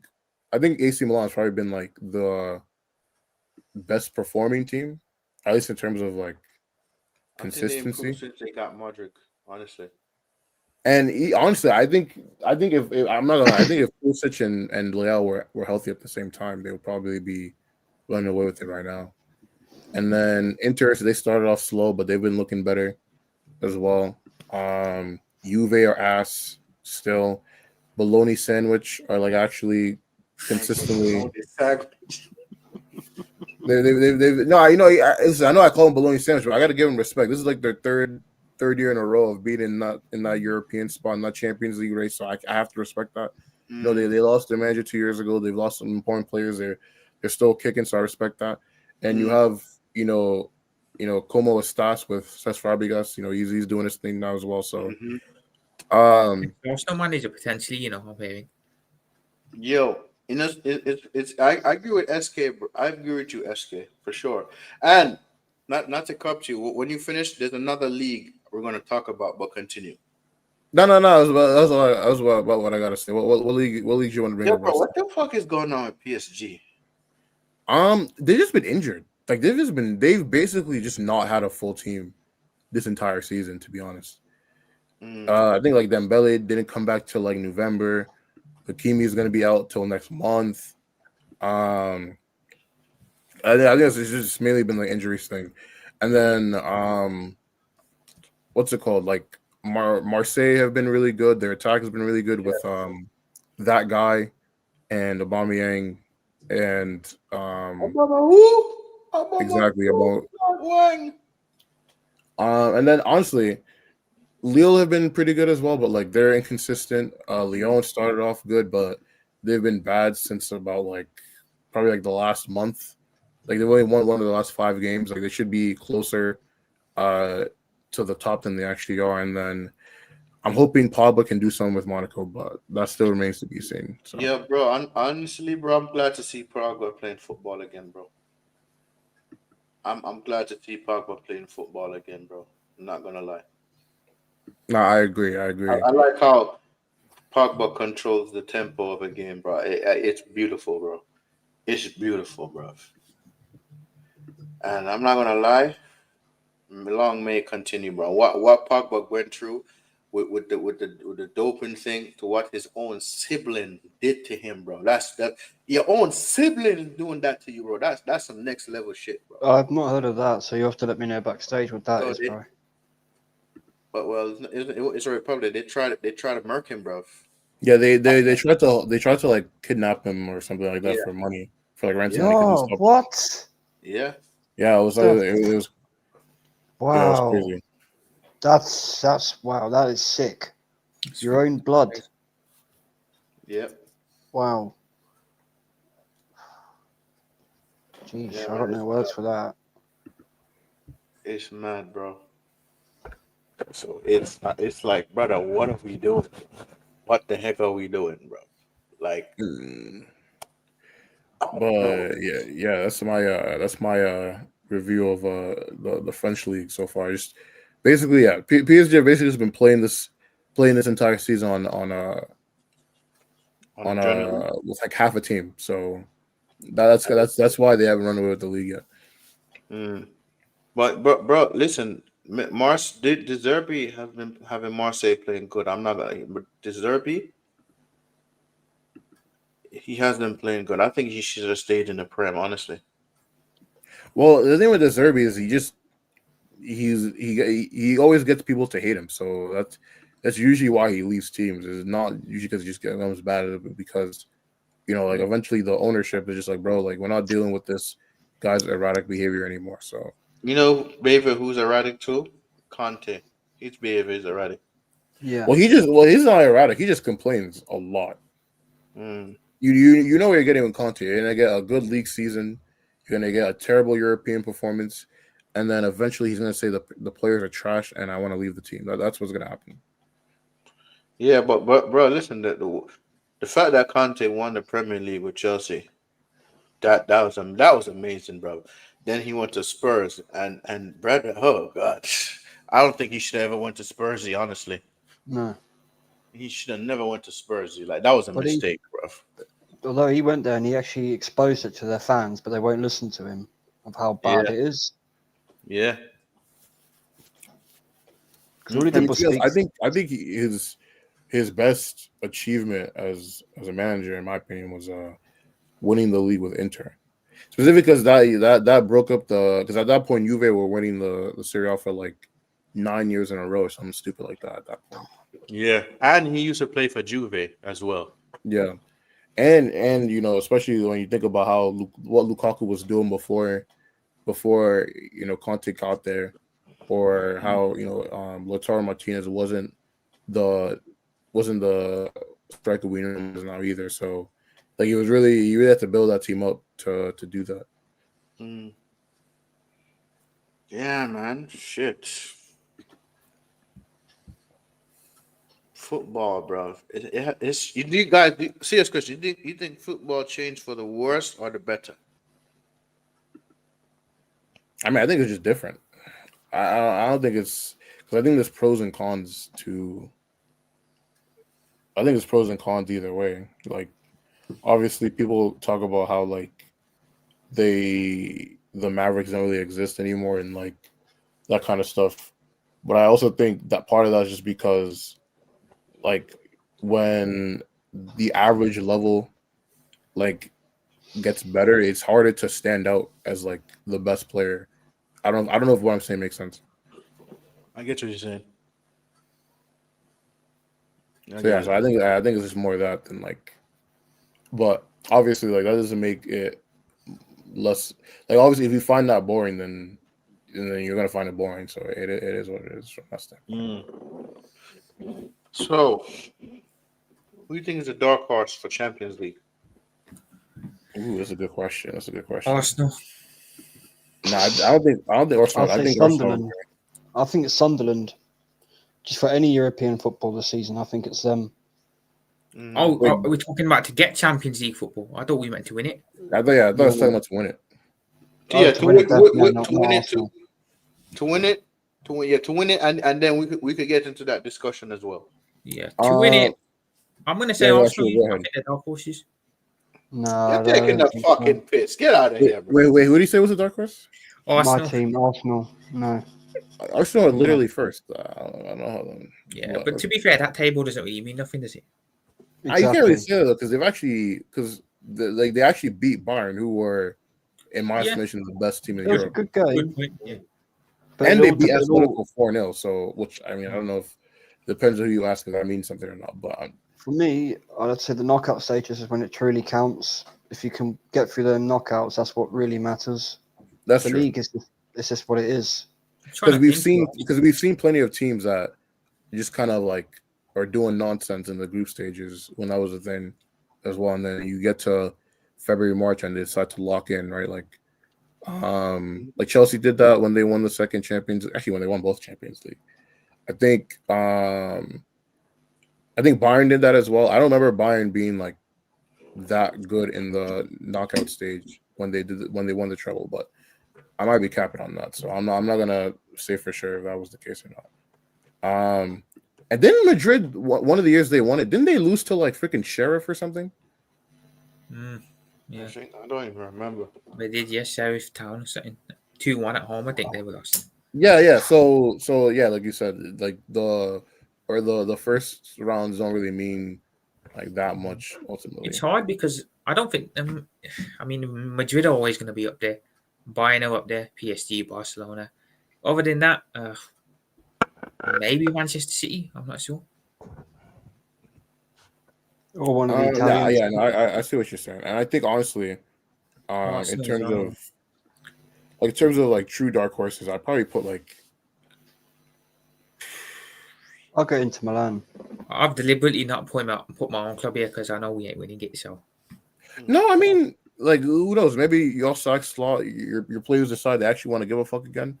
I think AC Milan has probably been like the best performing team, at least in terms of like consistency. Since they got Modric, honestly. And honestly, I think if I'm not gonna, I think if Pulisic and Leal were healthy at the same time, they would probably be running away with it right now. And then Inter, so they started off slow, but they've been looking better as well. Juve are ass still. Bologna sandwich are like actually consistently. They no, you know, I know I call them bologna sandwich, but I got to give them respect. This is like their third year in a row of being in that European spot, not Champions League race. So I have to respect that. You know, they lost their manager 2 years ago. They've lost some important players. They're still kicking, so I respect that. And you have Como Estas with Cesc Fabregas. You know, he's doing his thing now as well. So Arsenal manager potentially, I'm hearing. Yo, it's I agree with SK. I agree with you, SK, for sure. And not to cut you. When you finish, there's another league we're gonna talk about, but continue. no. That was about what I gotta say. What league you want to bring Yo, up? bro, what the fuck is going on with PSG? They've just been injured. Like they've basically just not had a full team this entire season, to be honest. I think like Dembele didn't come back till like November. Hakimi is gonna be out till next month. I think it's just mainly been like injuries thing, and then what's it called? Like Marseille have been really good. Their attack has been really good with that guy and Aubameyang and exactly about and then honestly, Lille have been pretty good as well, but like they're inconsistent. Lyon started off good, but they've been bad since about like probably like the last month. Like they've only won one of the last 5 games. Like they should be closer to the top than they actually are. And then I'm hoping Pogba can do something with Monaco, but that still remains to be seen. So. Yeah, bro. Honestly, bro, I'm glad to see Pogba playing football again, bro. I'm glad to see Pogba playing football again, bro. I'm not gonna lie. No, I agree. I like how Pogba controls the tempo of a game, bro. It's beautiful, bro. It's beautiful, bro. And I'm not gonna lie, long may it continue, bro. What Pogba went through with the doping thing to what his own sibling did to him, bro. That your own sibling doing that to you, bro. That's some next level shit, bro. I've not heard of that, so you have to let me know backstage what that is, bro. But well, it's a republic. They try to murk him, bro. Yeah, they tried to like kidnap him or something like that for money, for like ransom. Oh, what? Yeah. Yeah, it was like it was. Wow. Yeah, it was crazy. That's wow. That is sick. Your own blood. Yep. Wow. Jeez, Yeah, I don't know words for that. It's mad, bro. So it's like, brother, what are we doing? What the heck are we doing, bro? Like, but yeah, that's my review of the French league so far. Just basically, yeah, PSG have basically just been playing this entire season on with like half a team. So that's why they haven't run away with the league yet. But bro, listen, did De Zerbi have been having Marseille playing good? I'm not gonna, but De Zerbi, he has been playing good. I think he should have stayed in the Prem, honestly. Well, the thing with De Zerbi is he always gets people to hate him. So that's usually why he leaves teams. It's not usually because he just becomes bad at it, because like eventually the ownership is just like, bro, like we're not dealing with this guy's erratic behavior anymore. So behavior who's erratic too? Conte. His behavior is erratic. Yeah. Well, he's not erratic. He just complains a lot. You know what you're getting with Conte. You're gonna get a good league season. You're gonna get a terrible European performance, and then eventually he's gonna say the players are trash and I want to leave the team. That's what's gonna happen. Yeah, but bro, listen, the fact that Conte won the Premier League with Chelsea, that was amazing, bro. Then he went to Spurs and Brad. Oh God, I don't think he should have ever went to Spursy. Honestly, No. he should have never went to Spursy. Like that was a mistake, bro. Although he went there and he actually exposed it to their fans, but they won't listen to him of how bad it is. Yeah. Because all he I did mean, was to be honest, speak. I think his best achievement as a manager, in my opinion, was winning the league with Inter. Specifically because that broke up because at that point Juve were winning the Serie A for like 9 years in a row, or something stupid like that at that point. Yeah, and he used to play for Juve as well. Yeah, and you know, especially when you think about what Lukaku was doing before you know Conte got there, or how you know Lautaro Martinez wasn't the striker we know him as now either. So like you really had to build that team up to do that. Mm. Yeah, man. Shit. Football, bro. It's you guys. Serious question. You think football changed for the worse or the better? I mean, I think it's just different. I don't think it's because I think there's pros and cons to. I think there's pros and cons either way. Like, obviously, people talk about how like the Mavericks don't really exist anymore and like that kind of stuff. But I also think that part of that is just because like when the average level like gets better, it's harder to stand out as like the best player. I don't know if what I'm saying makes sense. I get what you're saying. So I think it's just more of that than like, but obviously like that doesn't make it less like obviously if you find that boring then you're gonna find it boring. So it is what it is from that standpoint. So, who do you think is a dark horse for Champions League? Ooh, that's a good question. Arsenal. No, I don't think Arsenal. I'll I say think Arsenal. Sunderland. I think it's Sunderland. Just for any European football this season, I think it's them. Oh, Wait. are we talking about to get Champions League football? I thought we meant to win it. I thought I was talking about to win it. Yeah, to win it, definitely, not to win it, Arsenal. to win it, and then we could get into that discussion as well. Yeah, to win it. I'm going to say yeah, Arsenal. sure, go I ahead. think they're dark horses. No, You're taking the fucking piss. Get out of here, bro. Wait, who do you say was the dark horse? Arsenal. My team, Arsenal. No. Arsenal are literally first. I don't know how long. Yeah, but to be fair, that table doesn't really mean nothing, does it? You can't really say that though, because they actually beat Bayern, who were, in my estimation, the best team in It was a Europe. good game. Good point. Yeah. But And it they all beat depends- Atletico 4-0. So, which I mean, I don't know if depends on who you ask if that means something or not. But For me, I'd say the knockout stages is when it truly counts. If you can get through the knockouts, that's what really matters. that's The true. league is just what it is. Because we've seen plenty of teams that just kind of like are doing nonsense in the group stages when that was a thing as well, and then you get to February, March, and they decide to lock in, right? Like Chelsea did that when they won the second Champions. Actually, when they won both Champions League, I think Bayern did that as well. I don't remember Bayern being like that good in the knockout stage when they won the treble, but I might be capping on that, so I'm not gonna say for sure if that was the case or not. And then Madrid, one of the years they won it, didn't they lose to like freaking Sheriff or something? Yeah, I don't even remember. they did. Yes, Sheriff Town or something. 2-1 at home. I think they were lost. Yeah. So yeah, like you said, like the first rounds don't really mean like that much ultimately. It's hard because I don't think. I mean, Madrid are always going to be up there. Bayern are up there. PSG, Barcelona. Other than that, maybe Manchester City. I'm not sure. Or one of the Italians. Yeah, no, I see what you're saying, and I think honestly, in Arsenal terms as well. of like true dark horses, I'd probably put like I'll go into Milan. I've deliberately not put my own club here because I know we ain't winning it. So no, I mean like who knows? Maybe your socks slot your players decide they actually want to give a fuck again,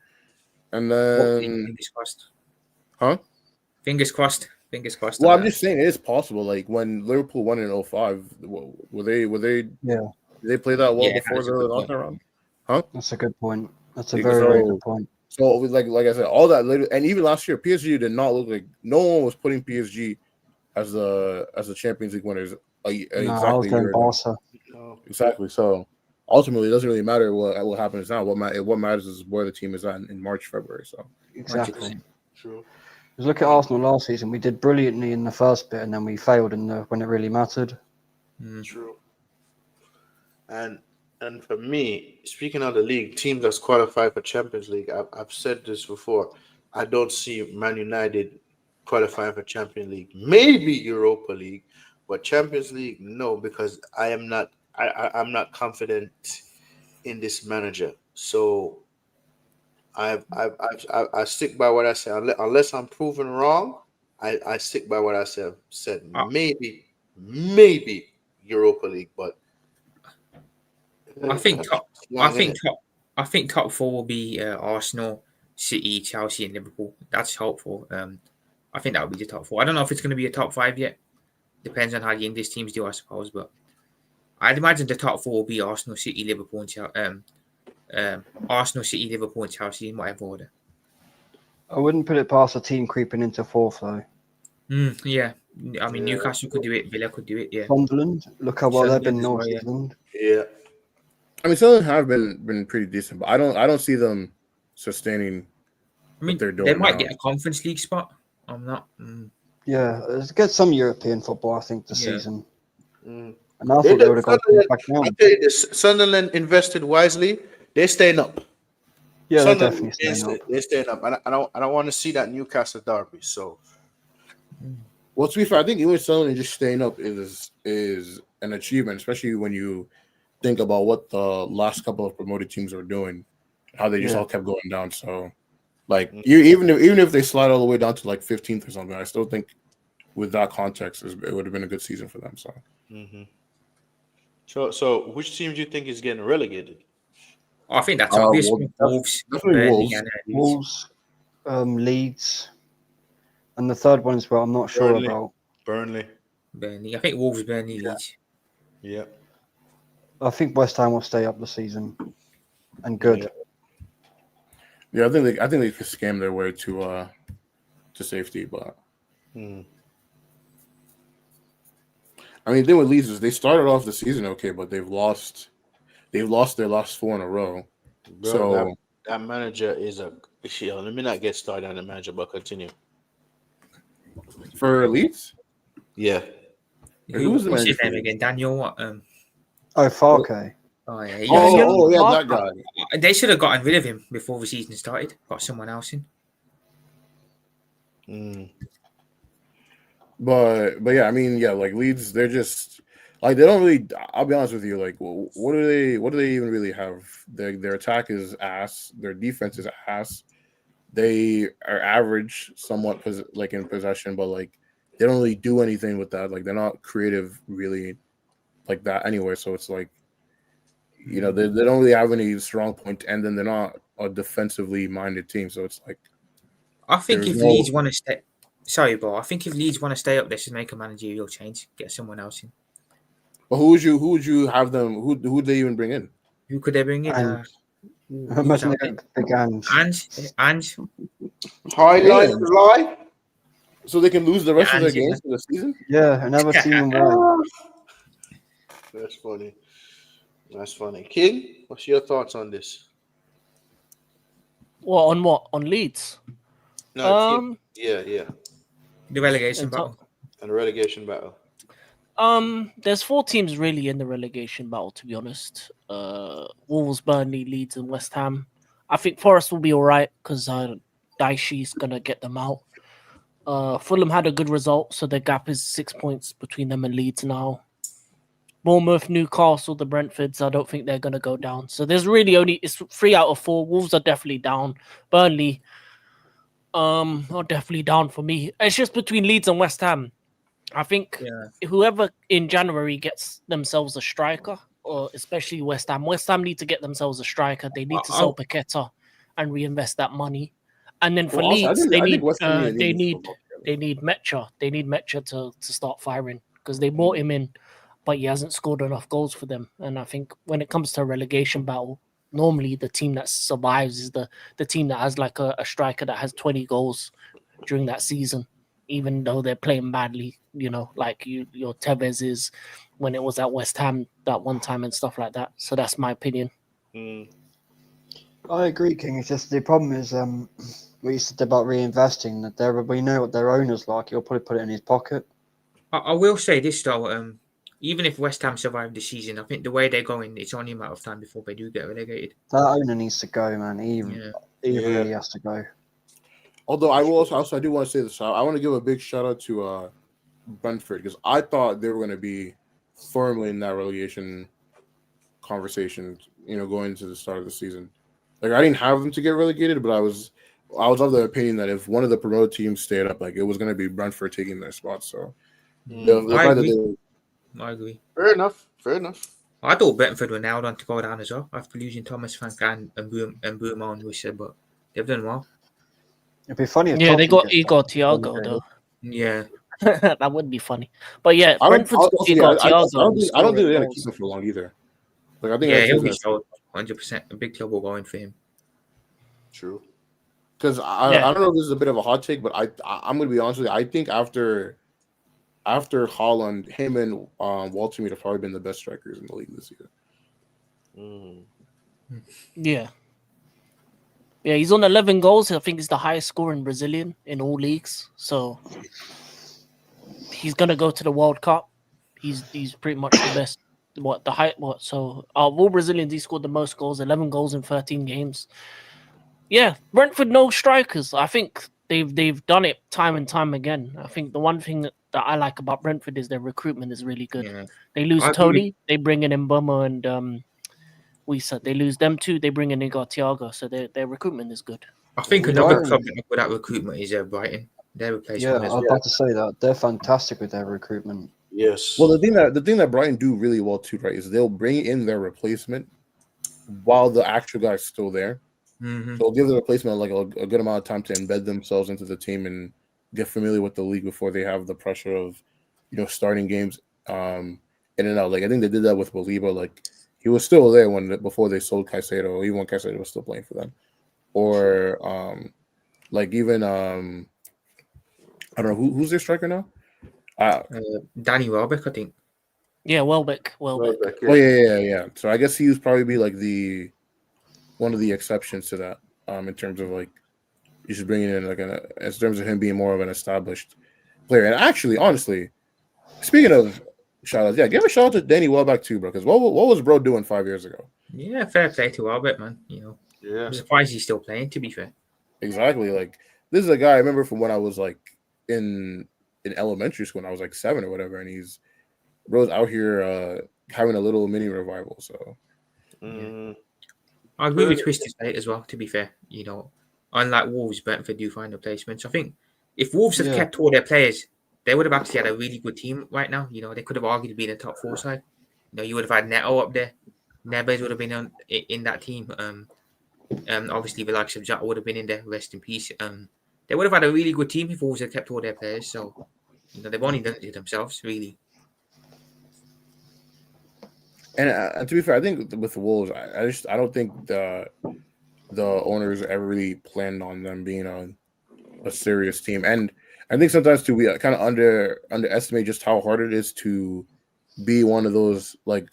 and then fingers crossed. Huh? Fingers crossed. Fingers crossed. Well, I'm just saying it is possible. Like when Liverpool won in 05, were they? Yeah. Did they play that well Yeah, before that's a the good knockout point. round? Huh? That's a good point. That's a Yeah, very, so- very good point. So like I said, all that later, and even last year, PSG did not look like no one was putting PSG as the Champions League winners. No, I was Exactly a going year ago. Barca. Exactly. So ultimately, it doesn't really matter what happens now. What matters is where the team is at in March, February. So Exactly. True. Because look at Arsenal last season. We did brilliantly in the first bit, and then we failed when it really mattered. True. And for me, speaking of the league, teams that's qualified for Champions League, I've said this before. I don't see Man United qualifying for Champions League. Maybe Europa League, but Champions League, no, because I'm not confident in this manager. So I stick by what I said. Unless I'm proven wrong, I stick by what I said. Maybe Europa League, but I think top. long, I think innit? top. I think top four will be Arsenal, City, Chelsea, and Liverpool. That's hopeful. I think that would be the top four. I don't know if it's going to be a top five yet. Depends on how the English teams do, I suppose. But I'd imagine the top four will be Arsenal, City, Liverpool, and Arsenal, City, Liverpool, and Chelsea in whatever order. I wouldn't put it past a team creeping into fourth though. Yeah, I mean Newcastle could do it. Villa could do it. Yeah, Sunderland, look how well they've been Sunderland North as well, Zealand. Yeah. I mean, Sunderland have been pretty decent, but I don't see them sustaining I mean what they're doing they might now. get a Conference League spot. I'm not. Yeah, let's get some European football, I think, this Yeah. season. Mm. And I thought they would have gone back I down. tell you this, Sunderland invested wisely. They're staying up. Yeah, they're Sunderland, definitely staying up. They're staying up. I don't want to see that Newcastle derby. So Well, to be fair, I think even Sunderland just staying up is an achievement, especially when you think about what the last couple of promoted teams are doing, how they just all kept going down. So, like, even if they slide all the way down to like 15th or something, I still think with that context, it would have been a good season for them. So, so which team do you think is getting relegated? I think that's obvious. well, Wolves, definitely Burnley, Wolves. and Leeds. Wolves, Leeds, and the third one is where I'm not sure Burnley. about. Burnley. I think Wolves, Burnley, Leeds. Yeah. I think West Ham will stay up the season, and good. yeah, I think they could scam their way to safety, but I mean, the thing with Leeds is they started off the season okay, but they've lost their last 4 in a row. Bro, So that manager is a. Let me not get started on the manager, but continue. for Leeds, Yeah. Who's the What's his manager name for again? Daniel what? Farke. Oh yeah. that guy. They should have gotten rid of him before the season started. Got someone else in. But yeah, I mean, yeah, like Leeds, they're just like they don't really. I'll be honest with you, like, what do they even really have? Their attack is ass. Their defense is ass. They are average, somewhat like in possession, but like they don't really do anything with that. Like they're not creative, really, like that anyway. So it's like, you know, they don't really have any strong point, and then they're not a defensively minded team. So it's like, I think There's if no- Leeds want to stay, sorry, bro. I think if Leeds want to stay up, they should make a managerial change. Get someone else in. but who would you have them? Who would they even bring in? Who could they bring in? And- Imagine they got big hands. Ange. Highlight lie. So they can lose the rest of their Yeah, games for the season. Yeah, another team in white. That's funny. That's funny. King, what's your thoughts on this? What on Leeds? No, King. The relegation And battle. And the relegation battle. There's 4 teams really in the relegation battle, to be honest. Wolves, Burnley, Leeds, and West Ham. I think Forest will be all right because Daishi's gonna get them out. Fulham had a good result, so the gap is 6 points between them and Leeds now. Bournemouth, Newcastle, the Brentfords, I don't think they're gonna go down. So there's really it's 3 out of 4. Wolves are definitely down. Burnley, are definitely down for me. It's just between Leeds and West Ham. I think whoever in January gets themselves a striker, or especially West Ham need to get themselves a striker. They need to sell Paqueta and reinvest that money. And then for Leeds, they need Mecha. They need Mecha to start firing because they brought him in, but he hasn't scored enough goals for them. And I think when it comes to a relegation battle, normally the team that survives is the team that has like a striker that has 20 goals during that season, even though they're playing badly, you know, like your Tevez is when it was at West Ham that one time and stuff like that. So that's my opinion. I agree, King. It's just the problem is we said about reinvesting, that we know what their owner's like. He'll probably put it in his pocket. I will say this though, even if West Ham survive the season, I think the way they're going, it's only a matter of time before they do get relegated. That owner needs to go, man. He really has to go. Although I will also I do want to say this. I want to give a big shout out to Brentford, because I thought they were going to be firmly in that relegation conversation, going into the start of the season. Like, I didn't have them to get relegated, but I was of the opinion that if one of the promoted teams stayed up, like, it was going to be Brentford taking their spot. So I agree. Fair enough. I thought Brentford were nailed on to go down as well after losing Thomas Frank and Bouma and Wissa, but they've done well. It'd be funny if Yeah, they Tottenham got get Igor that. Thiago though. Yeah. That would be funny. But yeah, I Brentford's got Igor Thiago. don't think they're going to goals. keep him for long either. Like, I think Yeah, that's he'll be just sold 100%. A big trouble going for him. True. because I don't know if this is a bit of a hot take, but I'm going to be honest with you. I think after Haaland, him and Walter have probably been the best strikers in the league this year. Yeah. Yeah, he's on 11 goals. I think he's the highest scoring Brazilian in all leagues. So he's gonna go to the World Cup. He's pretty much the best. So of all Brazilians, he scored the most goals, 11 goals in 13 games. Yeah, Brentford no strikers. I think they've done it time and time again. I think the one thing that I like about Brentford is their recruitment is really good. Yeah. They lose I agree Tony, they bring in Mboma and Wissa. They lose them too, they bring in Igor Thiago. So their recruitment is good. I think We another don't. club with that recruitment is Brighton. Their Yeah, replacement I as was well. about to say that. They're fantastic with their recruitment. Yes. Well, the thing that Brighton do really well too, right, is they'll bring in their replacement while the actual guy's still there. Mm-hmm. So it'll give the replacement like a good amount of time to embed themselves into the team and get familiar with the league before they have the pressure of, starting games in and out. Like, I think they did that with Baliba. Like, he was still there before they sold Caicedo, even when Caicedo was still playing for them. Or like even I don't know who's their striker now. Danny Welbeck, I think. Yeah, Welbeck. Oh yeah. So I guess he would probably be like one of the exceptions to that. In terms of like, you should bring in like in terms of him being more of an established player. And actually, honestly, speaking of shout outs, give a shout out to Danny Welbeck too, bro. Because what was bro doing 5 years ago? Yeah, fair play to Welbeck, man. Yeah. I'm surprised he's still playing, to be fair. Exactly. Like, this is a guy I remember from when I was like in elementary school, when I was like 7 or whatever, and bro's out here having a little mini revival. So I agree with Twisted Fate as well, to be fair. Unlike Wolves, Brentford do find replacements. I think if Wolves had kept all their players, they would have actually had a really good team right now. They could have arguably been a top 4 side. You would have had Neto up there. Neves would have been in that team. Obviously, the likes of Jack would have been in there. Rest in peace. They would have had a really good team if Wolves had kept all their players. So, they've only done it to themselves, really. And to be fair, I think with the Wolves, I don't think the owners ever really planned on them being a serious team. And I think sometimes too, we kind of underestimate just how hard it is to be one of those like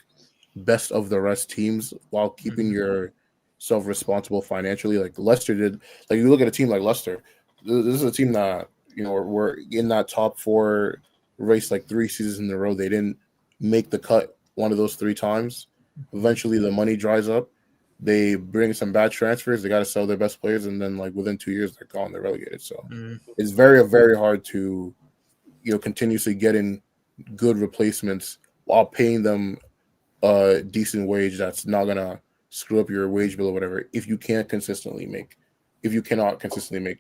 best of the rest teams while keeping yourself responsible financially. Like Leicester did. Like, you look at a team like Leicester. This is a team that were in that top 4 race like 3 seasons in a row. They didn't make the cut one of those 3 times. Eventually, the money dries up. They bring some bad transfers. They got to sell their best players, and then like within 2 years, they're gone. They're relegated. So it's very, very hard to continuously get in good replacements while paying them a decent wage that's not gonna screw up your wage bill or whatever. If you cannot consistently make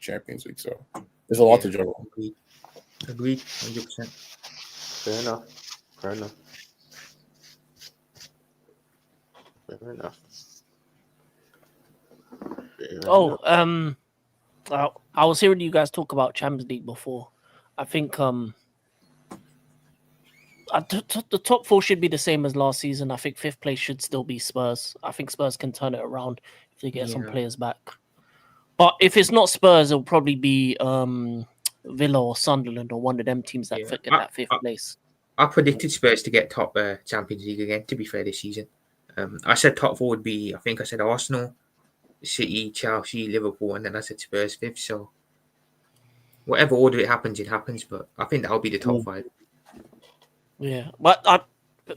Champions League, so there's a lot to juggle. Agreed, 100%. Fair enough. Oh, I was hearing you guys talk about Champions League before. I think the top 4 should be the same as last season. I think 5th place should still be Spurs. I think Spurs can turn it around if they get some players back. But if it's not Spurs, it'll probably be Villa or Sunderland or one of them teams that get that 5th place. I predicted Spurs to get top Champions League again, to be fair, this season. I said top 4 would be, I think I said Arsenal, City, Chelsea, Liverpool, and then I said Spurs fifth. So whatever order it happens, it happens. But I think that'll be the top five. Yeah, but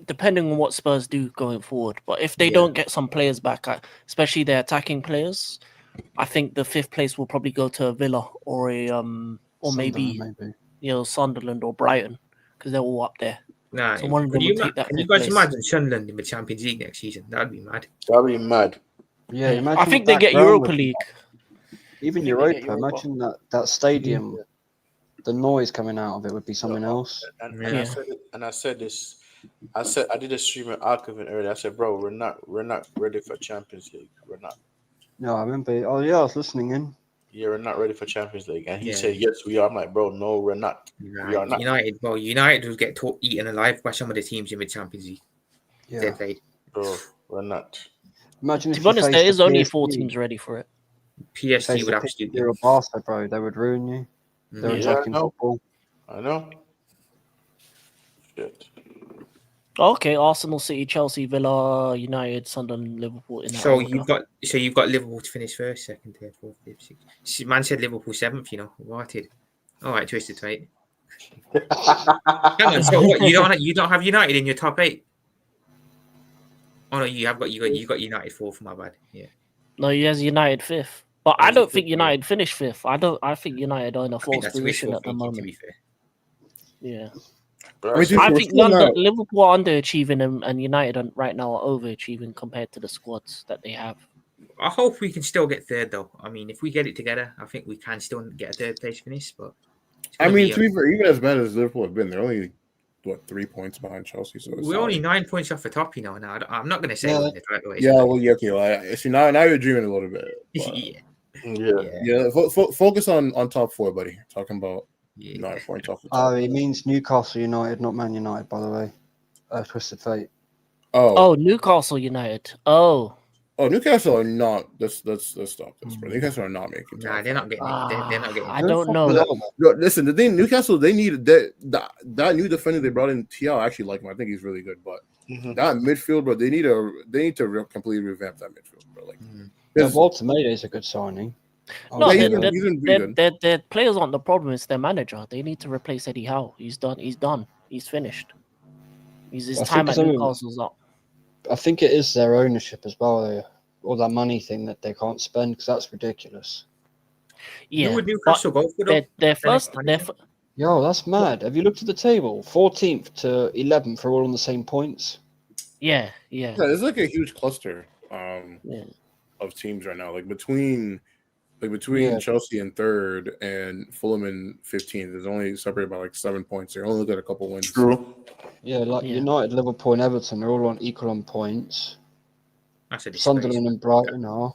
depending on what Spurs do going forward. But if they Yeah. don't get some players back, especially their attacking players, I think the fifth place will probably go to a Villa or a or maybe Sunderland or Brighton because they're all up there. Nah, So one of them will take that can you fifth guys place. imagine Sunderland in the Champions League next season? That'd be mad. That'd be mad. Yeah, imagine I think what they that get ground Europa would be League. like. Even I think they get Europa. Europa. Imagine that stadium. The noise coming out of it would be something else. And Yeah. I said this. I did a stream at Archiving earlier. I said, bro, we're not ready for Champions League. We're not. No, I remember. Oh yeah, I was listening in. Yeah, we're not ready for Champions League. And he Yeah. said, yes, we are. I'm like, bro, no, we're not. We are not. United will get eaten alive by some of the teams in the Champions League. Yeah. Dead fade. Bro, we're not. Imagine To if be honest, there is only 4 teams teams ready for it. PSG would absolutely. You're a Barca, bro. They would ruin you. They're Yeah, attacking I know. football. I know. Shit. Okay, Arsenal, City, Chelsea, Villa, United, Sunderland, Liverpool. In that So order. you've got Liverpool to finish first, second, third, fourth, fifth, sixth. Man said Liverpool seventh. Rotted. All right, twisted right. Hang on. So what, you don't have United in your top 8? Oh no, you got United fourth. My bad. Yeah. No, he has United fifth. But I don't think United finished fifth. I think United are in a I think fourth that's position wishful at the thinking, to moment. be fair. Yeah. Bro, I mean, I we're think still not- Liverpool are underachieving and United right now are overachieving compared to the squads that they have. I hope we can still get third, though. I mean, if we get it together, I think we can still get a third place finish. But it's I gonna mean, be, to be fair, even as bad as Liverpool have been, they're only 3 points behind Chelsea. So it's we're not only like- 9 points off the top. Now I'm not going to say Yeah. we're in the right way. Yeah, well, yeah, okay. Well, see, now you're dreaming a little bit. But, yeah. yeah, focus on top 4, buddy. Talking about Yeah. 9 points off the top. Oh, he means Newcastle United, not Man United, by the way. Twisted Fate. Oh, Newcastle United. Oh, Newcastle are not. Let's stop this, bro. Newcastle are not making. Nah, top they're not 5. getting. They're not getting. I don't know. No, listen, the thing, Newcastle, they need that new defender they brought in. TL, I actually like him. I think he's really good, but that midfield, bro, they need to completely revamp that midfield, bro. Like, Yeah, Walter Mayday is a good signing. No, he's been really good. their players aren't the problem. It's their manager. They need to replace Eddie Howe. He's done. He's finished. His I time think at it's Newcastle's up. I think it is their ownership as well. All that money thing that they can't spend because that's ridiculous. Yeah, Who would Newcastle go for, though? their first. Yo, that's mad. Have you looked at the table? 14th to 11th are all on the same points. Yeah. Yeah, there's like a huge cluster Yeah. of teams right now. Like between Yeah. Chelsea in 3rd and Fulham in 15th, there's only separated by like 7 points. They're only got a couple wins. True. Yeah, like Yeah. United, Liverpool, and Everton are all on equal on points. That's a disgrace. Sunderland and Brighton are.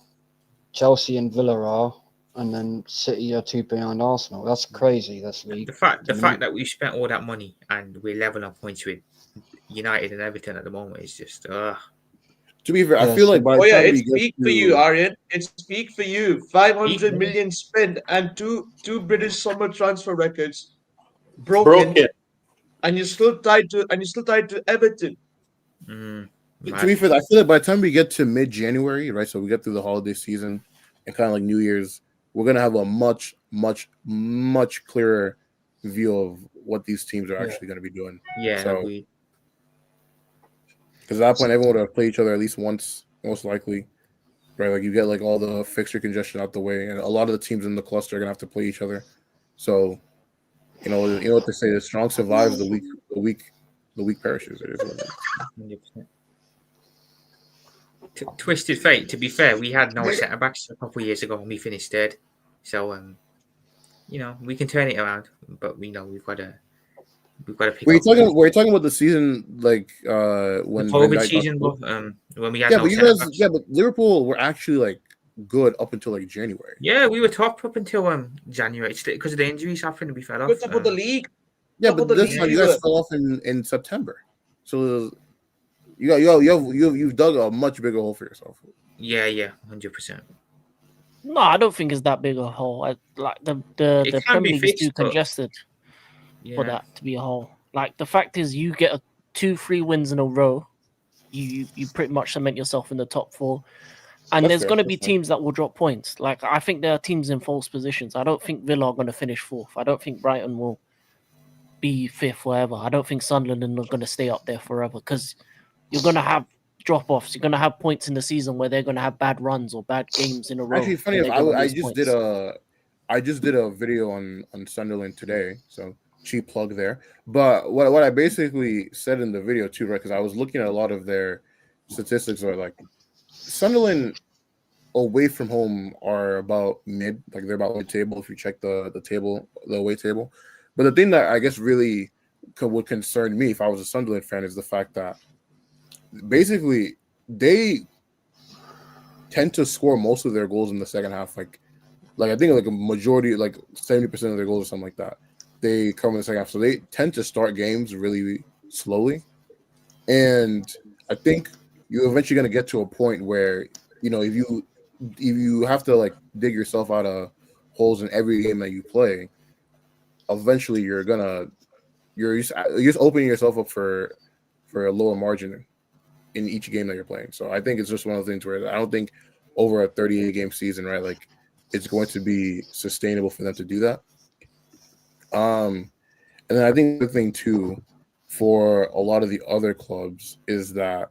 Chelsea and Villa are. And then City are 2 behind Arsenal. That's crazy. That's league. The fact that we spent all that money and we're level on points with United and Everton at the moment is just. To be fair, I Yeah, feel so- like by the Oh yeah, time we it's get peak to, for you, Aryan. It's peak for you. 500 Peak. million spent and two British summer transfer records broken, and you're still tied to Everton. To be fair, I feel like by the time we get to mid-January, right? So we get through the holiday season and kind of like New Year's, we're gonna have a much, much, much clearer view of what these teams are actually gonna be doing. Yeah, So- we. Because at that point, everyone would have played each other at least once, most likely, right? Like you get like all the fixture congestion out the way, and a lot of the teams in the cluster are gonna have to play each other. So, you know what they say: the strong survives, the weak perishes. It is what it is. 100%. Twisted fate. To be fair, we had no centre backs a couple of years ago and we finished third. So, we can turn it around, but we know we've got to pick. Were you talking about the season like when COVID Night- season, when we had Yeah, no but you centre guys, backs? yeah, but Liverpool were actually like good up until like January. Yeah, we were top up until January because of the injuries happened. We fell off. Good top of the league. Yeah, Top but of the this league, time you we guys were- fell off in September, so you've dug a much bigger hole for yourself. Yeah, 100%. No, I don't think it's that big a hole. Like the It can Premier be League is too fixed, but- congested Yeah. for that to be a hole. Like the fact is, you get 2-3 wins in a row, you pretty much cement yourself in the top 4. And That's there's fair, going to that's be fair. teams that will drop points. Like, I think there are teams in false positions. I don't think Villa are going to finish fourth. I don't think Brighton will be fifth forever. I don't think Sunderland are going to stay up there forever because you're going to have drop-offs. You're going to have points in the season where they're going to have bad runs or bad games in a row. Actually, funny and enough, they're gonna I lose just points. did a video on Sunderland today, so cheap plug there. But what I basically said in the video too, right? Because I was looking at a lot of their statistics, are like Sunderland away from home are about mid, like they're about mid table if you check the table, the away table. But the thing that I guess really would concern me if I was a Sunderland fan is the fact that basically they tend to score most of their goals in the second half. Like I think like a majority, like 70% of their goals or something like that, they come in the second half. So they tend to start games really slowly. And I think you're eventually going to get to a point where, you know, if you have to like dig yourself out of holes in every game that you play, eventually you're just opening yourself up for a lower margin in each game that you're playing. So I think it's just one of the things where I don't think over a 38 game season, right, like it's going to be sustainable for them to do that. And then I think the thing too for a lot of the other clubs is that,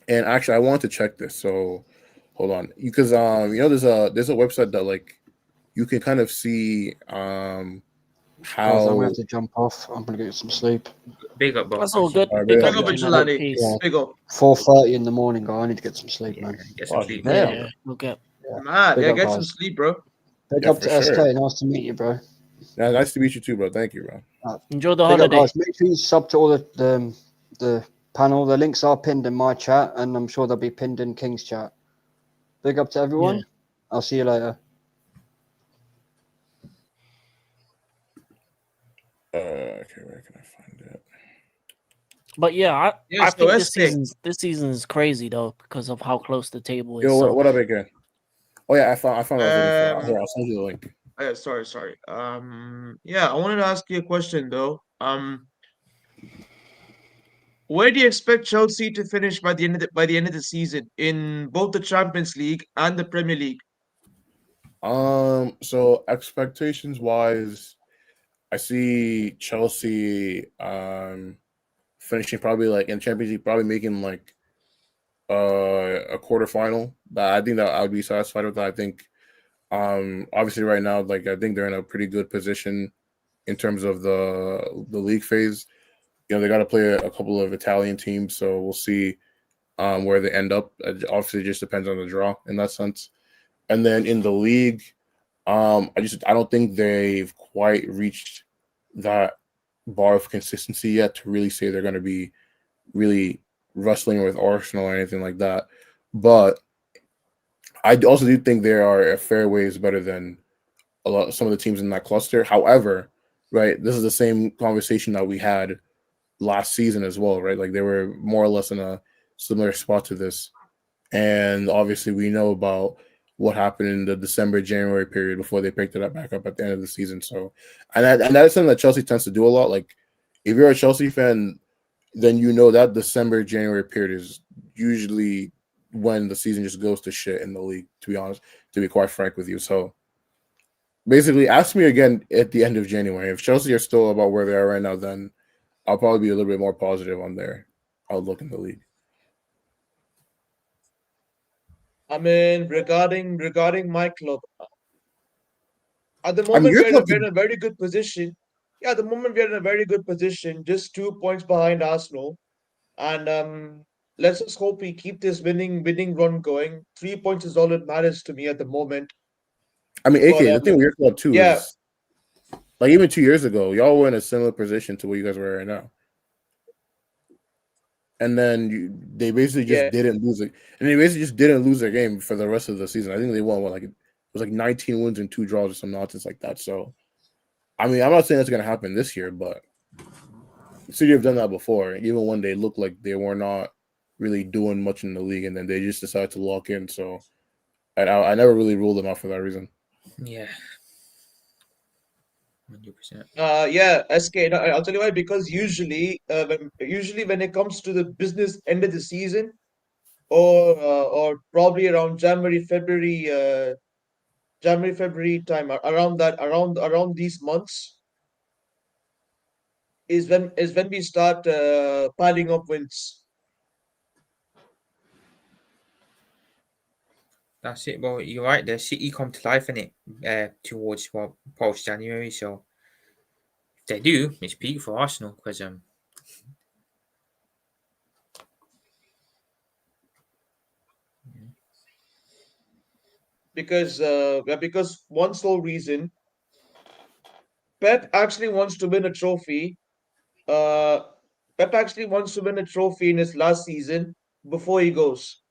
and actually I want to check this, so hold on, because you know, there's a website that like you can kind of see Guys, I'm how gonna have to jump off. I'm gonna get some sleep. Big up, bro. That's all good. Alright, Big big up, up, Big up, Vigilante. Vigilante. Peace. Yeah. Big up. 4:30 in the morning, guy. I need to get some sleep, man. Get some Oh, sleep. damn. Yeah, we'll get. Man, Big yeah, up, get guys. some sleep, bro. Big Yeah, up for to SK. sure. Nice to meet you, bro. Yeah, nice to meet you too, bro. Thank you, bro. Enjoy the Big up, holiday. guys. Make sure you sub to all the panel. The links are pinned in my chat, and I'm sure they'll be pinned in King's chat. Big up to everyone. Yeah. I'll see you later. Okay, where can I find it? But yeah, I Yeah, so think SK. this season is crazy though because of how close the table is. Yo, So what up again? Oh yeah, I found what I was looking for. Um, Here, I'll send you the link. sorry. Yeah, I wanted to ask you a question though. Where do you expect Chelsea to finish by the end of the season in both the Champions League and the Premier League? So expectations wise, I see Chelsea finishing probably like in Champions League, probably making like a quarterfinal. But I think that I would be satisfied with that. I think obviously right now, like I think they're in a pretty good position in terms of the league phase. You know, they got to play a couple of Italian teams, so we'll see where they end up. It obviously just depends on the draw in that sense. And then in the league, I don't think they've quite reached that bar of consistency yet to really say they're going to be really wrestling with Arsenal or anything like that. But I also do think they are a fair ways better than some of the teams in that cluster. However, right, this is the same conversation that we had last season as well, right? Like they were more or less in a similar spot to this. And obviously we know about what happened in the December-January period before they picked it up back up at the end of the season. So and that is something that Chelsea tends to do a lot. Like if you're a Chelsea fan, then you know that December-January period is usually when the season just goes to shit in the league, to be honest, to be quite frank with you. So basically ask me again at the end of January. If Chelsea are still about where they are right now, then I'll probably be a little bit more positive on their outlook in the league. I mean, regarding my club, at the I mean, moment your we're club, in a very good position. Yeah, at the moment we're in a very good position, just 2 points behind Arsenal. And let's just hope we keep this winning run going. 3 points is all that matters to me at the moment. I mean, AK, But the thing with your club too yeah, is like even 2 years ago, y'all were in a similar position to where you guys were right now. And then they basically just yeah. didn't lose it. And they basically just didn't lose their game for the rest of the season. I think they won it was like 19 wins and 2 draws or some nonsense like that. So I mean, I'm not saying that's gonna happen this year, but City have done that before, even when they looked like they were not really doing much in the league, and then they just decided to lock in. So I never really ruled them out for that reason. Yeah. 100%. Yeah, SK. No, I'll tell you why. Because usually when it comes to the business end of the season, or probably around January, February time, around these months is when we start piling up wins. That's it. Well, you're right. The City come to life in it towards post January. So if they do, it's peak for Arsenal because Because one sole reason, Pep actually wants to win a trophy. Uh, Pep actually wants to win a trophy in his last season before he goes.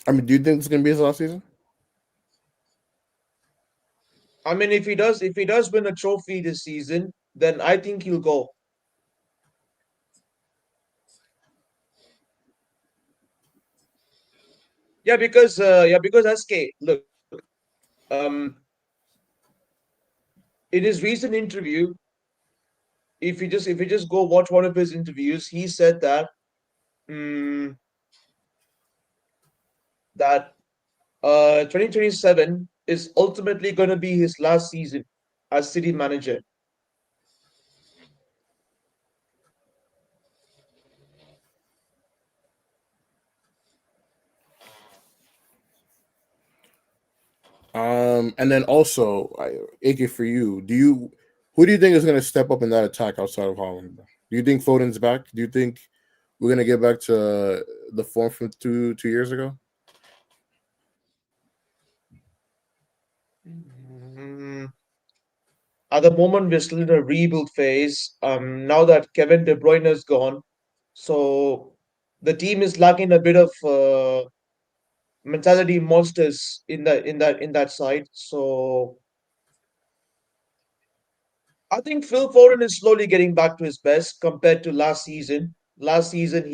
I mean, do you think it's gonna be his last season? I mean, if he does win a trophy this season, then I think he'll go. Yeah, because SK, look, um, in his recent interview, if you just go watch one of his interviews, he said mm, that 2027 is ultimately going to be his last season as City manager. And then also, AK, for you, who do you think is going to step up in that attack outside of Holland? Do you think Foden's back? Do you think we're going to get back to the form from two years ago? Mm, At the moment, we're still in a rebuild phase. Now that Kevin De Bruyne is gone, so the team is lacking a bit of mentality monsters in that side. So I think Phil Foden is slowly getting back to his best compared to last season. Last season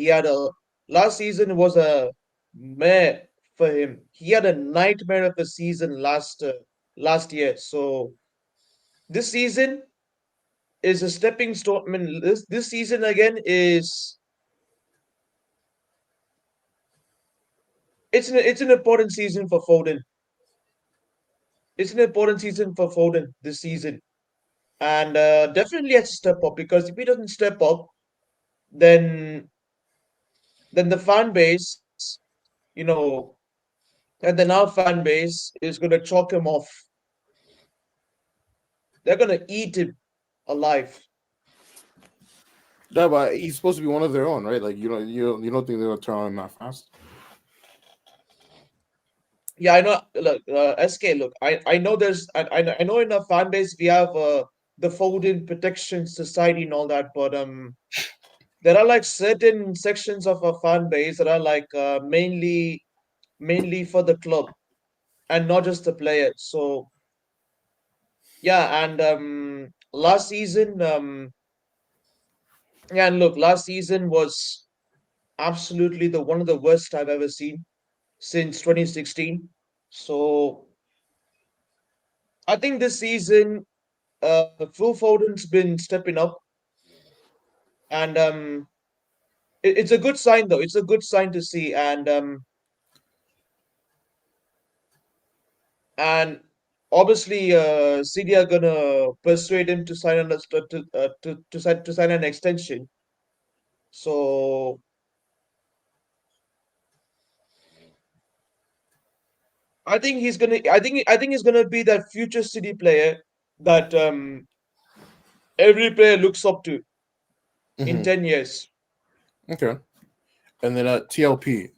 was a meh for him. He had a nightmare of a season last year. So this season is a stepping stone. I mean, this season again is it's an important season for Foden. It's an important season for Foden this season, and definitely has to step up because if he doesn't step up, then the fan base, you know, and then our fan base is going to chalk him off. They're going to eat him alive. Yeah, but he's supposed to be one of their own, right? Like you don't think they're gonna turn on him that fast? Yeah, I know. Look, SK. Look, I know I know in our fan base we have the Foden Protection Society and all that, but there are like certain sections of our fan base that are like mainly for the club and not just the player. So yeah, and last season, yeah, and look, last season was absolutely the one of the worst I've ever seen since 2016. So I think this season, Phil Foden's been stepping up, and it's a good sign though. It's a good sign to see, and obviously, City are gonna persuade him to sign to sign an extension. So I think he's gonna be that future City player that every player looks up to in Mm-hmm. 10 years. Okay. And then TLP,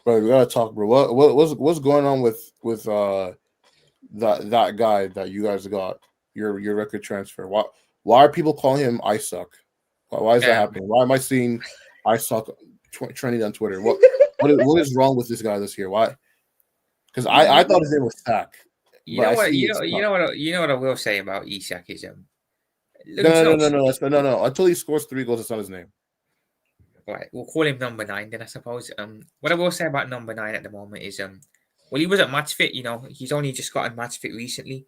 bro, we gotta talk, bro. What's going on with that guy that you guys got your record transfer? Why are people calling him I suck? Why is that happening? Why am I seeing I suck trending on Twitter? What is wrong with this guy this year? Why? Because I thought his name was Stack, you but know I what see you it's know Stuck. you know what I will say about Isak is look, No. Until he scores 3 goals, it's not his name. right, we'll call him number 9 then I suppose. What I will say about number 9 at the moment is well, he wasn't match fit. You know, he's only just gotten match fit recently.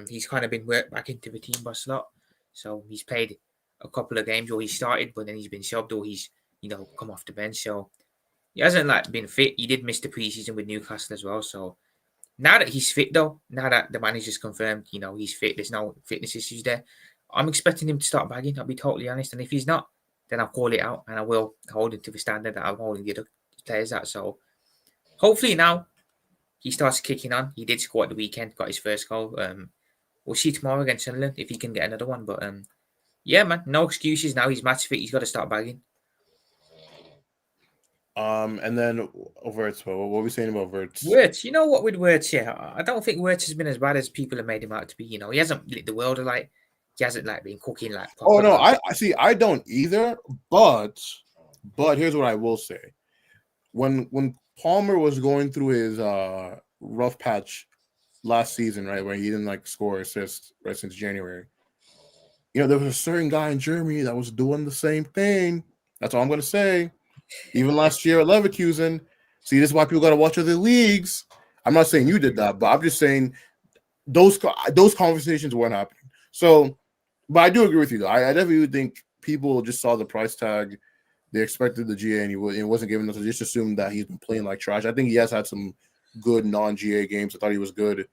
He's kind of been worked back into the team by slot, so he's played a couple of games, or he started, but then he's been subbed, or he's come off the bench. So he hasn't like been fit. He did miss the preseason with Newcastle as well. So now that he's fit, though, now that the manager's confirmed, he's fit, there's no fitness issues there. I'm expecting him to start bagging. I'll be totally honest. And if he's not, then I'll call it out and I will hold him to the standard that I'm holding the other players at. So hopefully now he starts kicking on. He did score at the weekend, got his first goal. We'll see tomorrow against Sunderland if he can get another one. But yeah, man, no excuses now. He's match fit. He's got to start bagging. And then Wirtz, what were we saying about Wirtz? Wirtz, you know what with Wirtz, yeah, I don't think Wirtz has been as bad as people have made him out to be. He hasn't lit the world alight. He hasn't been cooking like. Oh no, I see. I don't either. But here's what I will say: when Palmer was going through his rough patch last season, right, where he didn't score or assist right since January, there was a certain guy in Germany that was doing the same thing. That's all I'm gonna say. Even last year at Leverkusen. See, this is why people got to watch other leagues. I'm not saying you did that, but I'm just saying those conversations weren't happening. So, but I do agree with you, though. I definitely think people just saw the price tag. They expected the GA, and he wasn't giving us. They just assumed that he's been playing like trash. I think he has had some good non-GA games. I thought he was good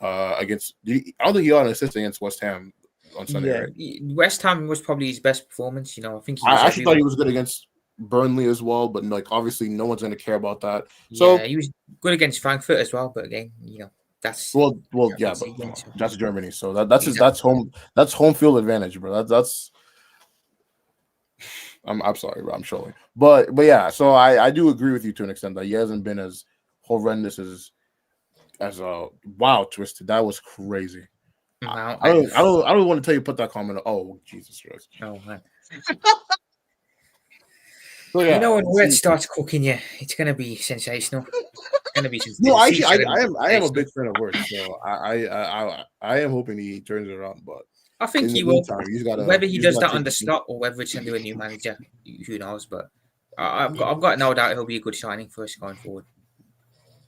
against. I don't think he got an assist against West Ham on Sunday. Yeah, right? West Ham was probably his best performance. I think I actually thought he was good against Burnley as well, but obviously no one's going to care about that. So yeah, he was good against Frankfurt as well, but again, that's yeah, but that's Germany, so that's home field advantage, bro. That's I'm sorry, bro. I'm trolling, but yeah. So I do agree with you to an extent that he hasn't been as horrendous as wow, Twisted. That was crazy. I don't want to tell you put that comment. Oh Jesus Christ. Oh man. So, yeah, when Wirtz starts cooking, it's gonna be sensational. It's gonna be sensational. No, actually, I am a big fan of Wirtz, so I am hoping he turns it around. But I think he will. Meantime, whether he does that on the slot or whether it's under a new manager, who knows? But I've got no doubt he'll be a good signing for us going forward.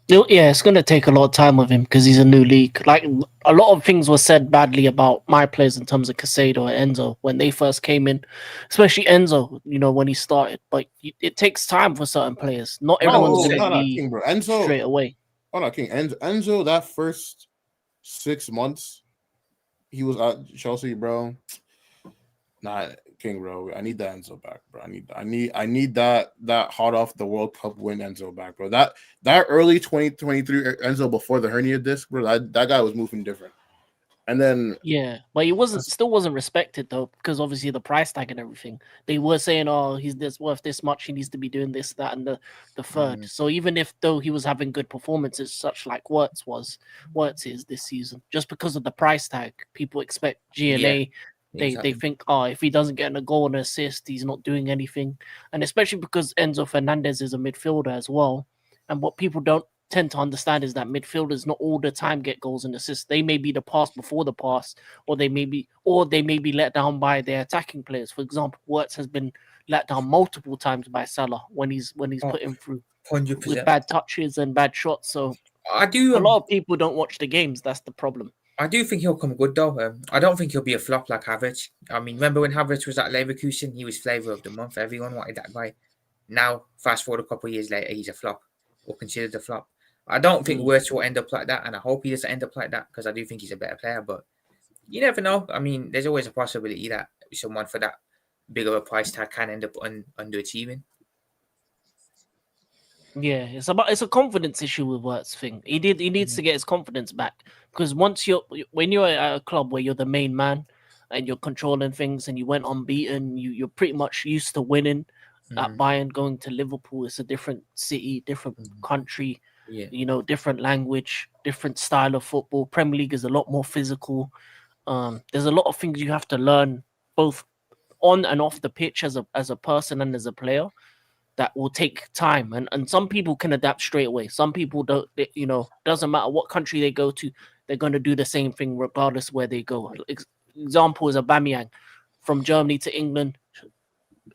Yeah, it's going to take a lot of time with him because he's a new league. Like, a lot of things were said badly about my players in terms of Casado and Enzo when they first came in, especially Enzo, when he started. But it takes time for certain players. Not everyone's going to be King, bro. Enzo, straight away. Oh, no, King. Enzo, that first 6 months he was at Chelsea, bro. Nah, King, bro. I need that Enzo back, bro. I need that hot off the World Cup win Enzo back, bro. That early 2023 Enzo before the hernia disc, bro. That guy was moving different. And then but he still wasn't respected though, because obviously the price tag and everything. They were saying, "Oh, he's worth this much. He needs to be doing this, that, and the third." So even if though he was having good performances, such like Wirtz is this season, just because of the price tag, people expect GNA. They think, if he doesn't get a goal and assist, he's not doing anything. And especially because Enzo Fernandez is a midfielder as well. And what people don't tend to understand is that midfielders not all the time get goals and assists. They may be the pass before the pass, or they may be let down by their attacking players. For example, Wirtz has been let down multiple times by Salah when he's put him through 100%. with bad touches and bad shots. So a lot of people don't watch the games. That's the problem. I do think he'll come good though. I don't think he'll be a flop like Havertz. I mean, remember when Havertz was at Leverkusen? He was flavour of the month. Everyone wanted that guy. Now, fast forward a couple of years later, he's a flop or considered a flop. I don't think Wirtz will end up like that, and I hope he doesn't end up like that because I do think he's a better player. But you never know. I mean, there's always a possibility that someone for that big of a price tag can end up underachieving. Yeah, it's a confidence issue with Wirtz thing. He needs to get his confidence back, because when you're at a club where you're the main man and you're controlling things and you went unbeaten, you're pretty much used to winning. At Bayern, going to Liverpool, it's a different city, different country, different language, different style of football. Premier League is a lot more physical. There's a lot of things you have to learn both on and off the pitch as a person and as a player. That will take time, and some people can adapt straight away. Some people don't. Doesn't matter what country they go to, they're going to do the same thing regardless where they go. Example is Aubameyang from Germany to England,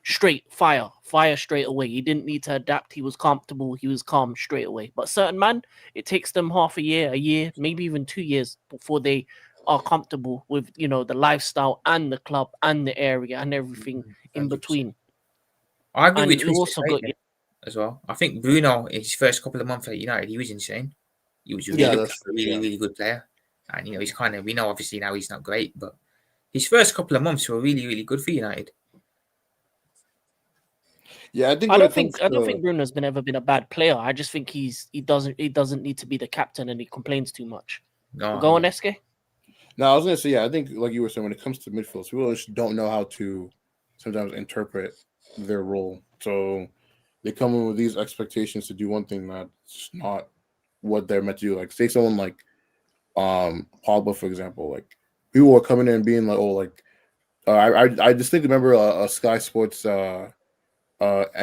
straight fire straight away. He didn't need to adapt. He was comfortable. He was calm straight away. But certain man, it takes them half a year, maybe even 2 years before they are comfortable with the lifestyle and the club and the area and everything in between. I agree And with you Twisted also got Fate as well. I think Bruno, in his first couple of months at United, he was insane. He was Yeah, really, that's true, really, yeah. really good player. And, he's kind of, we know obviously now he's not great, but his first couple of months were really, really good for United. Yeah, I think I when don't it comes think I don't to think Bruno's ever been a bad player. I just think he doesn't need to be the captain, and he complains too much. No, Go on, yeah. SK. no, I was gonna say, yeah, I think like you were saying, when it comes to midfield, people just don't know how to sometimes interpret their role. So they come in with these expectations to do one thing that's not what they're meant to do. Like say someone like Pogba, for example, like people were coming in and being like, oh, like I distinctly remember a Sky Sports end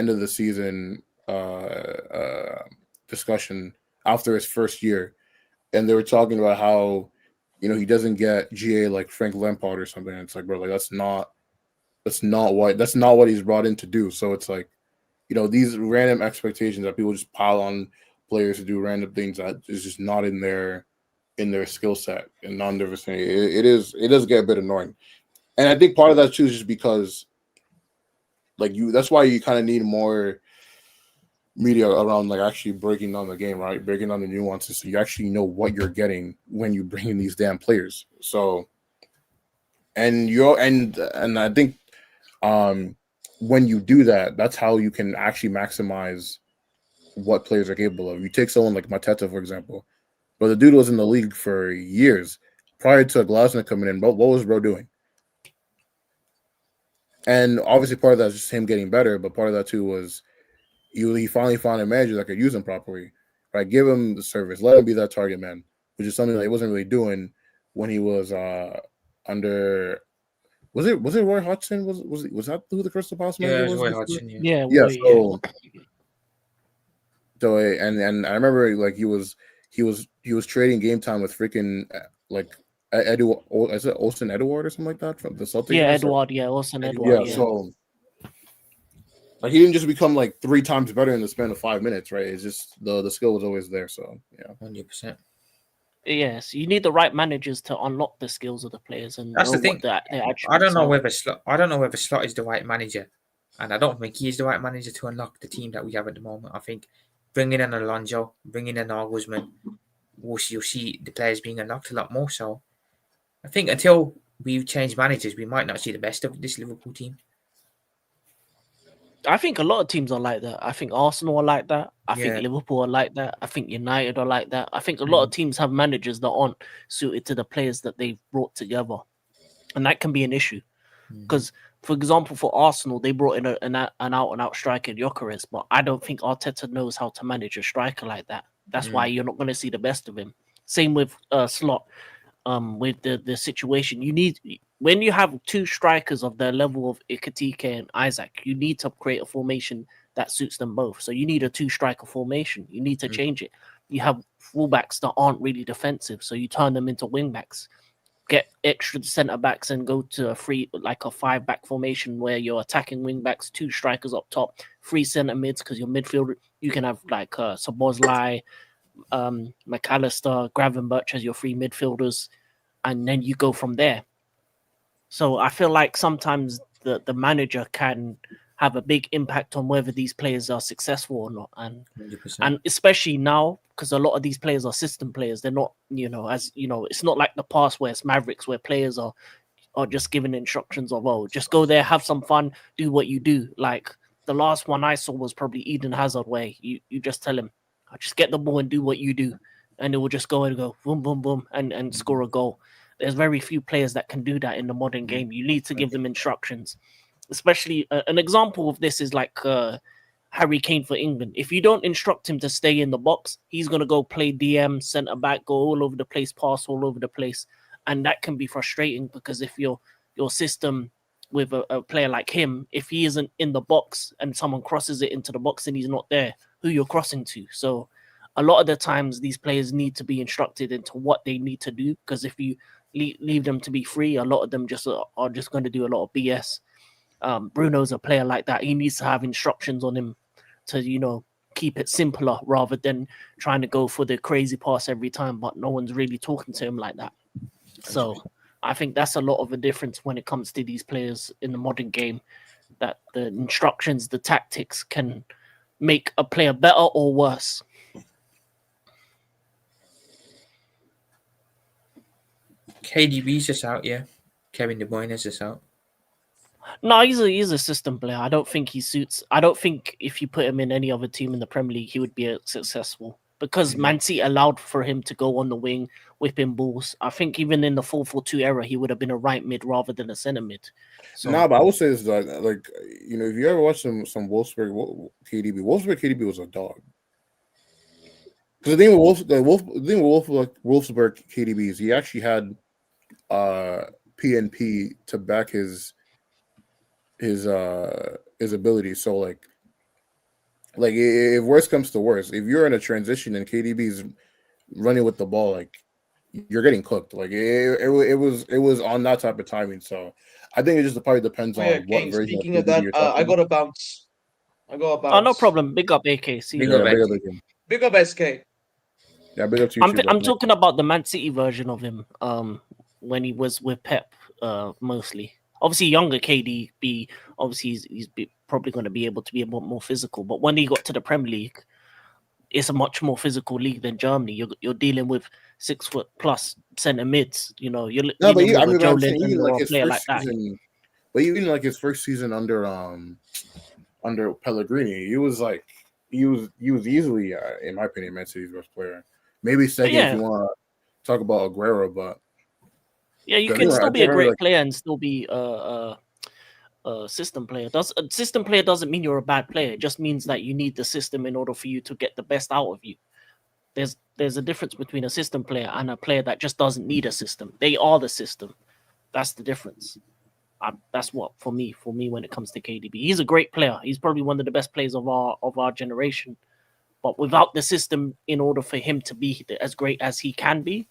of the season discussion after his first year, and they were talking about how he doesn't get GA like Frank Lampard or something. It's like, bro, like that's not what he's brought in to do. So it's like, these random expectations that people just pile on players to do random things that is just not in their skill set and not in their vicinity. It does get a bit annoying, and I think part of that too is just because like that's why you kind of need more media around like actually breaking down the game, right? Breaking down the nuances so you actually know what you're getting when you bring in these damn players. So and I think when you do that, that's how you can actually maximize what players are capable of. You take someone like Mateta, for example, but the dude was in the league for years prior to Glasner coming in. What was bro doing? And obviously part of that is just him getting better, but part of that too was he finally found a manager that could use him properly. Right? Give him the service. Let him be that target man, which is something that he wasn't really doing when he was under. Was it Roy Hodgson? Was that who the Crystal Palace Yeah, manager it was was? Roy before? Hodgson, yeah. Yeah, Yeah. well, So and I remember like he was trading game time with freaking like Edu. Is it Olsen Edward or something like that from the Celtics? yeah, guys? Edward, yeah, Olsen Edward, Edward, Yeah. yeah. So like he didn't just become like 3 times better in the span of 5 minutes, right? It's just the skill was always there. So yeah. 100%. Yes, you need the right managers to unlock the skills of the players and That's know the thing. what their attributes I don't know are. whether Slot is the right manager, and I don't think he is the right manager to unlock the team that we have at the moment. I think bringing in Alonso, bringing in Nagelsmann, you'll see the players being unlocked a lot more. So I think until we change managers, we might not see the best of this Liverpool team. I think a lot of teams are like that. I think Arsenal are like that. I Yeah. think Liverpool are like that. I think United are like that. I think a lot of teams have managers that aren't suited to the players that they've brought together. And that can be an issue. Because, for example, for Arsenal, they brought in an out-and-out striker in Gyökeres, but I don't think Arteta knows how to manage a striker like that. That's why you're not going to see the best of him. Same with Slot. With the situation, you need when you have 2 strikers of the level of Ikatike and Isaac, you need to create a formation that suits them both. So you need a 2-striker formation. You need to change it. You have fullbacks that aren't really defensive, so you turn them into wingbacks. Get extra centre backs and go to a 5-back formation where you're attacking wing backs, 2 strikers up top, 3 centre mids because your midfield you can have like Szoboszlai, McAllister, Gravenberch as your 3 midfielders, and then you go from there. So I feel like sometimes the manager can have a big impact on whether these players are successful or not, and 100%. and especially now because a lot of these players are system players. They're not, it's not like the past where it's Mavericks where players are just given instructions of, oh, just go there, have some fun, do what you do. Like the last one I saw was probably Eden Hazard, where you just tell him, just get the ball and do what you do, and it will just go boom, boom, boom, and score a goal. There's very few players that can do that in the modern game. You need to give them instructions. Especially an example of this is like Harry Kane for England. If you don't instruct him to stay in the box, he's going to go play DM, centre back, go all over the place, pass all over the place. And that can be frustrating because if your system with a player like him, if he isn't in the box and someone crosses it into the box and he's not there, who you're crossing to. So a lot of the times these players need to be instructed into what they need to do, because if you leave them to be free, a lot of them just are just going to do a lot of BS. Bruno's a player like that. He needs to have instructions on him to, keep it simpler rather than trying to go for the crazy pass every time, but no one's really talking to him like that. So I think that's a lot of a difference when it comes to these players in the modern game, that the instructions, the tactics can make a player better or worse. KDB's just out, yeah. Kevin De Bruyne's just out. No, he's a system player. I don't think he suits. I don't think if you put him in any other team in the Premier League, he would be successful because Man City allowed for him to go on the wing, whipping balls. I think even in the 4-4-2 era, he would have been a right mid rather than a centre mid. So, Nah, but I would say this like you know, if you ever watch some Wolfsburg KDB was a dog. Because the thing with Wolfsburg KDB is he actually had PNP to back his ability. So like if worst comes to worst, if you're in a transition and KDB is running with the ball, like you're getting cooked. Like it was on that type of timing. So I think it just probably depends on what King, version speaking of of KDB that, you're talking I got about. a bounce. oh, no problem. Big up AK. See you Big up, later. Big up SK. Yeah, big up to you. I'm talking about the Man City version of him. When he was with Pep, mostly. Obviously, younger KDB. Obviously, he's probably going to be able to be a lot more physical. But when he got to the Premier League, it's a much more physical league than Germany. You're dealing with 6 foot plus centre mids. You know, you're No, but dealing with a Joe I'm saying Linton even or like a his player first like that. season, but even like his first season under Pellegrini, he was easily, in my opinion, Man City's best player. Maybe second if you want to talk about Aguero, but yeah, you can still be a great player and still be a system player. A system player doesn't mean you're a bad player. It just means that you need the system in order for you to get the best out of you. There's a difference between a system player and a player that just doesn't need a system. They are the system. That's the difference. That's what for me when it comes to KDB. He's a great player. He's probably one of the best players of our generation. But without the system, in order for him to be as great as he can be,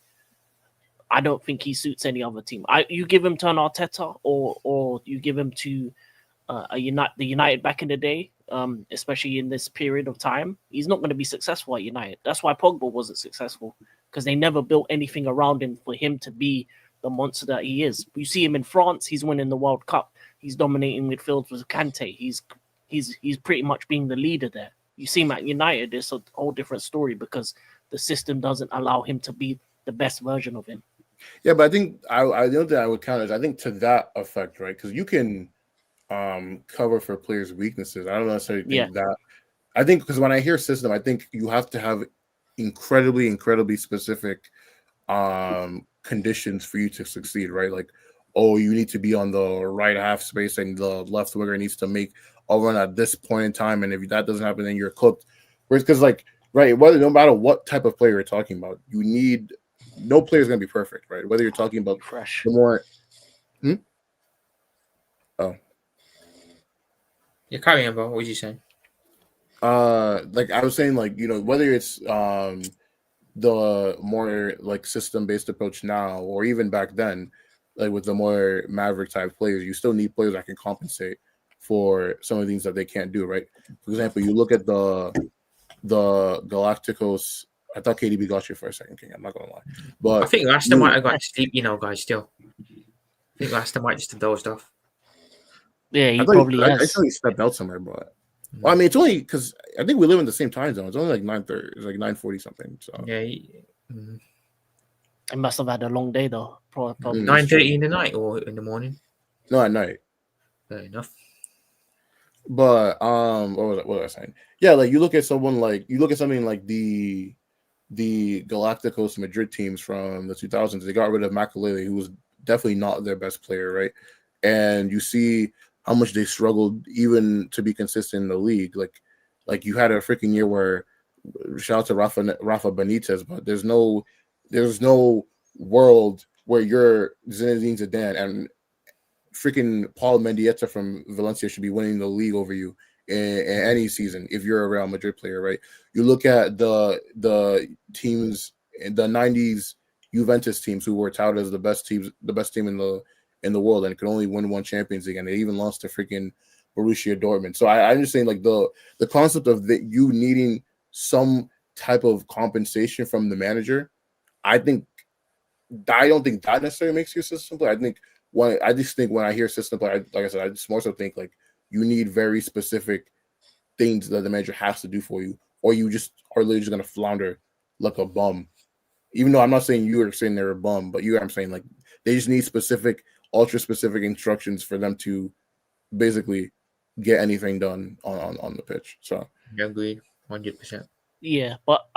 I don't think he suits any other team. You give him to an Arteta or you give him to the United back in the day, especially in this period of time, he's not going to be successful at United. That's why Pogba wasn't successful because they never built anything around him for him to be the monster that he is. You see him in France, he's winning the World Cup. He's dominating midfield with Kante. He's pretty much being the leader there. You see him at United, it's a whole different story because the system doesn't allow him to be the best version of him. Yeah, but I think the only thing I would count is I think to that effect, right? Because you can cover for players' weaknesses. I don't necessarily think that. I think because when I hear system, I think you have to have incredibly specific conditions for you to succeed, right? Like, oh, you need to be on the right half space and the left winger needs to make a run at this point in time, and if that doesn't happen, then you're cooked. Whereas, because like, right, no matter what type of player you're talking about, you need no player is going to be perfect, right? Whether you're talking about fresh, the more, Yeah, carry on, bro. What was you saying? like I was saying, like, you know, whether it's the more like system-based approach now, or even back then, like with the more maverick type players, you still need players that can compensate for some of the things that they can't do, right? For example, you look at the Galacticos. I thought KDB got you for a second, King. I'm not gonna lie, but I think Leicester might have got to sleep, you know, guys. Still, I think Leicester might just have dozed off. Yeah, he probably has. I thought he stepped out somewhere, but well, I mean, it's only because I think we live in the same time zone. It's only like 9:30. It's like 9:40 something. So yeah, He must have had a long day though. Probably 9:30 in the night or in the morning. No, at night. Fair enough. But what was I saying? Yeah, like you look at something like the Galacticos Madrid teams from the 2000s. They got rid of Makelele, who was definitely not their best player, right? And you see how much they struggled even to be consistent in the league. Like you had a freaking year where, shout out to Rafa Benitez, but there's no world where you're Zinedine Zidane and freaking Paul Mendieta from Valencia should be winning the league over you in any season if you're a Real Madrid player, right? You look at the teams in the 90s, Juventus teams who were touted as the best team in the world and could only win one Champions League, and they even lost to freaking Borussia Dortmund. So I'm just saying, like the concept of you needing some type of compensation from the manager, I don't think that necessarily makes you a system player. I just think when I hear system player, like I said, I just more so think like you need very specific things that the manager has to do for you, or you just are literally just gonna flounder like a bum. Even though I'm not saying you are saying they're a bum, but you know what I'm saying, like they just need specific, ultra specific instructions for them to basically get anything done on the pitch. So I agree, 100%. Yeah, but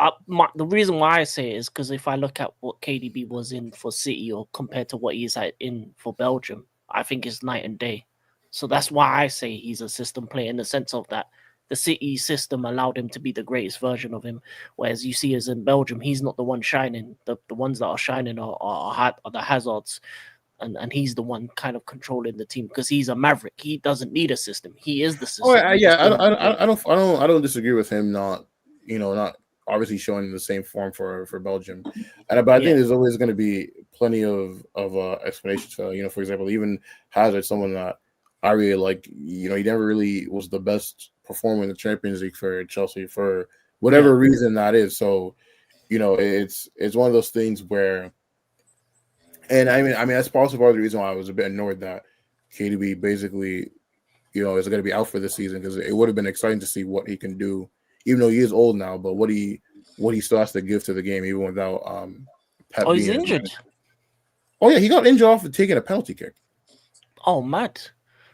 the reason why I say it is because if I look at what KDB was in for City or compared to what he's in for Belgium, I think it's night and day. So that's why I say he's a system player in the sense of that the City system allowed him to be the greatest version of him. Whereas you see as in Belgium, he's not the one shining. The ones that are shining are the Hazards. And he's the one kind of controlling the team because he's a maverick. He doesn't need a system. He is the system. oh yeah, I don't disagree with him not obviously showing the same form for Belgium, but I think there's always going to be plenty of explanations for for example, even Hazard, someone that I really like. He never really was the best performer in the Champions League for Chelsea for whatever reason that is. So it's one of those things where, and I mean that's also part of the reason why I was a bit annoyed that KDB basically is going to be out for this season, because it would have been exciting to see what he can do. Even though he is old now, but what he still has to give to the game, even without Pep he's being injured. Oh yeah, he got injured off of taking a penalty kick. Oh, mad.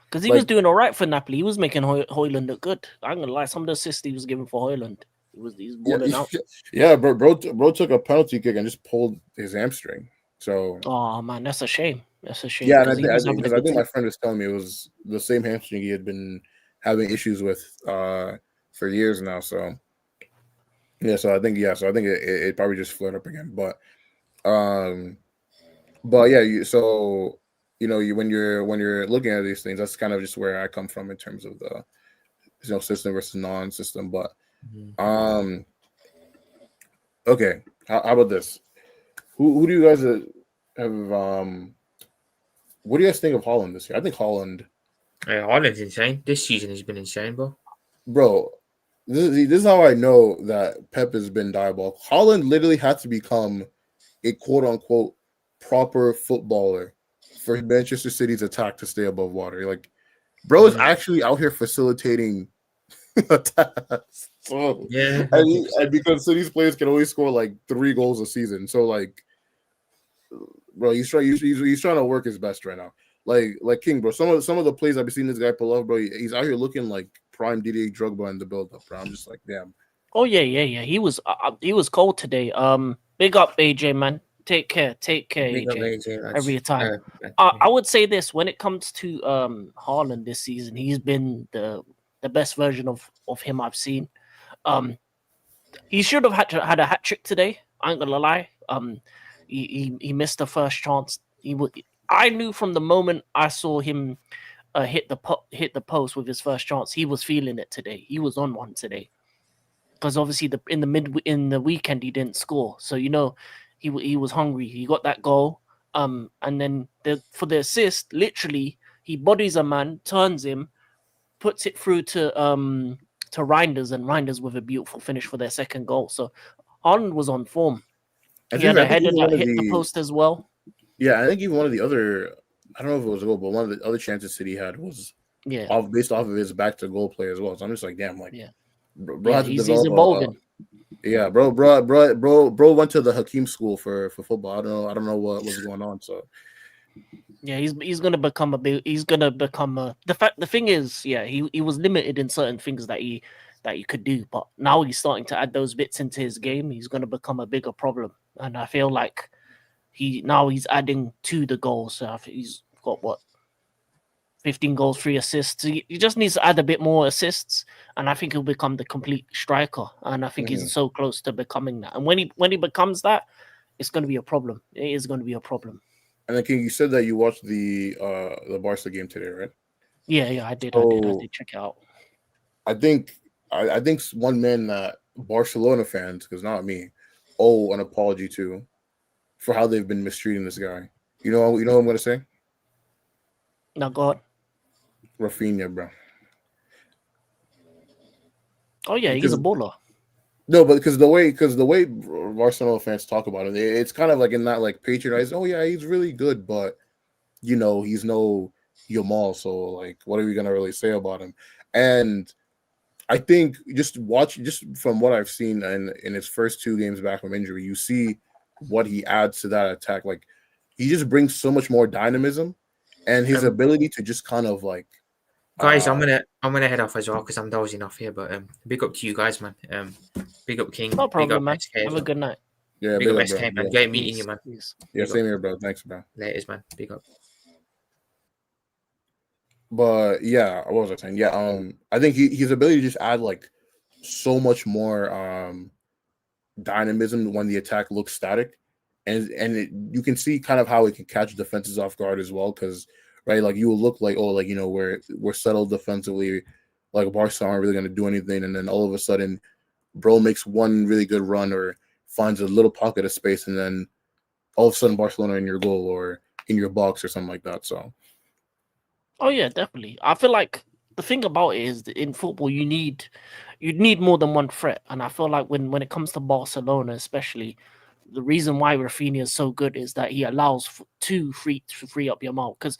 Because he was doing all right for Napoli. He was making Højlund look good. I'm gonna lie, some of the assists he was giving for Højlund, he's balling out. Yeah, bro took a penalty kick and just pulled his hamstring. So oh man, that's a shame. That's a shame. Yeah, and I think my friend was telling me it was the same hamstring he had been having issues with for years now. So I think it probably just flared up again. But yeah, when you're looking at these things, that's kind of just where I come from in terms of the system versus non-system. But okay, how about this? Who do you guys have? What do you guys think of Haaland this year? I think Haaland's insane. This season has been insane, bro. This is how I know that Pep has been diabolical. Haaland literally had to become a quote-unquote proper footballer for Manchester City's attack to stay above water. Like, bro is actually out here facilitating attacks. So, yeah, and because City's players can only score like 3 goals a season, so like, bro, he's trying to work his best right now. Like King, bro. Some of the plays I've been seeing this guy pull off, bro. He's out here looking like prime Didier Drogba in the build-up, bro. I'm just like, damn. Oh yeah. He was cold today. Big up AJ, man. Take care, AJ. Every time. I would say this: when it comes to Haaland this season, he's been the best version of him I've seen. He should have had a hat trick today. I ain't gonna lie. He missed the first chance. I knew from the moment I saw him hit the post with his first chance, he was feeling it today. He was on one today, because obviously in the weekend he didn't score, so he was hungry. He got that goal, and then for the assist, literally he bodies a man, turns him, puts it through to Reinders, and Reinders with a beautiful finish for their second goal. So Haaland was on form. He had a header that hit the post as well. Yeah, I think even one of the other, I don't know if it was a goal, but one of the other chances City had was based off of his back to goal play as well. So I'm just like, damn, like, bro had to he's develop evolving. Bro went to the Hakeem school for football. I don't know what was going on. So yeah, he's gonna become the thing is, he was limited in certain things that he could do, but now he's starting to add those bits into his game. He's gonna become a bigger problem, and I feel like he's adding to the goals. So I think he's got 15 goals, 3 assists. He just needs to add a bit more assists, and I think he'll become the complete striker. And I think he's so close to becoming that. And when he becomes that, it's going to be a problem. It is going to be a problem. And then, King, you said that you watched the Barca game today, right? Yeah, I did. I did check it out. I think one man that Barcelona fans, because not me, owe an apology to for how they've been mistreating this guy. You know what I'm going to say? No, go on. Rafinha, bro. Oh yeah, he's a baller. No, but because the way Barcelona fans talk about it, it's kind of like in that like patronizing. Oh yeah, he's really good, but he's no Yamal. So like, what are we gonna really say about him? And I think just from what I've seen in his first 2 games back from injury, you see what he adds to that attack. Like he just brings so much more dynamism, and his ability to just kind of like Guys, I'm gonna head off as well because I'm dozing off here. But big up to you guys, man. Big up King. No Big problem, up man. SK as Have a well. good night. yeah, Big big up up, bro. SK, man. Yeah, Great meeting you, Peace. man. Peace. yeah, Big same up. here, bro. Thanks, man. Laters, man. Big up. But yeah, what was I saying? Yeah, I think his ability to just add like so much more dynamism when the attack looks static, and you can see kind of how it can catch defenses off guard as well. Because right, like you will look like, oh, like we're settled defensively, like Barcelona aren't really going to do anything, and then all of a sudden, bro makes one really good run or finds a little pocket of space, and then all of a sudden Barcelona in your goal or in your box or something like that. So Oh yeah, definitely. I feel like the thing about it is that in football you need more than one threat, and I feel like when it comes to Barcelona, especially, the reason why Rafinha is so good is that he allows to free up Yamal. Because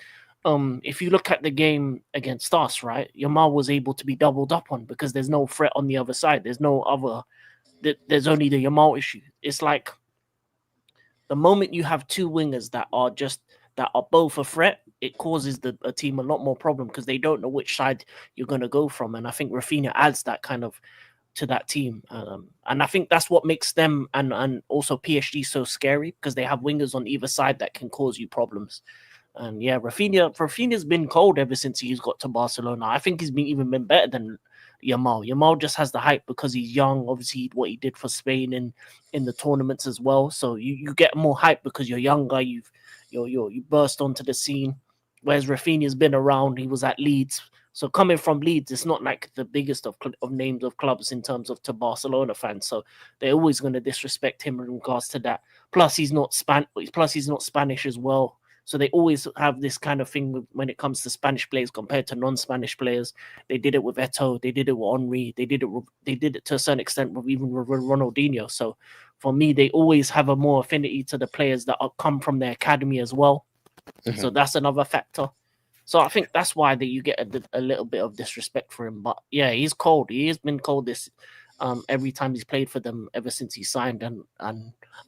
if you look at the game against us, right, Yamal was able to be doubled up on because there's no threat on the other side. There's no other. There's only the Yamal issue. It's like the moment you have 2 wingers that are both a threat, it causes a team a lot more problem because they don't know which side you're going to go from. And I think Rafinha adds that kind of to that team. And I think that's what makes them and also PSG so scary because they have wingers on either side that can cause you problems. And yeah, Rafinha's been cold ever since he's got to Barcelona. I think he's even been better than Yamal. Yamal just has the hype because he's young. Obviously, what he did for Spain in the tournaments as well. So you get more hype because you're younger. You burst onto the scene. Whereas Rafinha's been around. He was at Leeds. So coming from Leeds, it's not like the biggest of names of clubs in terms of to Barcelona fans. So they're always going to disrespect him in regards to that. Plus, he's not Spanish as well. So they always have this kind of thing when it comes to Spanish players compared to non-Spanish players. They did it with Eto'o, they did it with Henry, they did it to a certain extent with even with Ronaldinho. So for me, they always have a more affinity to the players that come from their academy as well. mm-hmm. So that's another factor. So I think that's why that you get a little bit of disrespect for him. But yeah, he's cold. He has been cold this every time he's played for them ever since he signed. And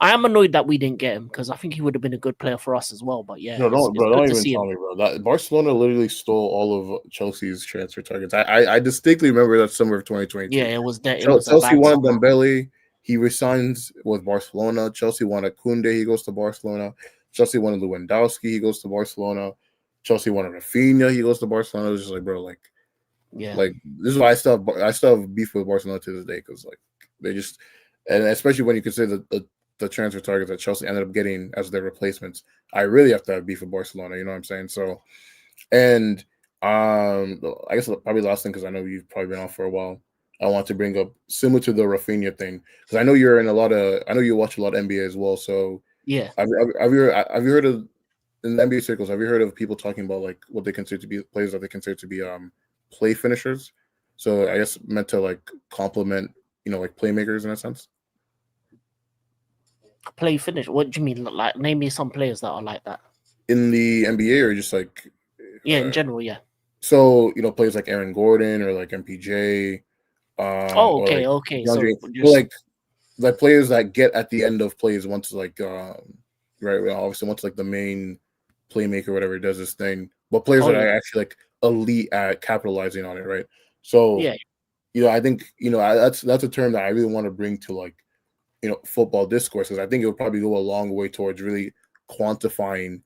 I am annoyed that we didn't get him because I think he would have been a good player for us as well. But yeah, no, it's don't good to even see tell him. me, bro. That Barcelona literally stole all of Chelsea's transfer targets. I distinctly remember that summer of 2022. Yeah, it was that. It was a Chelsea bad wanted summer. Dembele. He resigns with Barcelona. Chelsea wanted Koundé. He goes to Barcelona. Chelsea wanted Lewandowski. He goes to Barcelona. Chelsea wanted Rafinha. He goes to Barcelona. It was just like, bro, like this is why I still have beef with Barcelona to this day because like they just, and especially when you consider the transfer targets that Chelsea ended up getting as their replacements, I really have to have beef with Barcelona. You know what I'm saying? So, and I guess probably the last thing because I know you've probably been on for a while. I want to bring up similar to the Rafinha thing because I know you're in I know you watch a lot of NBA as well. So yeah. have you heard of in the NBA circles? Have you heard of people talking about like what they consider to be players that they consider to be play finishers? So I guess meant to like complement like playmakers in a sense. Play finish. What do you mean? Like name me some players that are like that in the NBA or just like in general. Yeah. So players like Aaron Gordon or like MPJ. Oh, okay, or okay. DeAndre, So just like players that get at the end of plays once like right, obviously once like the main playmaker whatever does this thing, but players that are actually like elite at capitalizing on it, right? So yeah, I think that's a term that I really want to bring to like football discourse because I think it would probably go a long way towards really quantifying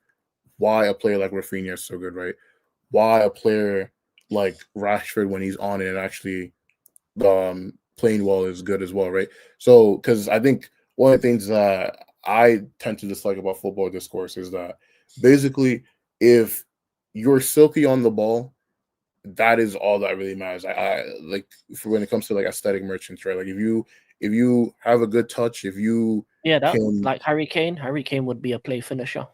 why a player like Rafinha is so good, right? Why a player like Rashford when he's on it and actually playing well is good as well, right? So because I think one of the things that I tend to dislike about football discourse is that basically if you're silky on the ball, that is all that really matters. I like for when it comes to like aesthetic merchants, right? Like if you have a good touch, if you can, like Harry Kane would be a play finisher.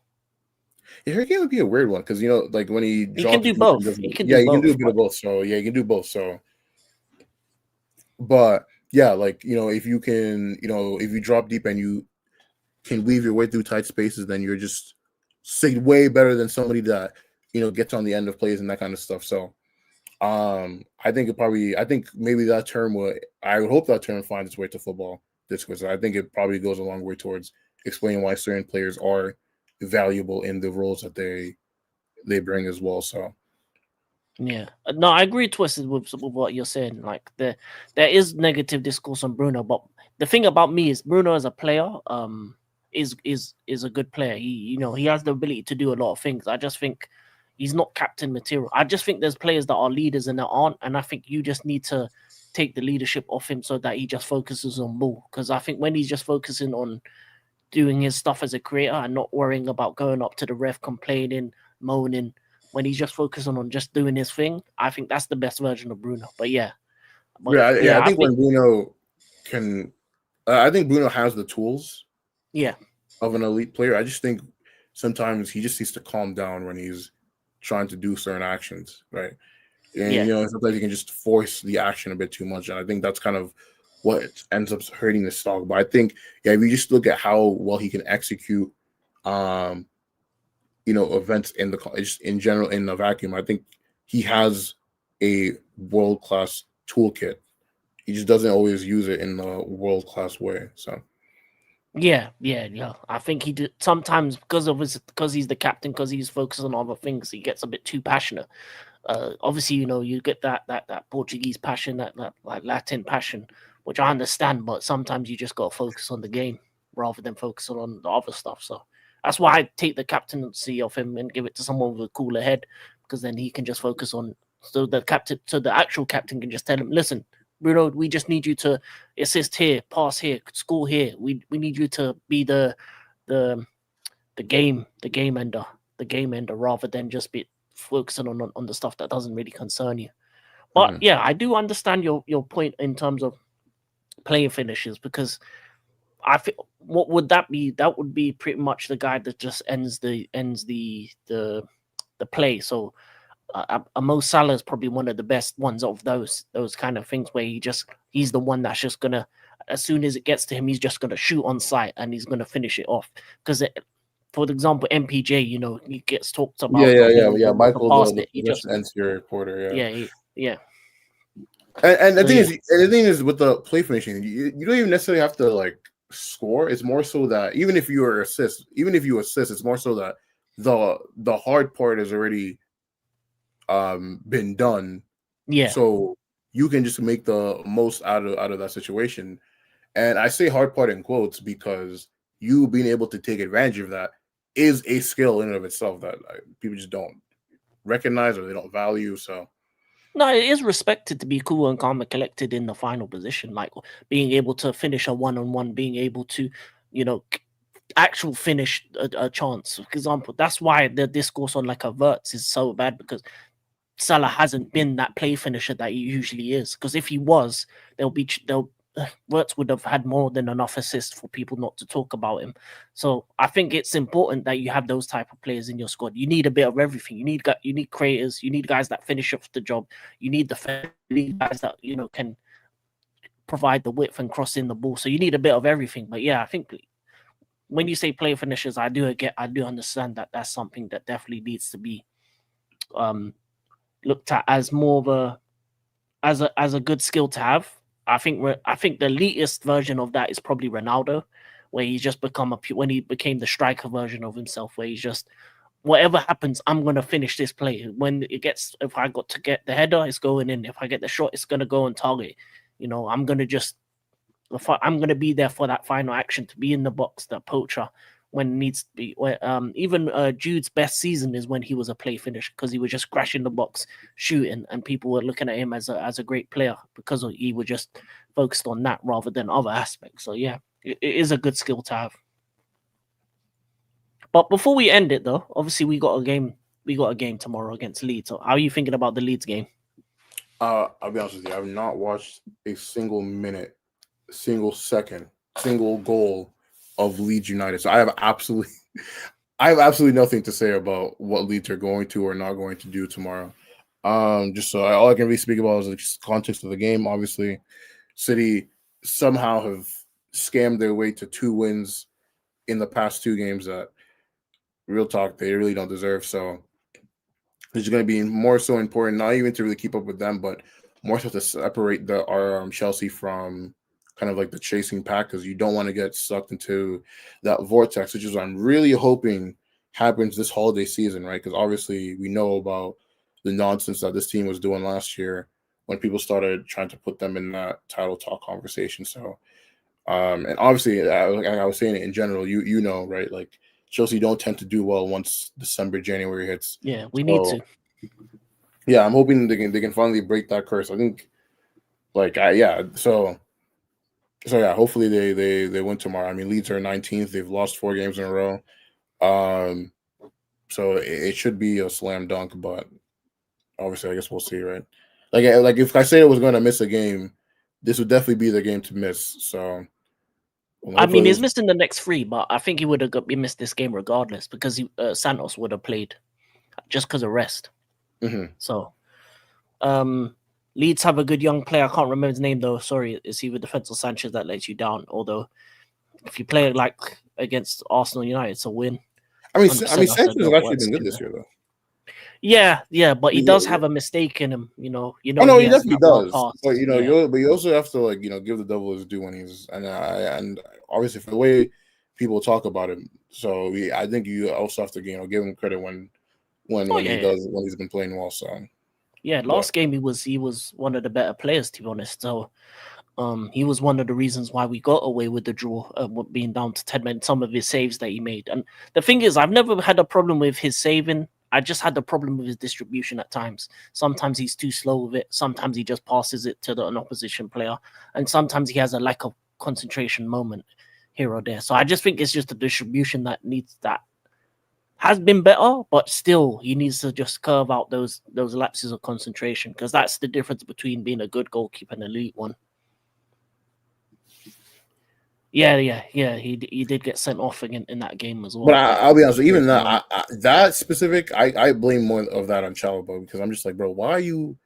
Yeah, Harry Kane would be a weird one because like when he can do both. He can do both, can do a bit of both. So yeah, he can do both. So, but yeah, like if you can, if you drop deep and you can weave your way through tight spaces, then you're just way better than somebody that gets on the end of plays and that kind of stuff. So I think maybe that term I would hope that term finds its way to football discourse. I think it probably goes a long way towards explaining why certain players are valuable in the roles that they bring as well. So Yeah, no, I agree, Twisted, with what you're saying. Like there is negative discourse on Bruno, but the thing about me is Bruno as a player, is a good player. He has the ability to do a lot of things. I just think he's not captain material. I just think there's players that are leaders and that aren't, and I think you just need to take the leadership off him so that he just focuses on ball. Because I think when he's just focusing on doing his stuff as a creator and not worrying about going up to the ref, complaining, moaning, when he's just focusing on just doing his thing, I think that's the best version of Bruno. But I think when Bruno can, I think Bruno has the tools, of an elite player. I just think sometimes he just needs to calm down when he's trying to do certain actions, right? And sometimes you can just force the action a bit too much, and I think that's kind of what ends up hurting the stock. But I think, if you just look at how well he can execute, events in general in the vacuum, I think he has a world-class toolkit. He just doesn't always use it in a world-class way. So yeah. I think he did sometimes because he's the captain, because he's focused on other things, he gets a bit too passionate. Obviously, you get that Portuguese passion, that like Latin passion, which I understand, but sometimes you just got to focus on the game rather than focusing on the other stuff. So that's why I take the captaincy of him and give it to someone with a cooler head, because then he can just focus on. So the actual captain can just tell him, listen, Bruno, we just need you to assist here, pass here, score here. We need you to be the game ender rather than just be focusing on the stuff that doesn't really concern you. But I do understand your point in terms of playing finishes, because I think what would that be? That would be pretty much the guy that just ends the play. So Mo Salah is probably one of the best ones of those kind of things where he's the one that's just gonna, as soon as it gets to him, he's just gonna shoot on sight and he's gonna finish it off. Because for example, MPJ, he gets talked about. Michael, he just ends your reporter. Yeah. And the thing is with the play finishing, you don't even necessarily have to like score. It's more so that even if you assist, it's more so that the hard part has already been done. Yeah. So you can just make the most out of that situation. And I say hard part in quotes because you being able to take advantage of that is a skill in and of itself that people just don't recognize or they don't value. So no, it is respected to be cool and calm and collected in the final position, like being able to finish a one-on-one, being able to, actual finish a chance. For example, that's why the discourse on like a Verts is so bad, because Salah hasn't been that play finisher that he usually is. Because if he was, Wirtz would have had more than enough assists for people not to talk about him. So I think it's important that you have those type of players in your squad. You need a bit of everything. You need creators. You need guys that finish off the job. You need guys that can provide the width and cross in the ball. So you need a bit of everything. But I think when you say play finishers, I do understand that that's something that definitely needs to be looked at as more of a good skill to have. I think the elitist version of that is probably Ronaldo, where he's just when he became the striker version of himself, where he's just, whatever happens, I'm gonna finish this play. If I got to get the header, it's going in. If I get the shot, it's gonna go on target. I'm gonna be there for that final action, to be in the box, the poacher when it needs to be. Even Jude's best season is when he was a play finisher, because he was just crashing the box, shooting, and people were looking at him as a great player because he was just focused on that rather than other aspects. So it is a good skill to have. But before we end it, though, obviously we got a game tomorrow against Leeds. So how are you thinking about the Leeds game? I'll be honest with you, I've not watched a single minute, single second, single goal of Leeds United. So I have absolutely nothing to say about what Leeds are going to or not going to do tomorrow. Just so all I can really speak about is the context of the game. Obviously, City somehow have scammed their way to 2 wins in the past 2 games that, real talk, they really don't deserve. So which is going to be more so important, not even to really keep up with them, but more so to separate our Chelsea from kind of like the chasing pack, because you don't want to get sucked into that vortex, which is what I'm really hoping happens this holiday season, right? Because obviously we know about the nonsense that this team was doing last year when people started trying to put them in that title talk conversation. So, and obviously, like I was saying, in general, you know, right? Like Chelsea don't tend to do well once December, January hits. Yeah, we need to. Yeah, I'm hoping they can finally break that curse. I think, So yeah, hopefully they win tomorrow. I mean, Leeds are 19th. They've lost 4 games in a row. So it should be a slam dunk, but obviously, I guess we'll see, right? Like if Caicedo was going to miss a game, this would definitely be the game to miss. So, I mean, he's missing the next 3, but I think he would have missed this game regardless because Santos would have played just because of rest. Mm-hmm. So, Leeds have a good young player. I can't remember his name though. Sorry, it's either Defense or Sanchez that lets you down. Although, if you play like against Arsenal United, it's a win. I mean, Sanchez has actually been good this year, though. Yeah, but he does have a mistake in him. You know. Oh no, he definitely does. But yeah. you also have to give the devil his due when he's and obviously for the way people talk about him. So I think you also have to give him credit when he's been playing well. So yeah, last game he was one of the better players, to be honest. So he was one of the reasons why we got away with the draw, being down to 10 men. Some of his saves that he made, and the thing is, I've never had a problem with his saving. I just had the problem with his distribution at times. Sometimes he's too slow with it. Sometimes he just passes it to an opposition player, and sometimes he has a lack of concentration moment here or there. So I just think it's just the distribution that has been better, but still he needs to just curve out those lapses of concentration, because that's the difference between being a good goalkeeper and an elite one. Yeah. He did get sent off again in that game as well. But I'll be honest, even that that specific, I blame more of that on Chalobah, because I'm just like, bro, what are you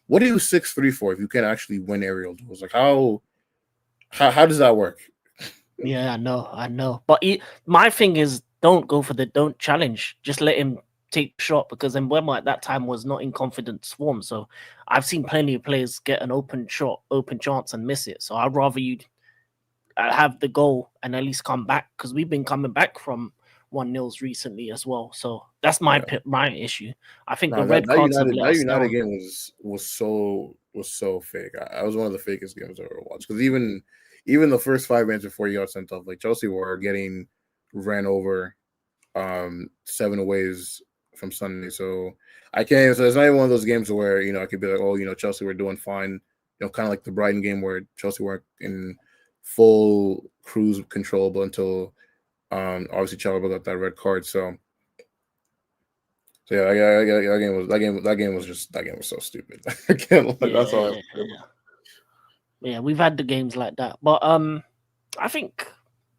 6'3" for if you can't actually win aerial duels? Like how does that work? Yeah, I know. But my thing is, don't challenge. Just let him take the shot, because Mbeumo at that time was not in confidence form. So I've seen plenty of players get an open chance and miss it. So I'd rather you have the goal and at least come back, because we've been coming back from 1-0s recently as well. So that's my issue. I think the red cards have let us United down. game was so fake. I was one of the fakest games I've ever watched, because even the first 5 minutes before you got sent off, like Chelsea were getting ran over 7 ways from Sunday. So I can't. So it's not even one of those games where I could be like, oh, Chelsea were doing fine. Kind of like the Brighton game where Chelsea weren't in full cruise control, but until obviously Chalobah got that red card. So yeah, that game was so stupid. That's all. Yeah, we've had the games like that, but I think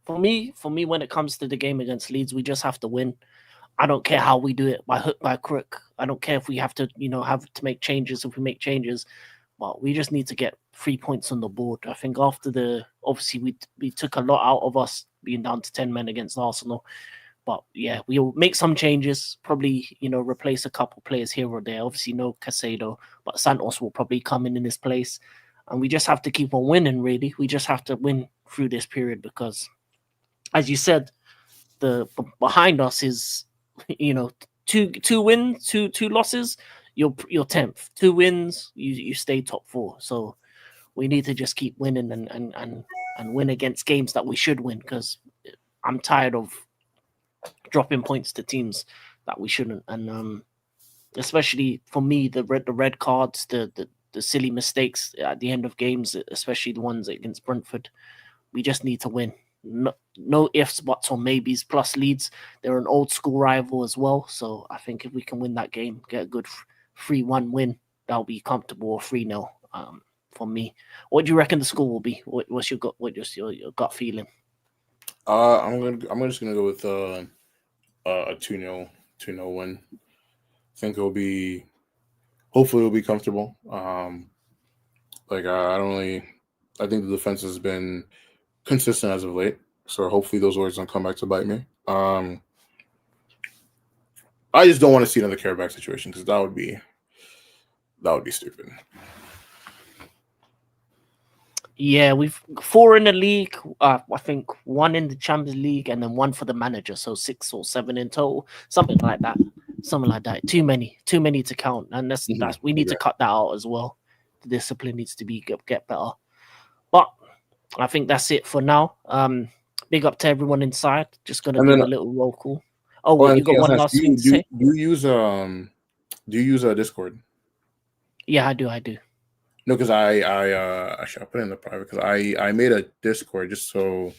for me, when it comes to the game against Leeds, we just have to win. I don't care how we do it, by hook, by crook. I don't care if we have to, have to make changes. If we make changes, well, we just need to get 3 points on the board. I think after obviously we took a lot out of us being down to 10 men against Arsenal. But yeah, we'll make some changes, probably, replace a couple players here or there. Obviously no Caicedo, but Santos will probably come in his place. And we just have to keep on winning, really. We just have to win through this period, because, as you said, the behind us is, two wins, two losses, you're 10th. 2 wins, you stay top 4. So we need to just keep winning and win against games that we should win, because I'm tired of dropping points to teams that we shouldn't. And especially for me, the red cards, the silly mistakes at the end of games, especially the ones against Brentford, we just need to win. No ifs, buts, or maybes. Plus Leeds, they're an old school rival as well. So I think if we can win that game, get a good 3-1 win, that'll be comfortable, or 3-0 for me. What do you reckon the score will be? What's your gut feeling? I'm just gonna go with a 2-0 win. I think hopefully it'll be comfortable. I think the defense has been consistent as of late, so hopefully those words don't come back to bite me. I just don't want to see another Carabao situation because that would be stupid. Yeah, we've 4 in the league. I think 1 in the Champions League, and then 1 for the manager. So 6 or 7 in total, something like that. Something like that. Too many to count, and that's we need to cut that out as well. The discipline needs to be get better. But I think that's it for now. Big up to everyone inside. Just gonna do a little roll call. Oh, wait, you got one last thing to say? Do you use a Discord? Yeah, I do. No, because actually I'll put it in the private because I made a Discord just so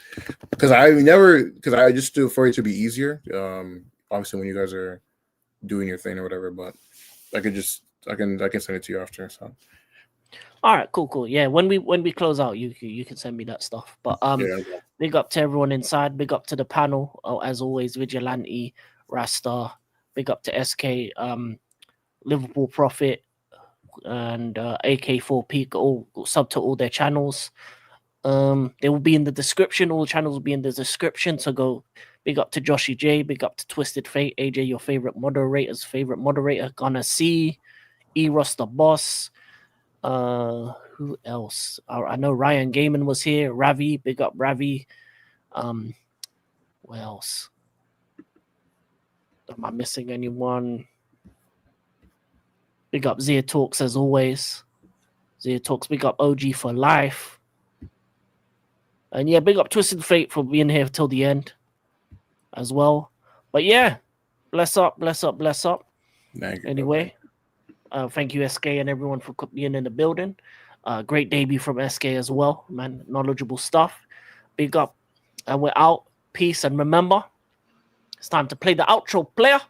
because I just do it for it to be easier. Obviously when you guys are doing your thing or whatever, but I can send it to you after. So all right, cool. Yeah, when we close out, you can send me that stuff. But big up to everyone inside. Big up to the panel. Oh, as always, Vigilante, Rasta. Big up to SK, Liverpool Prophet, and AK4 Peak. All sub to all their channels. They will be in the description. All the channels will be in the description. So go. Big up to Joshy J. Big up to Twisted Fate. AJ, your favorite moderator. Gonna see Eros the boss. Who else? I know Ryan Gaiman was here. Ravi, big up Ravi. What else? Am I missing anyone? Big up Zia Talks as always. Zia Talks, big up OG for life. And yeah, big up Twisted Fate for being here till the end as well. But yeah, bless up. Anyway. Thank you, SK, and everyone for being in the building. Great debut from SK as well, man. Knowledgeable stuff. Big up. And we're out. Peace. And remember, it's time to play the outro, player.